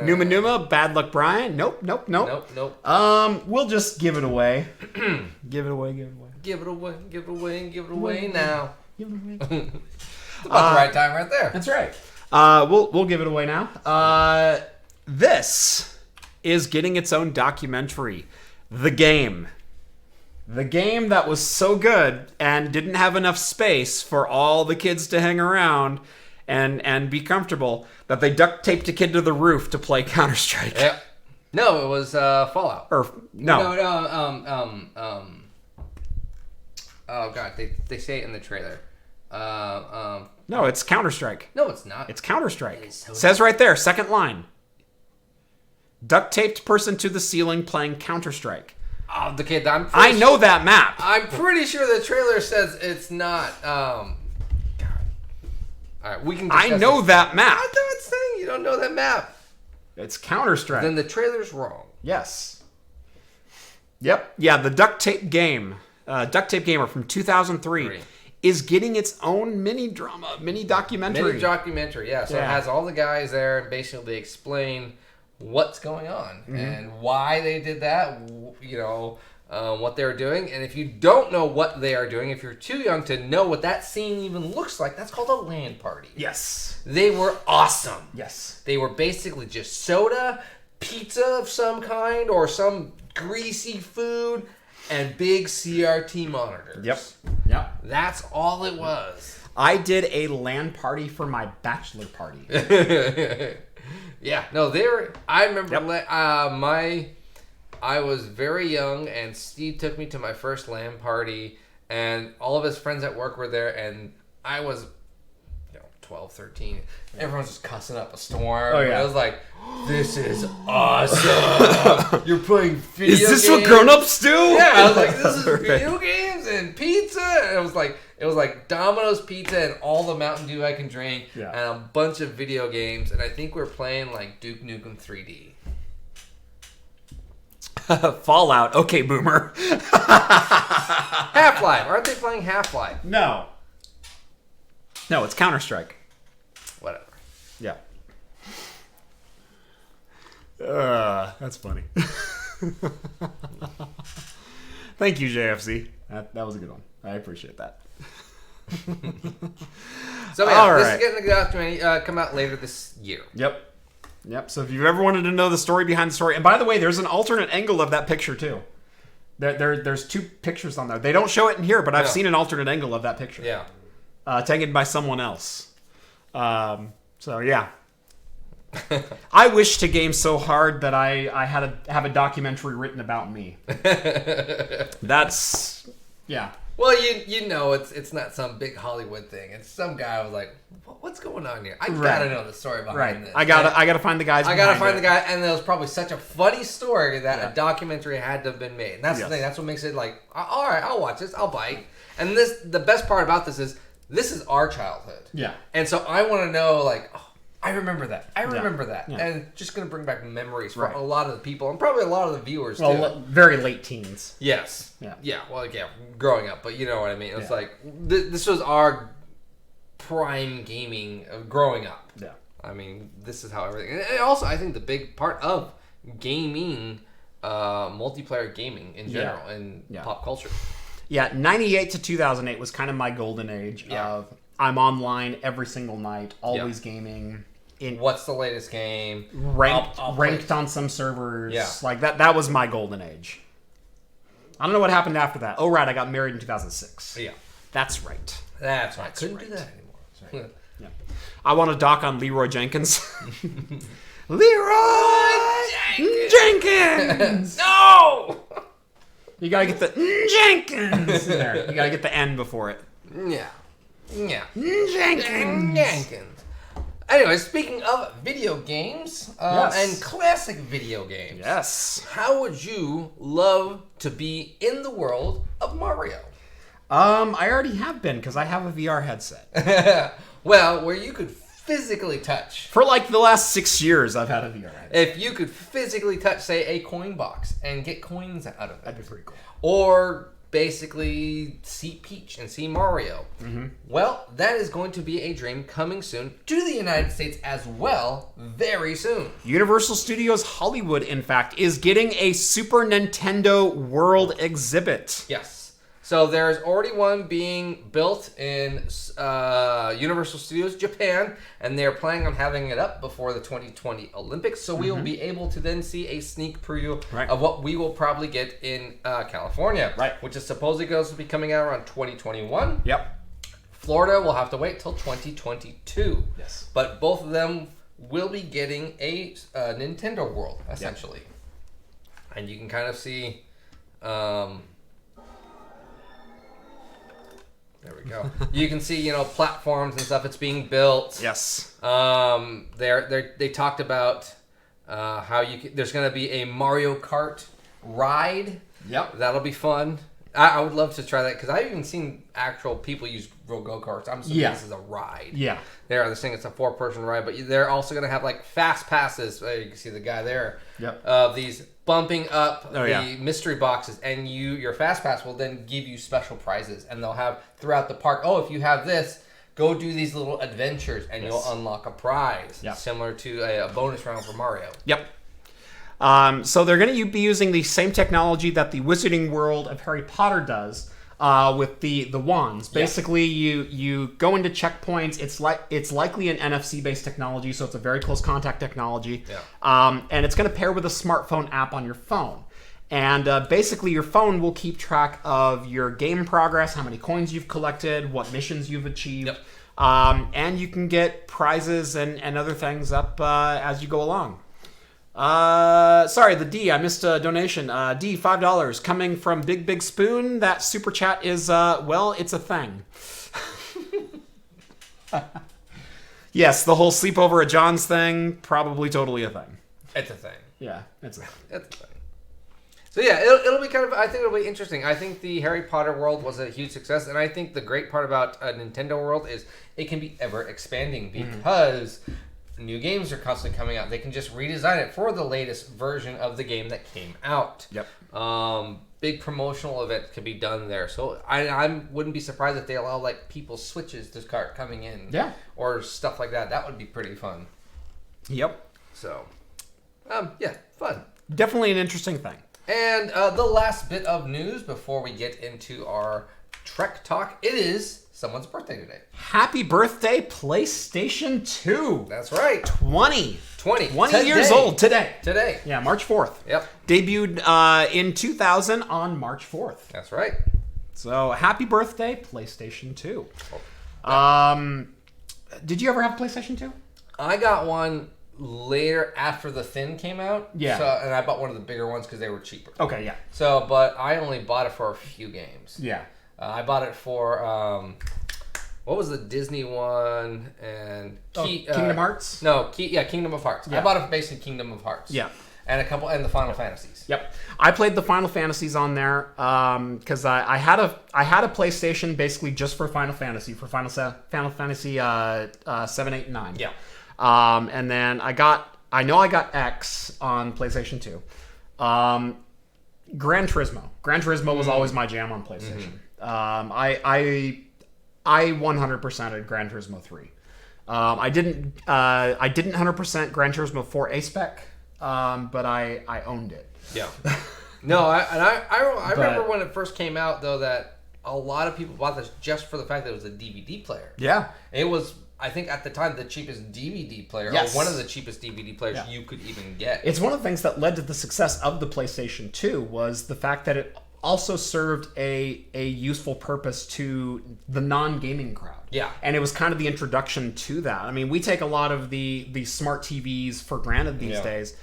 Numa Numa, Bad Luck Brian. Nope. We'll just give it away. Give it away. Give it away now. Give it away. It's about the right time right there. That's right. We'll give it away now. This is getting its own documentary. The Game. The game that was so good and didn't have enough space for all the kids to hang around and be comfortable that they duct taped a kid to the roof to play Counter-Strike. Yeah. No, it was Fallout. Or no. Oh god, they say it in the trailer. No, it's Counter-Strike. No, it's not. It's Counter-Strike. It is so Says right there, second line. Duct taped person to the ceiling playing Counter-Strike. Oh, the kid. I know that map. I'm pretty sure the trailer says it's not. God. All right, we can. I know that map. I'm not saying you don't know that map. It's Counter-Strike. Then the trailer's wrong. Yes. Yep. Yeah, the duct tape game, Duct Tape Gamer from 2003, is getting its own mini documentary. Yeah. So it has all the guys there and basically explain what's going on and why they did that, what they're doing. And if you don't know what they are doing, if you're too young to know what that scene even looks like, that's called a LAN party. Yes. They were awesome. Yes. They were basically just soda, pizza of some kind, or some greasy food, and big CRT monitors. Yep. That's all it was. I did a LAN party for my bachelor party. Yeah, no, I remember I was very young, and Steve took me to my first LAN party, and all of his friends at work were there, and I was 12, 13. Everyone's just cussing up a storm. Oh, yeah. I was like, this is awesome. You're playing video games. Is this what grown-ups do? Yeah, I was like, this is video games and pizza. And it was like Domino's pizza and all the Mountain Dew I can drink and a bunch of video games. And I think we're playing like Duke Nukem 3D. Fallout. Okay, boomer. Half-Life. Aren't they playing Half-Life? No, it's Counter-Strike. Whatever. Yeah. That's funny. Thank you, JFC. That was a good one. I appreciate that. So yeah, this is getting the documentary come out later this year. Yep. So if you've ever wanted to know the story behind the story, and by the way, there's an alternate angle of that picture too. There's two pictures on there. They don't show it in here, but I've seen an alternate angle of that picture. Yeah. Taken by someone else. So yeah. I wish to game so hard that I had to have a documentary written about me. That's Well, it's not some big Hollywood thing. It's some guy was like, "What's going on here? I gotta know the story behind this. I gotta find the guys. I gotta find the guy." And there was probably such a funny story that a documentary had to have been made. And that's the thing. That's what makes it like, all right, I'll watch this. I'll bite. And the best part about this is our childhood. Yeah. And so I want to know, like, I remember that. Yeah. And just going to bring back memories for a lot of the people and probably a lot of the viewers, too. Very late teens. Yes. Yeah. Well, growing up. But you know what I mean. It's like, this was our prime gaming of growing up. Yeah. I mean, this is how everything... And also, I think the big part of gaming, multiplayer gaming in general and pop culture. Yeah, 98 to 2008 was kind of my golden age of I'm online every single night, always gaming. What's the latest game? Ranked on some servers. Yeah. Like that was my golden age. I don't know what happened after that. Oh, right, I got married in 2006. Yeah. That's right. I couldn't do that anymore. Yeah. I want to dock on Leroy Jenkins. Leroy Jenkins! No! You gotta get the Jenkins in there. You gotta get the N before it. Yeah. Jenkins. Anyway, speaking of video games and classic video games. Yes. How would you love to be in the world of Mario? I already have been because I have a VR headset. Well, where you could physically touch. For like the last 6 years, I've had a VR headset. If you could physically touch, say, a coin box and get coins out of it. That'd be pretty cool. Or basically see Peach and see Mario. Mm-hmm. Well, that is going to be a dream coming soon to the United States as well, very soon. Universal Studios Hollywood, in fact, is getting a Super Nintendo World exhibit. Yes. So there's already one being built in Universal Studios Japan, and they're planning on having it up before the 2020 Olympics. So we will be able to then see a sneak preview of what we will probably get in California, which is supposedly going to be coming out around 2021. Yep. Florida will have to wait till 2022. Yes. But both of them will be getting a Nintendo World, essentially. Yep. And you can kind of see... there we go. You can see, platforms and stuff. It's being built. Yes. They talked about how there's going to be a Mario Kart ride. Yep. That'll be fun. I would love to try that because I've even seen actual people use real go-karts. I'm assuming this is a ride. Yeah. They're saying it's a 4-person ride, but they're also going to have like fast passes. You can see the guy there. Yep. These bumping up the mystery boxes, and your fast pass will then give you special prizes, and they'll have throughout the park. Oh, if you have this, go do these little adventures, and you'll unlock a prize, similar to a bonus round for Mario. Yep. So they're going to be using the same technology that the Wizarding World of Harry Potter does with the wands. Basically, you go into checkpoints. It's likely an NFC-based technology, so it's a very close contact technology. Yeah. And it's going to pair with a smartphone app on your phone. And basically, your phone will keep track of your game progress, how many coins you've collected, what missions you've achieved. Yep. And you can get prizes and other things up as you go along. Sorry, the D, I missed a donation. D, $5 coming from Big Spoon. That super chat is, it's a thing. Yes, the whole sleepover at John's thing, probably totally a thing. It's a thing. Yeah, it's a thing. It's a thing. So yeah, it'll be I think it'll be interesting. I think the Harry Potter world was a huge success, and I think the great part about a Nintendo world is it can be ever expanding because new games are constantly coming out. They can just redesign it for the latest version of the game that came out. Yep. Big promotional event can be done there. So I wouldn't be surprised if they allow like people's Switches to start coming in. Yeah. Or stuff like that. That would be pretty fun. Yep. So, fun. Definitely an interesting thing. And the last bit of news before we get into our Trek talk, it is someone's birthday today. Happy birthday, PlayStation 2. That's right. 20 today. years old today. Today. Yeah, March 4th. Yep. Debuted in 2000 on March 4th. That's right. So, happy birthday, PlayStation 2. Did you ever have a PlayStation 2? I got one later after the Thin came out. Yeah. So, and I bought one of the bigger ones because they were cheaper. Okay, yeah. So, but I only bought it for a few games. Yeah. I bought it for, what was the Disney one? And Kingdom Hearts? No, Kingdom of Hearts. Yeah. I bought it for basically Kingdom of Hearts. Yeah. And the Final Fantasies. Yep. I played the Final Fantasies on there because I had a PlayStation basically just for Final Fantasy, for Final Fantasy 7, 8, and 9. Yeah. And then I got X on PlayStation 2. Gran Turismo was always my jam on PlayStation. I 100%ed Gran Turismo 3. I didn't 100% Gran Turismo 4 A-Spec, but I owned it. Yeah. No, I remember when it first came out though that a lot of people bought this just for the fact that it was a DVD player. Yeah. It was, I think at the time, the cheapest DVD player, or one of the cheapest DVD players you could even get. It's one of the things that led to the success of the PlayStation 2 was the fact that it also served a useful purpose to the non-gaming crowd. Yeah. And it was kind of the introduction to that. I mean, we take a lot of the smart TVs for granted these days.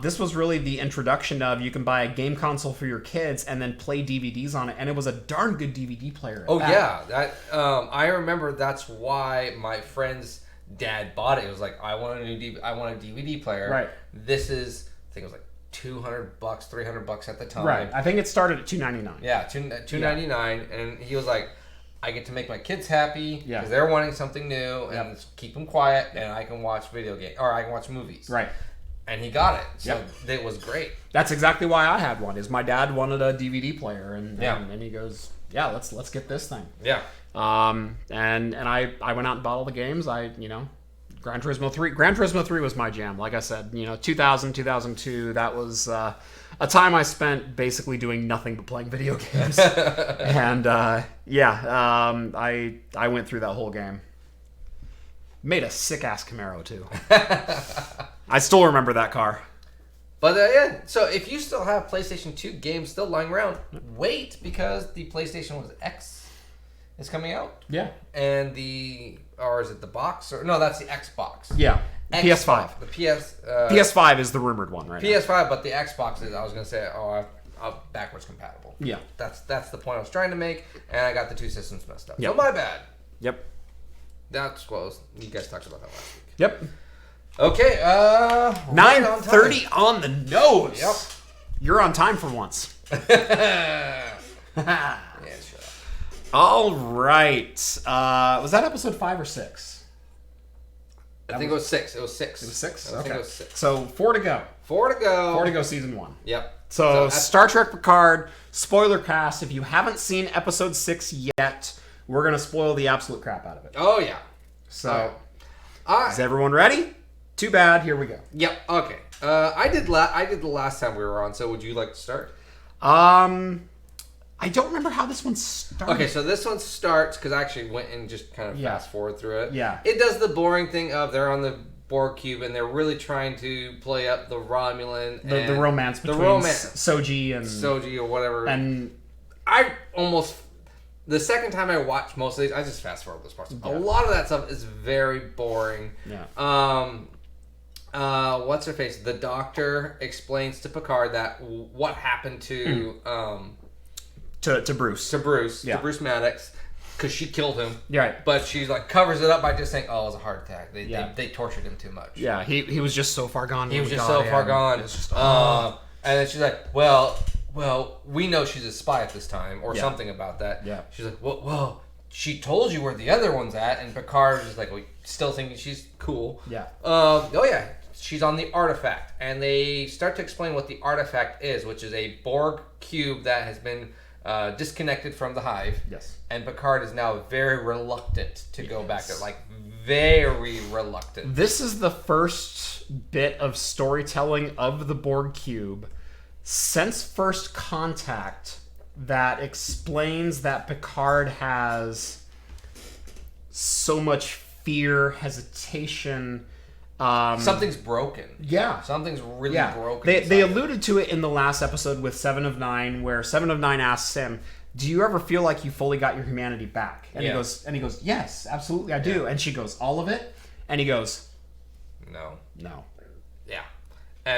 This was really the introduction of you can buy a game console for your kids and then play DVDs on it, and it was a darn good DVD player. Oh yeah, I remember that's why my friends Dad bought it. It was like, I want a DVD player. Right. This is, I think it was like $200, $300 at the time. Right. I think it started at $299. Yeah, $299, and he was like, I get to make my kids happy Yeah. because they're wanting something new and keep them quiet, and I can watch video games or I can watch movies. Right. And he got it, so it was great. That's exactly why I had one. Is my dad wanted a DVD player, and Yeah. and he goes, yeah, let's get this thing. Yeah. And I went out and bought all the games. Gran Turismo 3. Gran Turismo 3 was my jam. Like I said, 2000, 2002. That was a time I spent basically doing nothing but playing video games. And I went through that whole game. Made a sick ass Camaro too. I still remember that car. But so if you still have PlayStation 2 games still lying around, wait, because the PlayStation X is coming out. Yeah. And or is it the box? No, that's the Xbox. Yeah. Xbox, PS5. The PS. PS5 is the rumored one right now. PS5, but the Xbox is, I was going to say, backwards compatible. Yeah. That's the point I was trying to make, and I got the two systems messed up. Yep. So my bad. Yep. That's what you guys talked about that last week. Yep. Okay, 9:30 on the nose. Yep. You're on time for once. Yeah, shut up. All right. Was that episode 5 or 6? I think it was 6. It was 6. It was 6? I think it was 6. So 4 to go. 4 to go. 4 to go, season 1. Yep. So Star Trek Picard, spoiler cast. If you haven't seen episode 6 yet, we're going to spoil the absolute crap out of it. Oh, yeah. So, All right. is everyone ready? Too bad. Here we go. Yep. Okay. I did the last time we were on. So would you like to start? I don't remember how this one started. Okay, so this one starts because I actually went and just kind of fast forward through it. Yeah. It does the boring thing of they're on the Borg cube and they're really trying to play up the Romulan the romance between Soji and Soji or whatever. And I almost the second time I watched most of these, I just fast forward those parts. Yeah. A lot of that stuff is very boring. Yeah. What's her face? The Doctor explains to Picard that what happened to Bruce. to Bruce Yeah. Bruce Maddox, because she killed him. Yeah. Right. But she's like covers it up by just saying, "Oh, it was a heart attack. They tortured him too much." Yeah, he was just so far gone. He was just so far gone. It's just, and then she's like, well, we know she's a spy at this time, or something about that. Yeah. She's like, well, she told you where the other one's at, and Picard is like, well, still thinking she's cool. Yeah. Oh yeah, she's on the artifact, and they start to explain what the artifact is, which is a Borg cube that has been disconnected from the hive. Yes. And Picard is now very reluctant to go back there, like very reluctant. This is the first bit of storytelling of the Borg cube since First Contact that explains that Picard has so much fear, hesitation. Something's broken. Yeah. Something's really broken. They alluded to it in the last episode with 7 of 9, where 7 of 9 asks him, "Do you ever feel like you fully got your humanity back?" And he goes, "Yes, absolutely, I do." And she goes, "All of it?" And he goes, No. Yeah.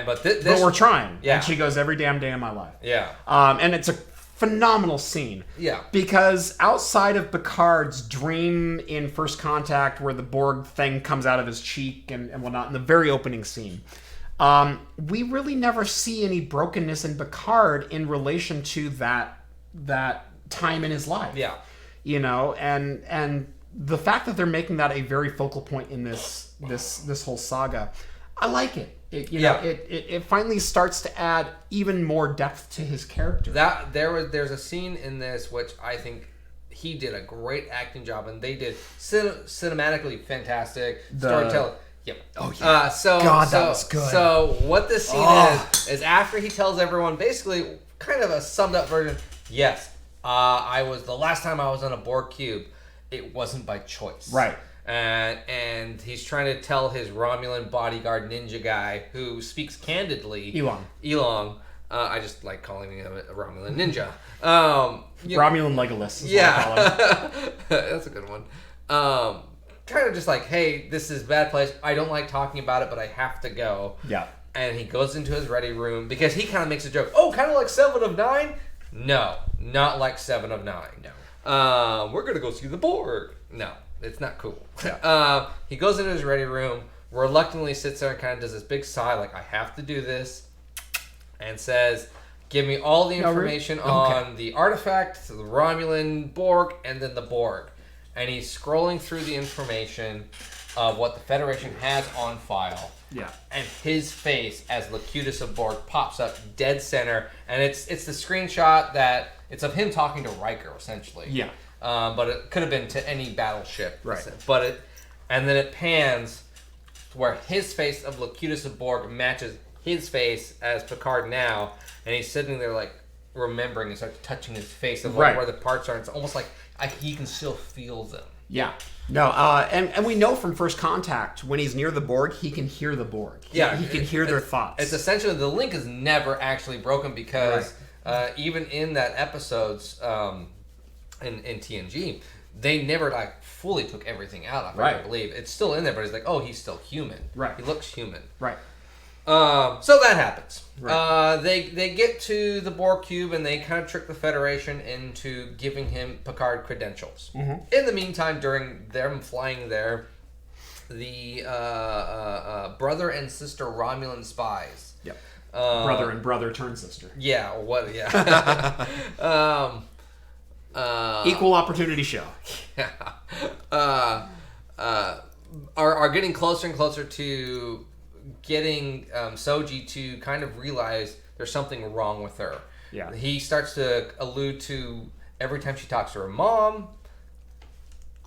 But we're trying. Yeah. And she goes, "Every damn day of my life." Yeah. And it's a phenomenal scene. Yeah. Because outside of Picard's dream in First Contact, where the Borg thing comes out of his cheek and whatnot, in the very opening scene, we really never see any brokenness in Picard in relation to that time in his life. Yeah. And the fact that they're making that a very focal point in this whole saga, I like it. It finally starts to add even more depth to his character. There's a scene in this which I think he did a great acting job, and they did cinematically fantastic storytelling. Yep. Oh yeah. That was good. So what this scene is after he tells everyone basically kind of a summed up version. Yes, the last time I was on a Borg cube, it wasn't by choice. Right. And he's trying to tell his Romulan bodyguard ninja guy who speaks candidly. Elong. I just like calling him a Romulan ninja. Romulan Legolas. Is what I call him. That's a good one. Kind of just like, hey, this is a bad place. I don't like talking about it, but I have to go. Yeah. And he goes into his ready room because he kind of makes a joke. Oh, kind of like 7 of 9? No, not like 7 of 9. No. We're going to go see the Borg. No. It's not cool. Yeah. He goes into his ready room, reluctantly sits there and kind of does this big sigh, like, I have to do this, and says, give me all the information on the artifact, the Romulan Borg, and then the Borg. And he's scrolling through the information of what the Federation has on file. Yeah. And his face as Locutus of Borg pops up dead center, and it's the screenshot that it's of him talking to Riker essentially. Yeah. But it could have been to any battleship. Right. And then it pans to where his face of Locutus of Borg matches his face as Picard now, and he's sitting there like remembering and starts touching his face of like, where the parts are. It's almost like he can still feel them. Yeah. No, and we know from First Contact, when he's near the Borg, he can hear the Borg. He can hear their thoughts. It's essentially, the link is never actually broken because even in that episodes in TNG, they never like fully took everything out of it, I believe. It's still in there, but it's like, oh, he's still human. Right. He looks human. Right. So that happens. Right. They get to the Borg cube and they kind of trick the Federation into giving him Picard credentials. Mm-hmm. In the meantime, during them flying there, the brother and sister Romulan spies. Yep. Brother and brother turn sister. Yeah. What? Yeah. Equal opportunity show. Are getting closer and closer to getting Soji to kind of realize there's something wrong with her. Yeah. He starts to allude to every time she talks to her mom.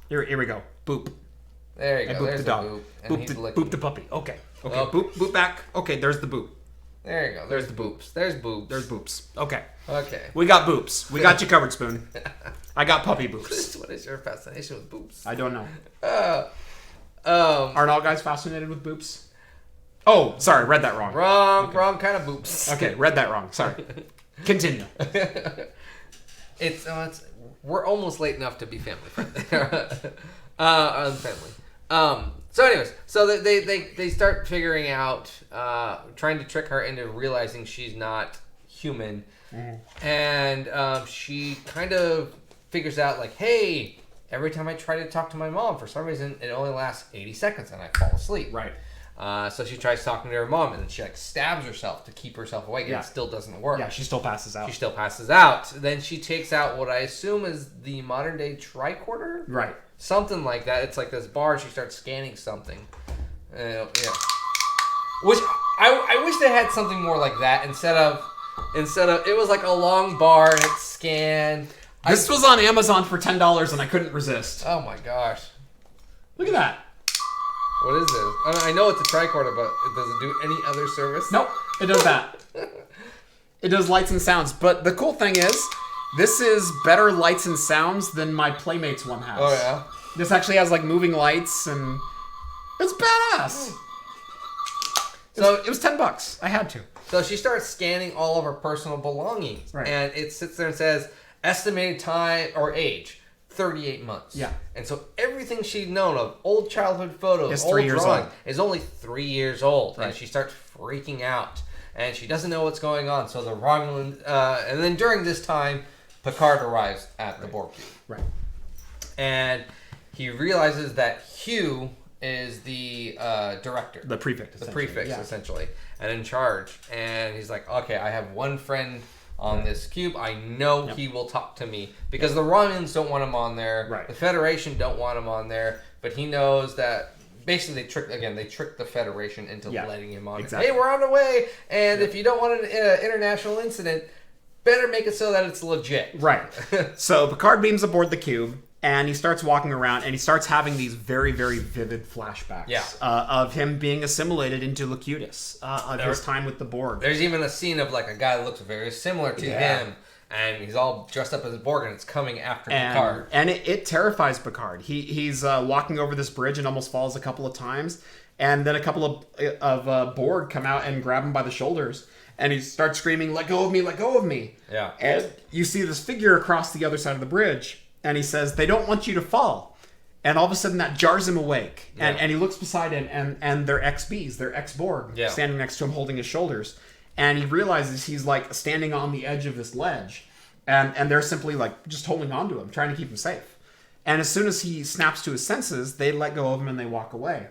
Here we go. Boop. There you go. I booped There's the dog. boop. And he's licking. Boop the puppy. Okay. Well, boop back. Okay, there's the boop. There you go. There's the boops. There's boobs. There's boops. Okay. Okay. We got boops. We got you covered, Spoon. I got puppy boops. What is your fascination with boobs? I don't know. Aren't Aren't all guys fascinated with boops? Oh, sorry, read that wrong. Wrong kind of boobs. Okay, read that wrong. Sorry. Continue. It's we're almost late enough to be family friendly. Family. So anyways, so they start figuring out, trying to trick her into realizing she's not human, and she kind of figures out like, hey, every time I try to talk to my mom, for some reason it only lasts 80 seconds and I fall asleep. Right. So she tries talking to her mom, and then she like stabs herself to keep herself awake, and it still doesn't work. Yeah, she still passes out. She still passes out. Then she takes out what I assume is the modern day tricorder? Right. Something like that. It's like this bar. She starts scanning something. Yeah. Which I wish they had something more like that instead of it was like a long bar and it scanned. This was on Amazon for $10 and I couldn't resist. Oh my gosh. Look at that. What is this? I know it's a tricorder, but does it do any other service? Nope. It does that. It does lights and sounds. But the cool thing is, this is better lights and sounds than my Playmates one has. Oh, yeah? This actually has like moving lights and it's badass. So it was $10. I had to. So she starts scanning all of her personal belongings. Right. And it sits there and says, estimated time or age, 38 months. Yeah. And so everything she'd known of, old childhood photos, Is old 3 years drawing, old. is only 3 years old. Right. And she starts freaking out. And she doesn't know what's going on. So the Romulan... and then during this time, Picard arrives at the Borg cube. Right. And he realizes that Hugh is the director. The prefect, Essentially. And in charge. And he's like, okay, I have one friend on this cube. I know he will talk to me. Because the Romulans don't want him on there. Right. The Federation don't want him on there. But he knows that... Basically, they tricked the Federation into letting him on. Exactly. Hey, we're on the way, and if you don't want an international incident, better make it so that it's legit. Right. So Picard beams aboard the cube, and he starts walking around, and he starts having these very, very vivid flashbacks of him being assimilated into Locutus, of his time with the Borg. There's even a scene of like a guy that looks very similar to him. And he's all dressed up as a Borg, and it's coming after Picard. And it terrifies Picard. He's walking over this bridge and almost falls a couple of times. And then a couple of Borg come out and grab him by the shoulders. And he starts screaming, "Let go of me, let go of me." Yeah. And you see this figure across the other side of the bridge. And he says, "They don't want you to fall." And all of a sudden that jars him awake. And he looks beside him, and they're ex-Bs, they're ex-Borg, standing next to him holding his shoulders. And he realizes he's like standing on the edge of this ledge. And they're simply like just holding on to him, trying to keep him safe. And as soon as he snaps to his senses, they let go of him and they walk away.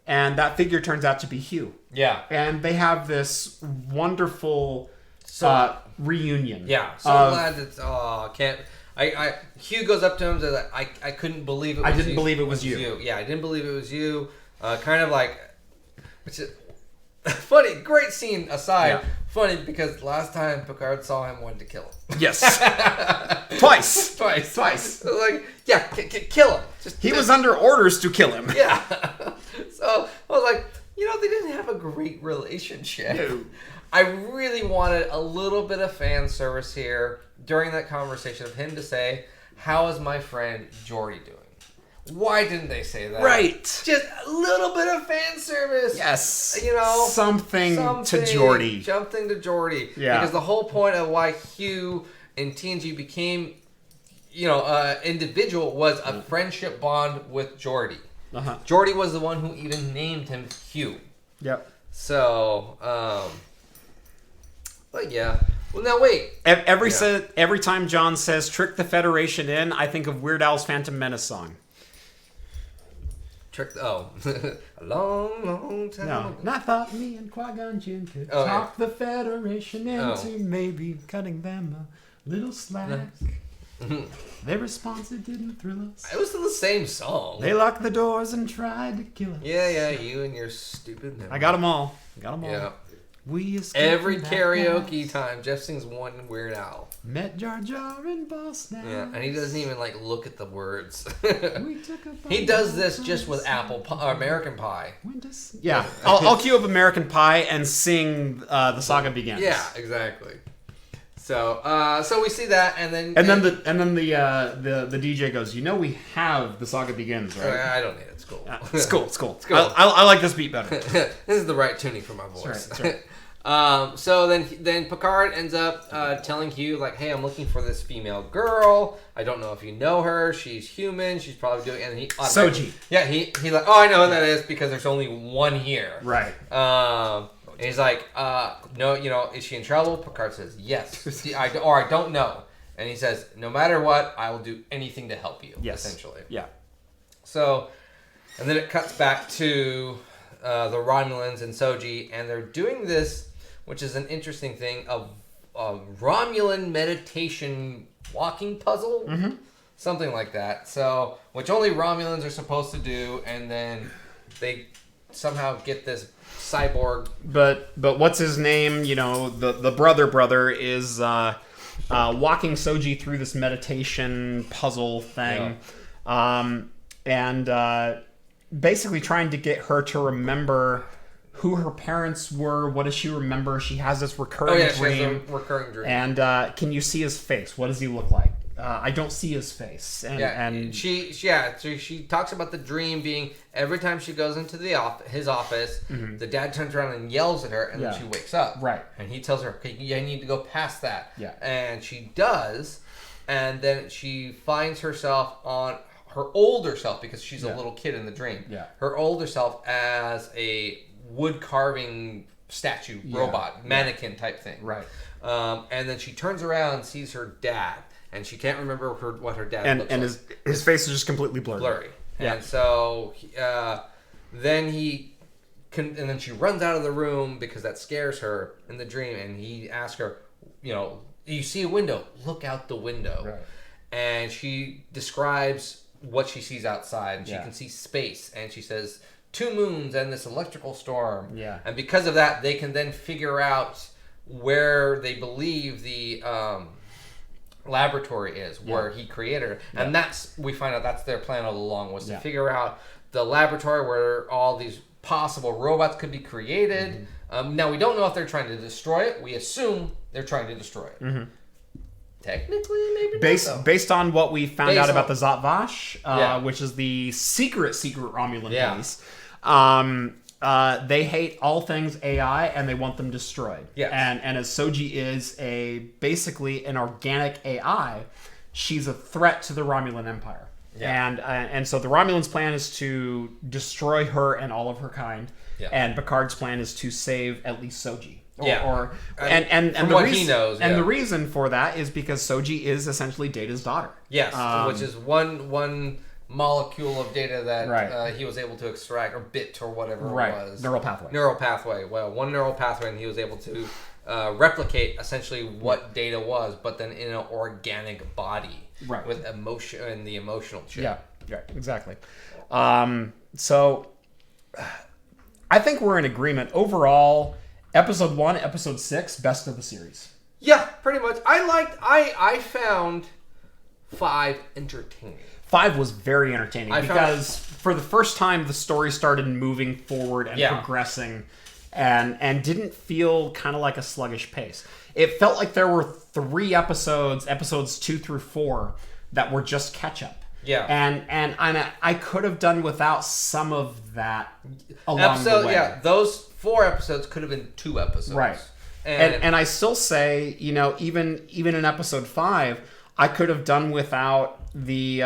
And that figure turns out to be Hugh. Yeah. And they have this wonderful reunion. Yeah. So glad that Hugh goes up to him and says, I couldn't believe it was you. I didn't believe it was you. Yeah, I didn't believe it was you. Kind of like, which is funny, great scene aside. Yeah. Funny because last time Picard saw him, wanted to kill him. Yes. Twice. Like, yeah, kill him. He was under orders to kill him. Yeah. So I was like, they didn't have a great relationship. No. I really wanted a little bit of fan service here during that conversation of him to say, how is my friend Geordi doing? Why didn't they say that? Right. Just a little bit of fan service. Yes. Something to Geordi. Something to Geordi. Yeah. Because the whole point of why Hugh and TNG became, individual was a friendship bond with Geordi. Uh-huh. Geordi was the one who even named him Hugh. Yep. So, but yeah. Well, now wait. Every time John says "trick the Federation in," I think of Weird Al's Phantom Menace song. A long, long time No, ago. and I thought me and Qui-Gon Jinn could Oh, talk the Federation into Oh. maybe cutting them a little slack. Their response, it didn't thrill us. It was still the same song. They locked the doors and tried to kill us. Yeah, you and your stupid memory. I got them all. Yeah. We escaped Every from that karaoke gas. time, Jeff sings one Weird Al. Met Jar Jar and Boss Nass. Yeah, and he doesn't even look at the words. We took a He does this just with apple pie, American Pie. Yeah, I'll cue up American Pie and sing "The Saga Begins." Yeah, exactly. So, we see that, and then the DJ goes, we have "The Saga Begins," right? I don't need it. It's cool. It's cool. It's cool. It's cool. I like this beat better. This is the right tuning for my voice. That's right. So then Picard ends up telling Hugh, like, hey, I'm looking for this female girl. I don't know if you know her. She's human. She's probably doing... And he Soji. Yeah, he like, I know who that is because there's only one here. Right. And he's like, no, is she in trouble? Picard says, yes. I don't know. And he says, no matter what, I will do anything to help you, essentially. Yeah. So, and then it cuts back to the Romulans and Soji, and they're doing this, which is an interesting thing, of a Romulan meditation walking puzzle, something like that. So, which only Romulans are supposed to do, and then they somehow get this cyborg. But what's his name? The brother is walking Soji through this meditation puzzle thing, and basically trying to get her to remember who her parents were. What does she remember? She has this recurring dream. She has a recurring dream. And can you see his face? What does he look like? I don't see his face. And she talks about the dream being every time she goes into his office, the dad turns around and yells at her, and then she wakes up. Right. And he tells her, okay, you need to go past that. Yeah. And she does, and then she finds herself on her older self, because she's a little kid in the dream. Yeah. Her older self as a wood carving statue, robot, mannequin type thing. Right. And then she turns around and sees her dad, and she can't remember what her dad looks like. And his face is just completely blurry. Yeah. And so then and then she runs out of the room because that scares her in the dream, and he asks her, you see a window, look out the window. Right. And she describes what she sees outside, and she can see space, and she says 2 moons and this electrical storm. Yeah. And because of that, they can then figure out where they believe the laboratory is, where he created her. And we find out that's their plan all along, was to figure out the laboratory where all these possible robots could be created. Now, we don't know if they're trying to destroy it. We assume they're trying to destroy it. Technically, maybe based on what we found out about the Zat Vash, which is the secret Romulan base. They hate all things AI, and they want them destroyed. Yeah. And as Soji is basically an organic AI, she's a threat to the Romulan Empire. Yeah. And so the Romulans' plan is to destroy her and all of her kind. Yeah. And Picard's plan is to save at least Soji. And from the what reason, he knows, and the reason for that is because Soji is essentially Data's daughter. Yes, which is one molecule of data that he was able to extract, or bit, or whatever it was. Neural pathway. Neural pathway. Well, one neural pathway, and he was able to replicate essentially what data was, but then in an organic body, with emotion and the emotional chip. Yeah, exactly. So I think we're in agreement overall. Episode 1, Episode 6, best of the series. Yeah, pretty much. I found 5 entertaining. 5 was very entertaining because for the first time the story started moving forward and progressing and didn't feel kind of like a sluggish pace. It felt like there were 3 episodes 2 through 4, that were just catch up. Yeah. And I could have done without some of that along the way. Yeah, those 4 episodes could have been 2 episodes. Right. And I still say, even in episode 5, I could have done without the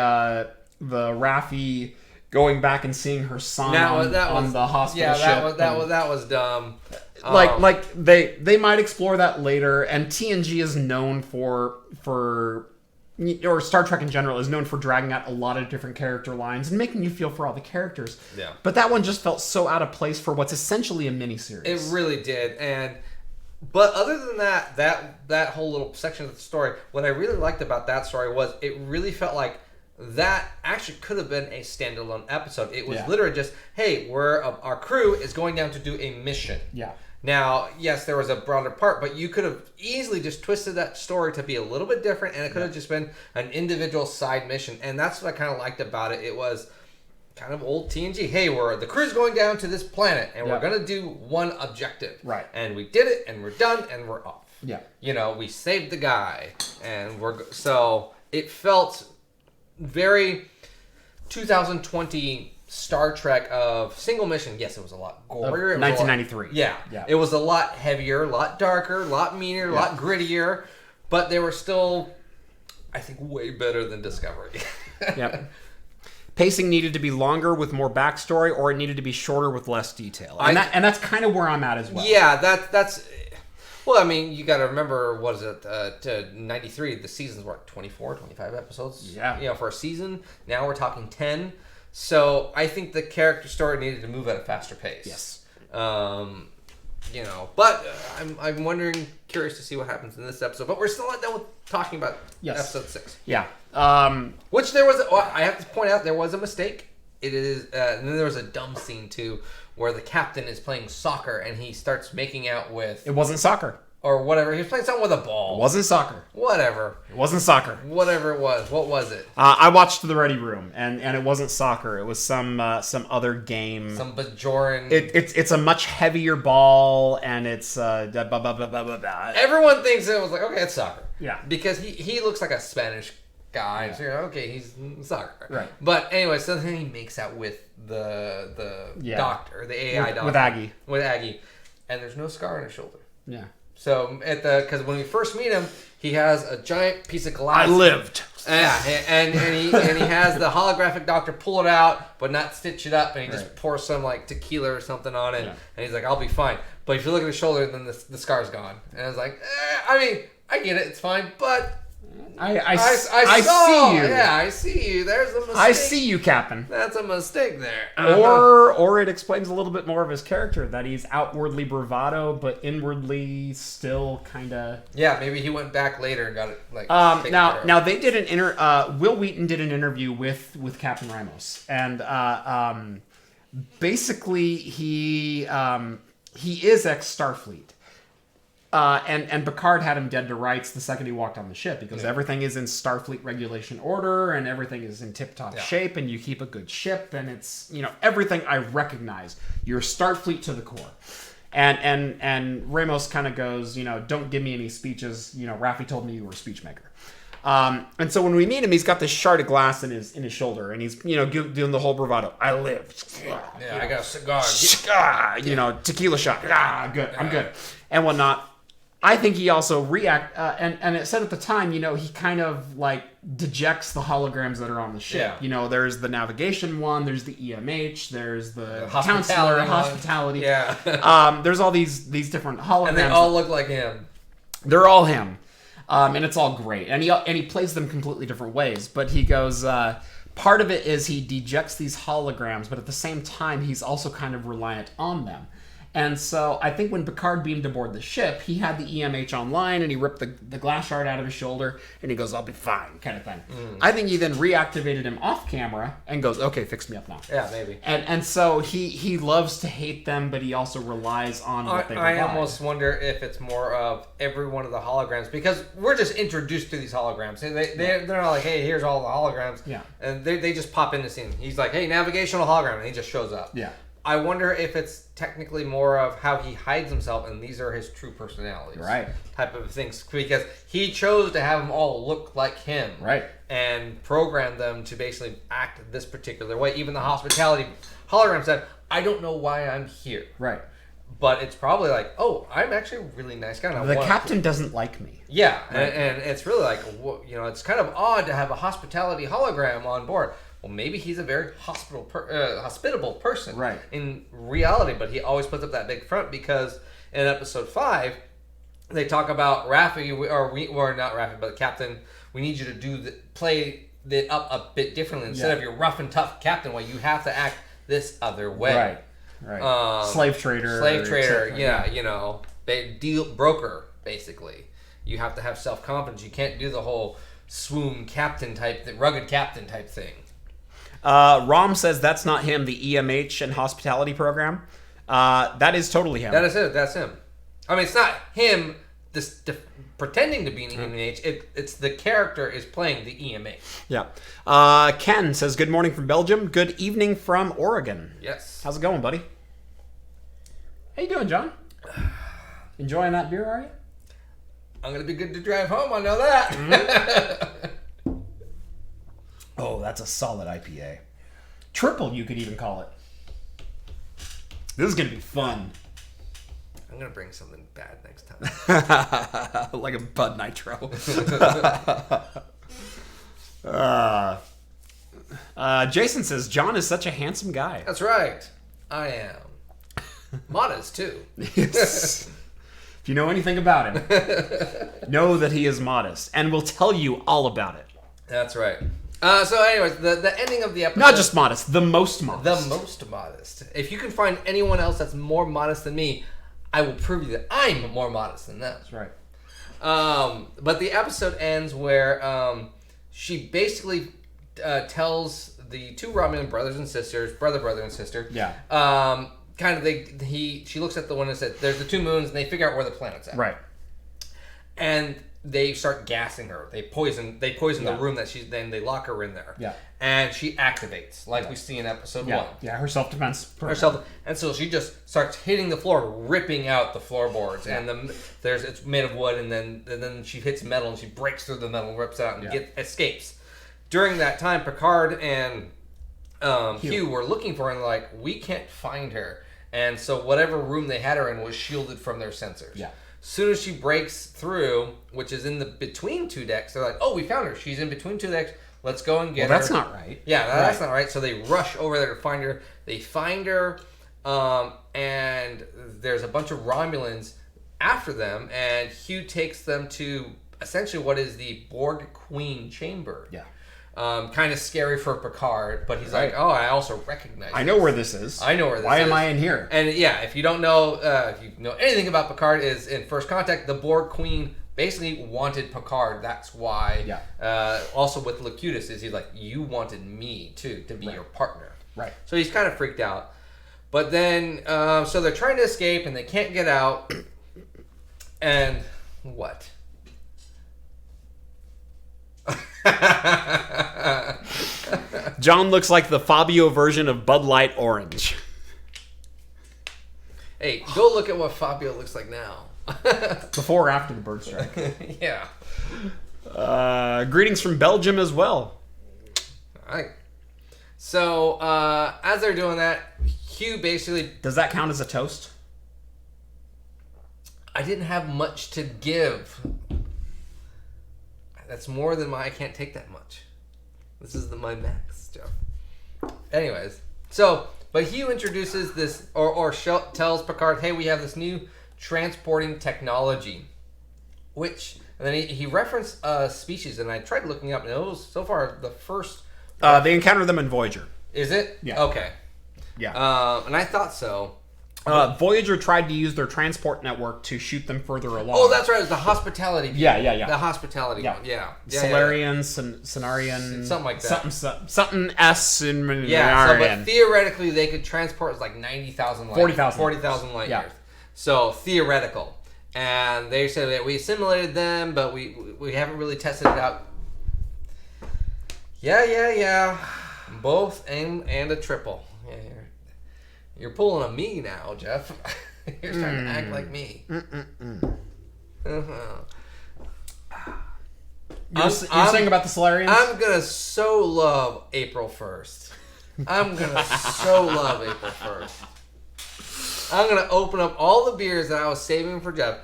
Raffi going back and seeing her son on the hospital ship. Yeah, that was dumb. Like they might explore that later, and TNG is known for or Star Trek in general is known for dragging out a lot of different character lines and making you feel for all the characters. Yeah. But that one just felt so out of place for what's essentially a miniseries. It really did, but other than that whole little section of the story, what I really liked about that story was it really felt like that actually could have been a standalone episode. It was literally just, hey, our crew is going down to do a mission. Yeah. Now, yes, there was a broader part, but you could have easily just twisted that story to be a little bit different, and it could have just been an individual side mission. And that's what I kind of liked about it. It was kind of old TNG. Hey, the crew's going down to this planet, and we're going to do one objective. Right. And we did it, and we're done, and we're off. Yeah. We saved the guy, and so it felt very 2020 Star Trek of single mission. Yes, it was a lot gorier. 1993. Yeah. It was a lot heavier, a lot darker, a lot meaner, a lot grittier, but they were still, I think, way better than Discovery. Yep. Pacing needed to be longer with more backstory, or it needed to be shorter with less detail, and that's kind of where I'm at as well. Yeah, that's. Well, I mean, you got to remember, what is it? To 93, the seasons were 24, 25 episodes. Yeah. For a season. Now we're talking 10. So I think the character story needed to move at a faster pace. Yes. But I'm wondering, curious to see what happens in this episode. But we're still not done with talking about episode 6. Yeah. Which there was, I have to point out, there was a mistake. It is, and then there was a dumb scene too, where the captain is playing soccer and he starts making out with. It wasn't soccer. Or whatever. He was playing something with a ball. It wasn't soccer. Whatever. It wasn't soccer. Whatever it was. What was it? I watched The Ready Room, and it wasn't soccer. It was some other game. Some Bajoran. It's a much heavier ball, and it's Everyone thinks it was like, okay, it's soccer. Yeah. Because he looks like a Spanish guy. Yeah. So you're like, okay, he's soccer. Right. But anyway, so then he makes out with the doctor, the AI doctor. With Aggie. And there's no scar on his shoulder. Yeah. So because when we first meet him, he has a giant piece of glass. I lived. Yeah, and he has the holographic doctor pull it out, but not stitch it up, and he just pours some tequila or something on it, and he's like, "I'll be fine." But if you look at his shoulder, then the scar's gone, and I was like, I mean, I get it, it's fine, but. I see you. Yeah, I see you. There's a mistake. I see you, Captain. That's a mistake there. Or it explains a little bit more of his character, that he's outwardly bravado, but inwardly still kind of. Yeah, maybe he went back later and got it now they did Will Wheaton did an interview with Captain Ramos, and basically he is ex-Starfleet. And Picard had him dead to rights the second he walked on the ship, because everything is in Starfleet regulation order and everything is in tip-top shape, and you keep a good ship, and it's everything I recognize. You're Starfleet to the core. And Ramos kind of goes, don't give me any speeches. Raffi told me you were a speech maker. And so when we meet him, he's got this shard of glass in his shoulder, and he's doing the whole bravado. I lived. I got a cigar. Tequila shot. Good. I'm good. And whatnot. I think he also and it said at the time, he kind of like dejects the holograms that are on the ship. Yeah. There's the navigation one, there's the EMH, there's the hospitality counselor, one. hospitality. Yeah. There's all these different holograms. And they all look like him. They're all him. And it's all great. And he plays them completely different ways. But he goes, part of it is he dejects these holograms, but at the same time, he's also kind of reliant on them. And so I think when Picard beamed aboard the ship, he had the EMH online and he ripped the glass shard out of his shoulder and he goes, I'll be fine, kind of thing. I think he then reactivated him off camera and goes, okay, fix me up now. Yeah, maybe. And so he loves to hate them, but he also relies on what they provide. I almost wonder if it's more of every one of the holograms, because we're just introduced to these holograms. They're not like, hey, here's all the holograms. Yeah. And they just pop in the scene. He's like, hey, navigational hologram, and he just shows up. Yeah. I wonder if it's technically more of how he hides himself, and these are his true personalities. Right. Type of things. Because he chose to have them all look like him. Right. And program them to basically act this particular way. Even the hospitality hologram said, I don't know why I'm here. Right. But it's probably like, oh, I'm actually a really nice guy. The captain doesn't like me. Yeah. Right. And it's really like, it's kind of odd to have a hospitality hologram on board. Well, maybe he's a very hospitable person right. in reality, but he always puts up that big front because in episode 5, they talk about Raffi, or not Raffi, but Captain, we need you to play it up a bit differently. Instead of your rough and tough captain way, you have to act this other way. Right. Slave trader, deal broker, basically. You have to have self-confidence. You can't do the whole swoon captain type, rugged captain type thing. Rom says that's not him, the EMH and hospitality program. That is totally him. That is it. That's him. I mean, it's not him pretending to be an EMH. It's the character is playing the EMH. Yeah. Ken says, good morning from Belgium. Good evening from Oregon. Yes. How's it going, buddy? How you doing, John? Enjoying that beer, are you? I'm going to be good to drive home. I know that. Mm-hmm. Oh, that's a solid IPA. Triple, you could even call it. This is going to be fun. I'm going to bring something bad next time. Like a Bud Nitro. Jason says, John is such a handsome guy. That's right. I am. Modest, too. Yes. If you know anything about him, know that he is modest. And we'll tell you all about it. That's right. So anyways, the ending of the episode... Not just modest, the most modest. The most modest. If you can find anyone else that's more modest than me, I will prove you that I'm more modest than them. That's right. But the episode ends where she basically tells the two Romulan brother and sister. Yeah. She looks at the one and said, "There's the two moons," and they figure out where the planet's at. Right. And they start gassing her. They poison the room that then they lock her in there. Yeah. And she activates, like we see in episode 1. Yeah, her self-defense. And so she just starts hitting the floor, ripping out the floorboards. Yeah. And it's made of wood, and then she hits metal, and she breaks through the metal, and rips out, and escapes. During that time, Picard and Hugh were looking for her, and like, we can't find her. And so whatever room they had her in was shielded from their sensors. Yeah. Soon as she breaks through, which is in the between two decks, they're like, "Oh, we found her. She's in between two decks. Let's go and get her." Well, that's not right. Yeah, that's not right. So they rush over there to find her. They find her, and there's a bunch of Romulans after them, and Hugh takes them to essentially what is the Borg Queen chamber. Yeah. Kind of scary for Picard, but he's like, "Oh, I also recognize. I know where this is. I know where this is. Why am I in here?" And yeah, if you don't know, if you know anything about Picard, is in First Contact, the Borg Queen basically wanted Picard. That's why. Yeah. Also with Locutus, is he's like, "You wanted me too to be your partner." Right. So he's kind of freaked out. But then, so they're trying to escape and they can't get out. And what? John looks like the Fabio version of Bud Light Orange. Hey, go look at what Fabio looks like now. Before or after the bird strike. Yeah. Greetings from Belgium as well. All right. So, as they're doing that, Hugh basically... Does that count as a toast? I didn't have much to give. That's more than I can't take that much. This is my max stuff. Anyways, but Hugh introduces this, or tells Picard, hey, we have this new transporting technology, which, and then he referenced species, and I tried looking up, and it was so far the first. They encounter them in Voyager. Is it? Yeah. Okay. Yeah. And I thought so. Voyager tried to use their transport network to shoot them further along. Oh, that's right. It was the hospitality. Yeah. The hospitality one. Yeah. Solarian, Cenarian, something like that. Something S in Minarian. Yeah. But theoretically, they could transport like 90,000 light 40,000 light yeah. years. So theoretical, and they said that we assimilated them, but we haven't really tested it out. Yeah. Both and a triple. Yeah. You're pulling a me now, Jeff. You're starting to act like me. You're saying about the Solarians? I'm going to so love April 1st. I'm going to so love April 1st. I'm going to open up all the beers that I was saving for Jeff.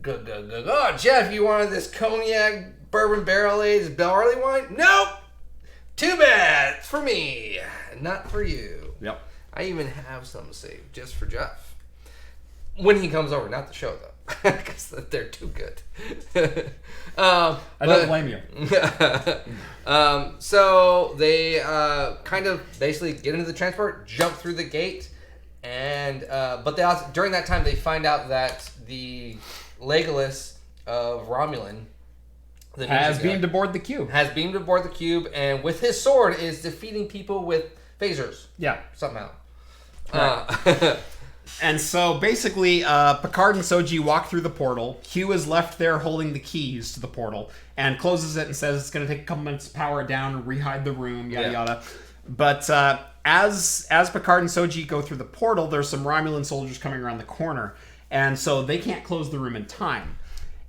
Good. Oh, Jeff, you wanted this cognac, bourbon barrel-aged barley wine? Nope. Too bad. It's for me. Not for you. Yep. I even have some saved just for Jeff. When he comes over, not the show though, because they're too good. I don't blame you. So they kind of basically get into the transport, jump through the gate, and but they also, during that time they find out that the Legolas of Romulan has beamed aboard the cube. And with his sword is defeating people with phasers. Yeah. Somehow. Right. And so basically, Picard and Soji walk through the portal. Hugh is left there holding the keys to the portal and closes it and says it's going to take a couple minutes to power it down and rehide the room, yada. But as Picard and Soji go through the portal, there's some Romulan soldiers coming around the corner, and so they can't close the room in time.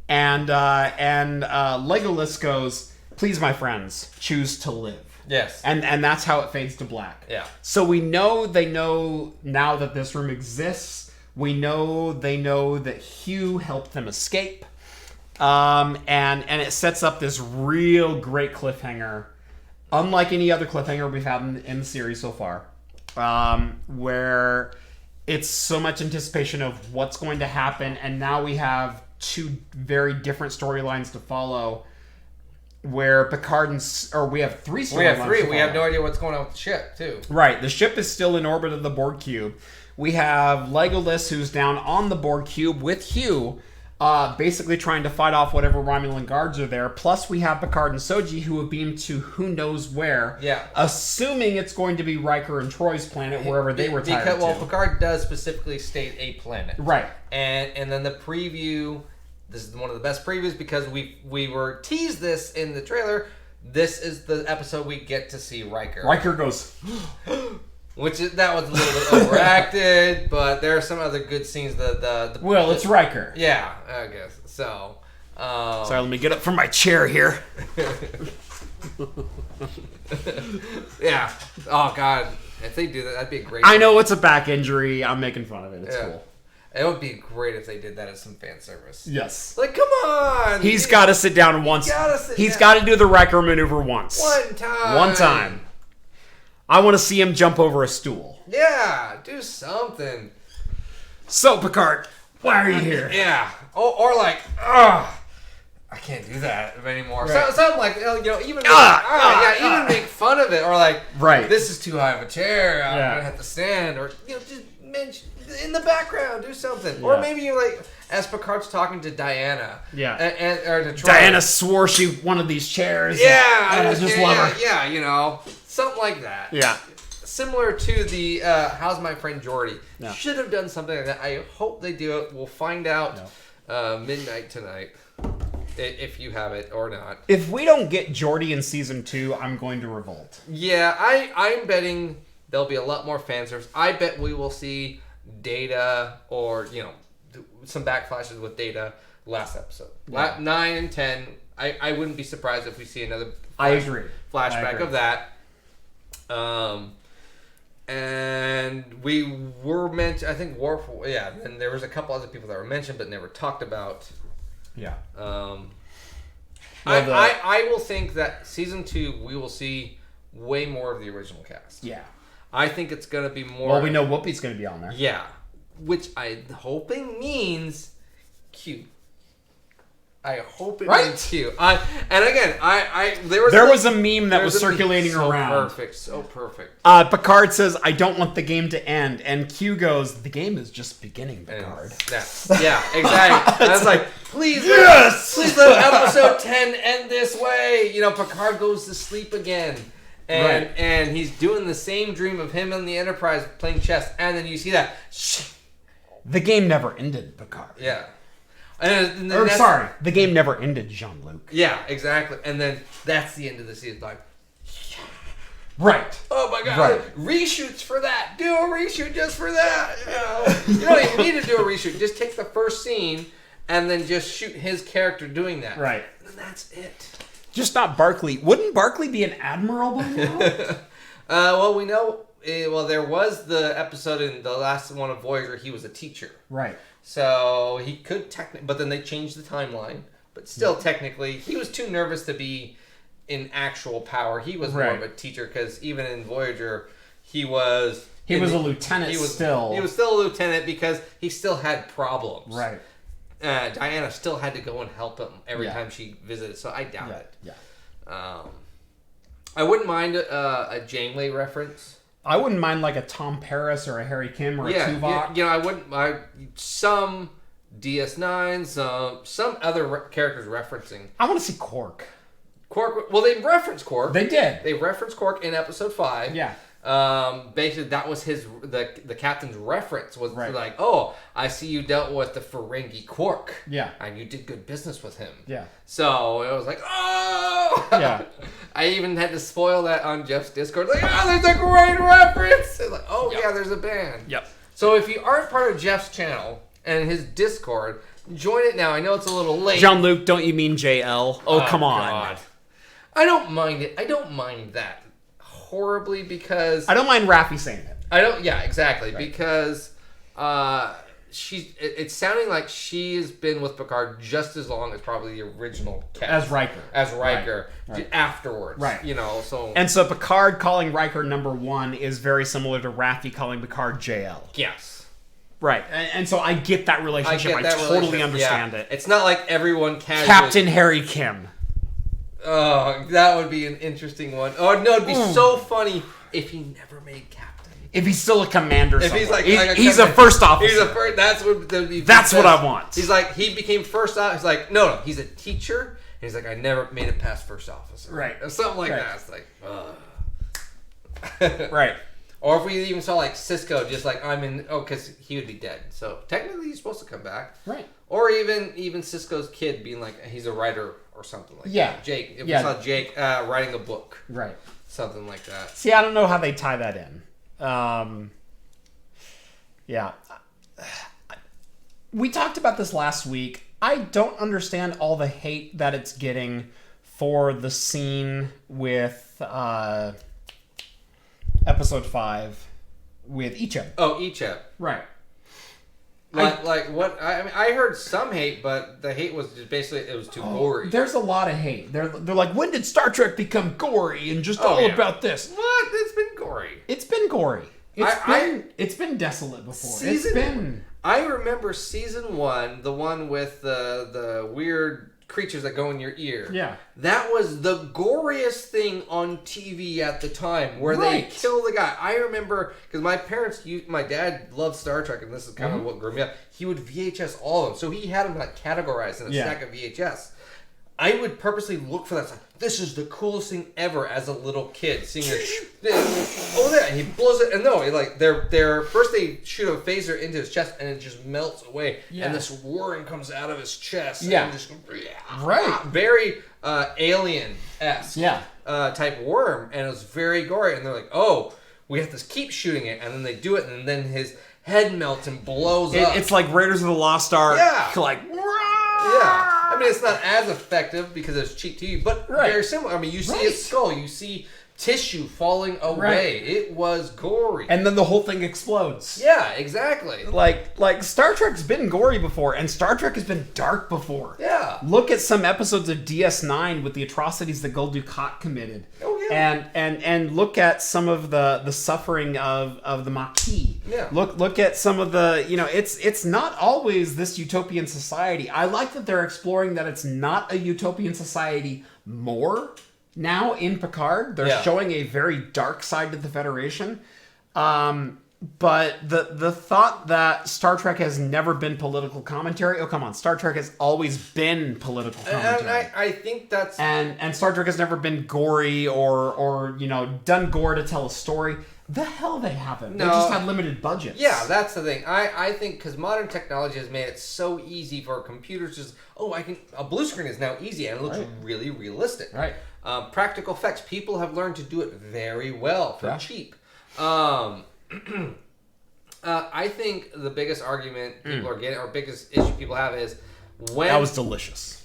And Legolas goes, "Please, my friends, choose to live." Yes. And that's how it fades to black. Yeah. So we know they know now that this room exists. They know that Hugh helped them escape. And it sets up this real great cliffhanger, unlike any other cliffhanger we've had in the series so far, where it's so much anticipation of what's going to happen, and now we have two very different storylines to follow. Where Picard we have three storylines. We have three. We have no idea what's going on with the ship, too. Right. The ship is still in orbit of the Borg cube. We have Legolas, who's down on the Borg cube with Hugh, basically trying to fight off whatever Romulan guards are there. Plus, we have Picard and Soji, who have beamed to who knows where. Yeah. Assuming it's going to be Riker and Troy's planet, wherever they were tied to. Picard does specifically state a planet. Right. And then the preview... This is one of the best previews because we were teased this in the trailer. This is the episode we get to see Riker. Riker goes... that was a little bit overacted, but there are some other good scenes. It's Riker. Yeah, I guess. So... Sorry, let me get up from my chair here. Yeah. Oh, God. If they do that, that'd be a great... I know it's a back injury. I'm making fun of it. It's cool. It would be great if they did that as some fan service. Yes. Like, come on! He's got to sit down once. He's got to do the Riker maneuver once. One time. I want to see him jump over a stool. Yeah, do something. So, Picard, why are you here? Yeah. Or like, I can't do that anymore. Right. Something like, even make fun of it. Or like, this is too high of a chair. I'm going to have to stand. Or, just mention... In the background, do something. Yeah. Or maybe you're like, as Picard's talking to Diana. Yeah. Or to Troy. Diana swore she wanted these chairs. Yeah. I just love her. Yeah, something like that. Yeah. Similar to the How's My Friend Geordi. Yeah. Should have done something like that. I hope they do it. We'll find out midnight tonight. If you have it or not. If we don't get Geordi in season 2, I'm going to revolt. Yeah, I'm betting there'll be a lot more fan service. I bet we will see Data or some backflashes with Data last episode. 9 and 10. I wouldn't be surprised if we see another flashback of that. And we were mentioned, I think Worf, and there was a couple other people that were mentioned but never talked about. Yeah. I will think that season 2 we will see way more of the original cast. Yeah. I think it's going to be more... Well, we know Whoopi's going to be on there. Yeah. Which I'm hoping means Q. I hope it means Q. There was a meme that was circulating around. So perfect. Picard says, "I don't want the game to end," and Q goes, "The game is just beginning, Picard." Yeah, exactly. I was like, please let episode 10 end this way. Picard goes to sleep again. And he's doing the same dream of him on the Enterprise playing chess, and then you see that. The game never ended, Picard. Yeah. The game never ended, Jean-Luc. Yeah, exactly. And then that's the end of the season. Like, right. Oh my god. Right. Reshoots for that. Do a reshoot just for that. You don't even need to do a reshoot. Just take the first scene and then just shoot his character doing that. Right. And that's it. Just not Barclay. Wouldn't Barclay be an admiral by now? Well, we know. There was the episode in the last one of Voyager. He was a teacher. Right. So he could technically, but then they changed the timeline. But still, technically, he was too nervous to be in actual power. He was more of a teacher because even in Voyager, he was a lieutenant. He was still a lieutenant because he still had problems. Right. Diana still had to go and help him every time she visited. So I doubt it. Yeah. I wouldn't mind a Janeway reference. I wouldn't mind like a Tom Paris or a Harry Kim or a Tuvok. I wouldn't. Some DS9, some other characters referencing. I want to see Quark. Quark. Well, they referenced Quark. They did. They referenced Quark in episode 5. Yeah. Basically, that was the captain's reference was like, "Oh, I see you dealt with the Ferengi Quark. Yeah. And you did good business with him. Yeah. So it was like, oh. Yeah. I even had to spoil that on Jeff's Discord. Like, there's a great reference. It's like, there's a band. Yep. So if you aren't part of Jeff's channel and his Discord, join it now. I know it's a little late. Jean-Luc, don't you mean JL? Oh, come on. God. I don't mind it. I don't mind that horribly because I don't mind Raffi saying it. I don't. Yeah, exactly. Right. Because it's sounding like she's been with Picard just as long as probably the original cast. As Riker. Right. Afterwards. Right. So. And so Picard calling Riker number 1 is very similar to Raffi calling Picard JL. Yes. Right. And so I get that relationship. I totally understand it. It's not like everyone casually... Captain Harry Kim. Oh, that would be an interesting one. Oh, no, it'd be so funny if he never made captain. If he's still a commander somewhere. If he's he's a first officer. He's a first... That's what I want. He's like, he became first officer. He's like, no, he's a teacher. And he's like, I never made it past first officer. Right. Or something like that. It's like, ugh. Right. Or if we even saw like Cisco, just like because he would be dead. So technically he's supposed to come back. Right. Or even Cisco's kid being like he's a writer or something like that. Jake. If we saw Jake writing a book. Right. Something like that. See, I don't know how they tie that in. Yeah. We talked about this last week. I don't understand all the hate that it's getting for the scene with episode 5 with Icheb. Oh, Icheb. Right. Like what? I heard some hate, but the hate was just basically it was too gory. There's a lot of hate. They're like, when did Star Trek become gory and just about this? What? It's been gory. It's been gory. It's been desolate before. I remember season 1, the one with the weird creatures that go in your ear. Yeah. That was the goriest thing on TV at the time, where they kill the guy. I remember, because my dad loved Star Trek, and this is kind of what grew me up. He would VHS all of them. So he had them like categorized in a stack of VHS. I would purposely look for that. Like, this is the coolest thing ever as a little kid. Seeing he blows it. And no, they're first they shoot a phaser into his chest and it just melts away. Yeah. And this whirring comes out of his chest. Yeah. And just, very alien-esque type worm. And it was very gory. And they're like, oh, we have to keep shooting it. And then they do it. And then his head melts and blows up. It's like Raiders of the Lost Ark. Yeah. Like, I mean, it's not as effective because it's cheap TV, but very similar. I mean, you see his skull, you see tissue falling away. Right. It was gory. And then the whole thing explodes. Yeah, exactly. Like Star Trek's been gory before, and Star Trek has been dark before. Yeah. Look at some episodes of DS9 with the atrocities that Gul Dukat committed. Oh yeah. And look at some of the suffering of the Maquis. Yeah. Look at some of the, it's not always this utopian society. I like that they're exploring that it's not a utopian society more now in Picard. They're showing a very dark side to the Federation. But the thought that Star Trek has never been political commentary. Oh, come on. Star Trek has always been political commentary. And I think that's... And Star Trek has never been gory or done gore to tell a story. The hell they haven't. No. They just had limited budgets. Yeah, that's the thing. I think because modern technology has made it so easy for computers just... a blue screen is now easy and it looks really realistic. Right. Practical effects. People have learned to do it very well for cheap. I think the biggest argument people are getting, or biggest issue people have is when... That was delicious.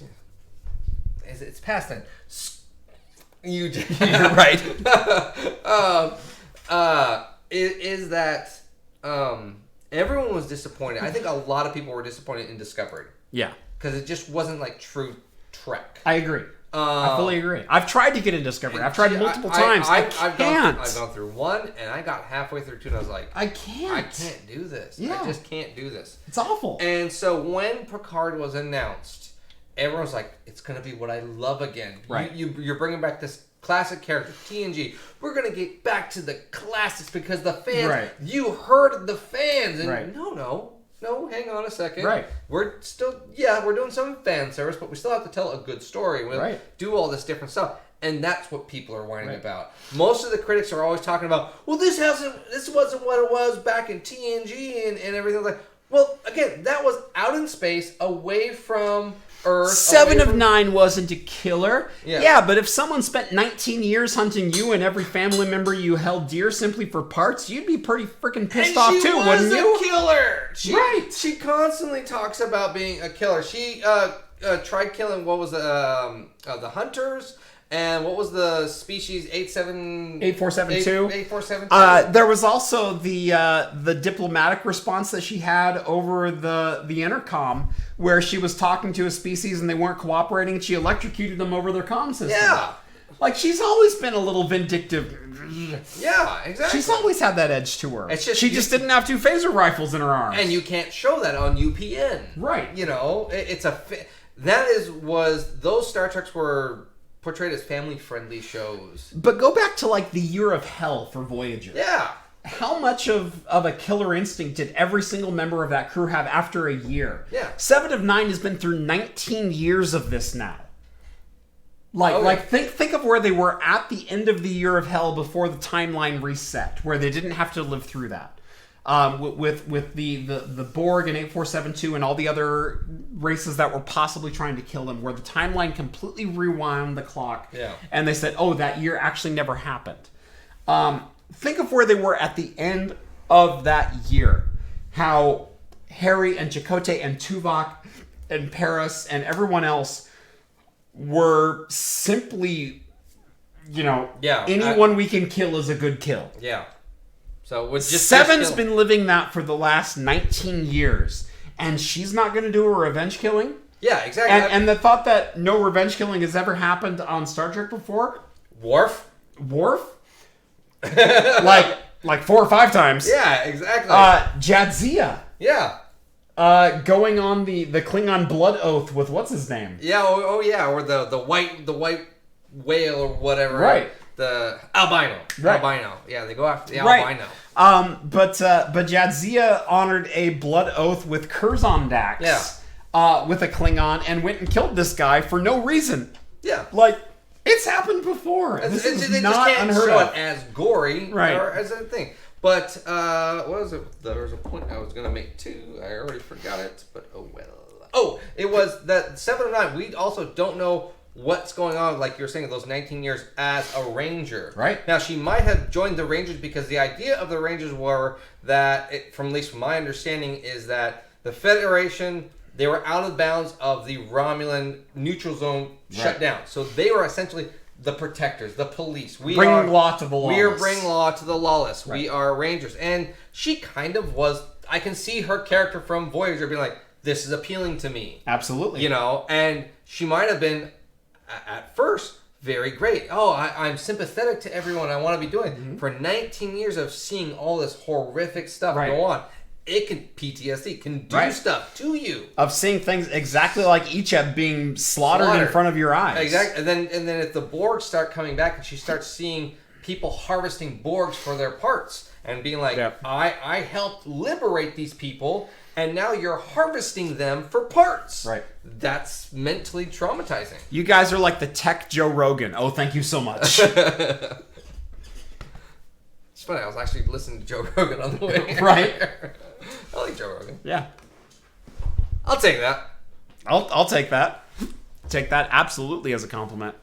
It's past then. You're right. Is that everyone was disappointed. I think a lot of people were disappointed in Discovery. Yeah. Because it just wasn't like true Trek. I agree. I fully agree. I've tried to get in Discovery. I've tried multiple times. I can't. I've gone through one, and I got halfway through two, and I was like, I can't. I can't do this. Yeah. I just can't do this. It's awful. And so when Picard was announced, everyone was like, it's going to be what I love again. Right. You're bringing back this classic character, TNG. We're going to get back to the classics because the fans, you heard the fans. And no, hang on a second. Right. We're still, we're doing some fan service, but we still have to tell a good story. We'll do all this different stuff. And that's what people are whining about. Most of the critics are always talking about, well, this wasn't what it was back in TNG and everything. Like, well, again, that was out in space, away from Earth. 7 of 9 wasn't a killer. Yeah. But if someone spent 19 years hunting you and every family member you held dear simply for parts, you'd be pretty freaking pissed off too, wouldn't you? She was a killer. She constantly talks about being a killer. She tried killing, what was the Hunters, and what was the species 8472? 8472. There was also the diplomatic response that she had over the intercom, where she was talking to a species and they weren't cooperating, and she electrocuted them over their comm system. Yeah. Like, she's always been a little vindictive. Yeah, exactly. She's always had that edge to her. It's just, she just didn't have 2 phaser rifles in her arms. And you can't show that on UPN. Right. Those Star Treks were portrayed as family-friendly shows. But go back to, like, the year of hell for Voyager. Yeah. How much of a killer instinct did every single member of that crew have after a year? Yeah. 7 of 9 has been through 19 years of this now. Think of where they were at the end of the year of hell before the timeline reset, where they didn't have to live through that. With the Borg and 8472 and all the other races that were possibly trying to kill them, where the timeline completely rewound the clock. Yeah. And they said, oh, that year actually never happened. Think of where they were at the end of that year. How Harry and Chakotay and Tuvok and Paris and everyone else were simply, anyone we can kill is a good kill. Yeah. So with just 7's been living that for the last 19 years, and she's not going to do a revenge killing. Yeah, exactly. And the thought that no revenge killing has ever happened on Star Trek before. Worf. like 4 or 5 times. Yeah, exactly. Jadzia. Yeah. Going on the Klingon blood oath with what's his name? Yeah. Or the white whale or whatever. Right. The albino. Right. Albino. Yeah, they go after the albino. But Jadzia honored a blood oath with Curzon Dax. Yeah. With a Klingon, and went and killed this guy for no reason. Yeah. Like, it's happened before. This is they not just can't unheard show of. it as gory, Right? Or as a thing. But what was it? There was a point I was gonna make too. I already forgot it. But oh well. Oh, it was that 7 of 9. We also don't know what's going on, like you're saying, those 19 years as a Ranger. Right. Now, she might have joined the Rangers because the idea of the Rangers were that, from at least from my understanding, is that the Federation, they were out of bounds of the Romulan neutral zone shutdown. So they were essentially the protectors, the police. We bringing are law to the lawless. We are bringing law to the lawless. Right. We are rangers. And she kind of was. I can see her character from Voyager being like, this is appealing to me. Absolutely. You know, and she might have been, at first, very great. Oh, I'm sympathetic to everyone. I want to be doing. For 19 years of seeing all this horrific stuff go on, it can, PTSD, can do stuff to you. Of seeing things exactly like Icheb being slaughtered in front of your eyes. Exactly. And then if the Borgs start coming back and she starts seeing people harvesting Borgs for their parts and being like, I helped liberate these people, and now you're harvesting them for parts. Right. That's mentally traumatizing. You guys are like the tech Joe Rogan. Oh, thank you so much. It's funny, I was actually listening to Joe Rogan on the way. Right. I like Joe Rogan. Yeah. I'll take that. I'll take that. Take that absolutely as a compliment.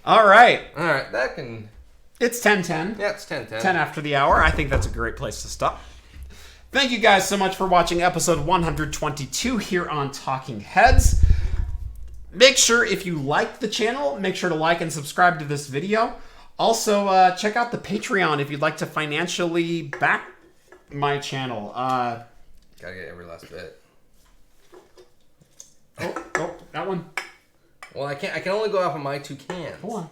All right. All right, that can... It's 10:10. Yeah, it's 10:10. 10 after the hour. I think that's a great place to stop. Thank you guys so much for watching episode 122 here on Talking Heads. Make sure if you like the channel, make sure to like and subscribe to this video. Also, check out the Patreon if you'd like to financially back my channel. Gotta get every last bit. Oh, that one. Well, I can only go off of my 2 cans. Hold on.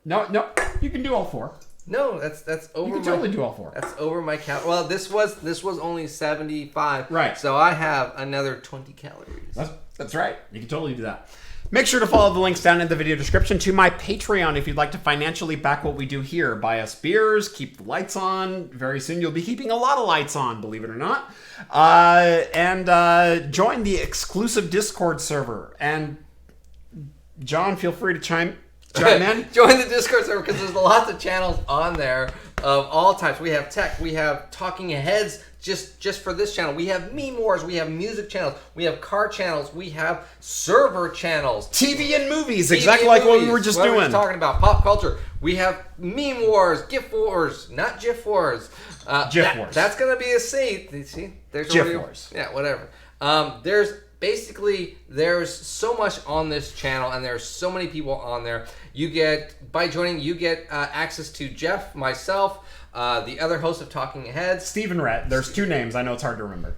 No, you can do all 4. No, that's over. You can totally do all 4. That's over my count. Well, this was only 75. Right. So I have another 20 calories. That's right. You can totally do that. Make sure to follow the links down in the video description to my Patreon if you'd like to financially back what we do here. Buy us beers, keep the lights on. Very soon you'll be keeping a lot of lights on, believe it or not. And join the exclusive Discord server. And John, feel free to chime in. Join the Discord server because there's lots of channels on there of all types. We have tech, we have talking heads just for this channel. We have meme wars, we have music channels, we have car channels, we have server channels, TV and movies, exactly like what we were just doing. We were talking about pop culture. We have meme wars, GIF wars, not GIF wars. GIF wars. That's gonna be a C. See, there's GIF wars. Yeah, whatever. There's so much on this channel, and there's so many people on there. By joining, you get access to Jeff, myself, the other host of Talking Heads, Stephen Rhett. There's 2 names. I know it's hard to remember.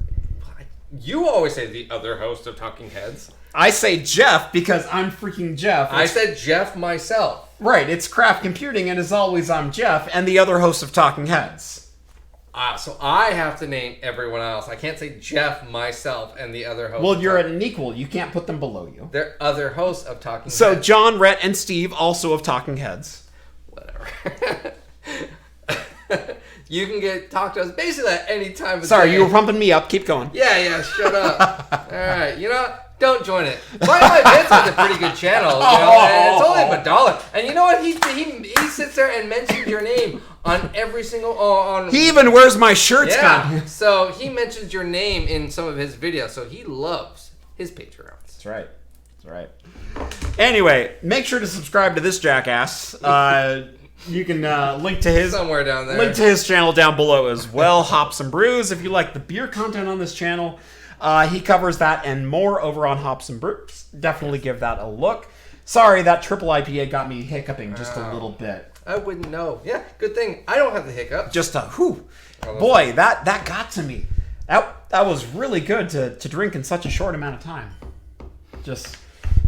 You always say the other host of Talking Heads. I say Jeff because I'm freaking Jeff. I said Jeff myself. Right, it's Craft Computing, and as always, I'm Jeff, and the other host of Talking Heads. So I have to name everyone else. I can't say Jeff, myself, and the other host. Well, you're at an equal. You can't put them below you. They're other hosts of Talking Heads. So John, Rhett, and Steve, also of Talking Heads. Whatever. You can talk to us basically at any time of Sorry, day. you were pumping me up. Keep going. Yeah, shut up. All right, you know what? Don't join it. Buy My Bits is a pretty good channel, you know, and it's only $1. And you know what? He sits there and mentions your name on every single He even wears my shirts. Yeah. So he mentions your name in some of his videos. So he loves his Patreons. That's right. Anyway, make sure to subscribe to this jackass. You can link to his somewhere down there. Link to his channel down below as well. Hops and Brews. If you like the beer content on this channel, he covers that and more over on Hops and Brews. Definitely give that a look. Sorry, that triple IPA got me hiccuping just a little bit. I wouldn't know. Yeah, good thing I don't have the hiccup. Just a whew. Boy, that got to me. That was really good to drink in such a short amount of time. Just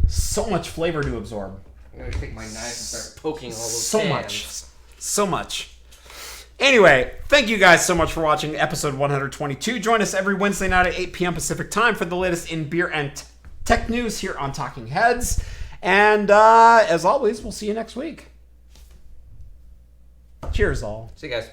so much flavor to absorb. I'm going to take my knife and start poking all those cans. So much. Anyway, thank you guys so much for watching episode 122. Join us every Wednesday night at 8 p.m. Pacific time for the latest in beer and tech news here on Talking Heads. And as always, we'll see you next week. Cheers, all. See you guys.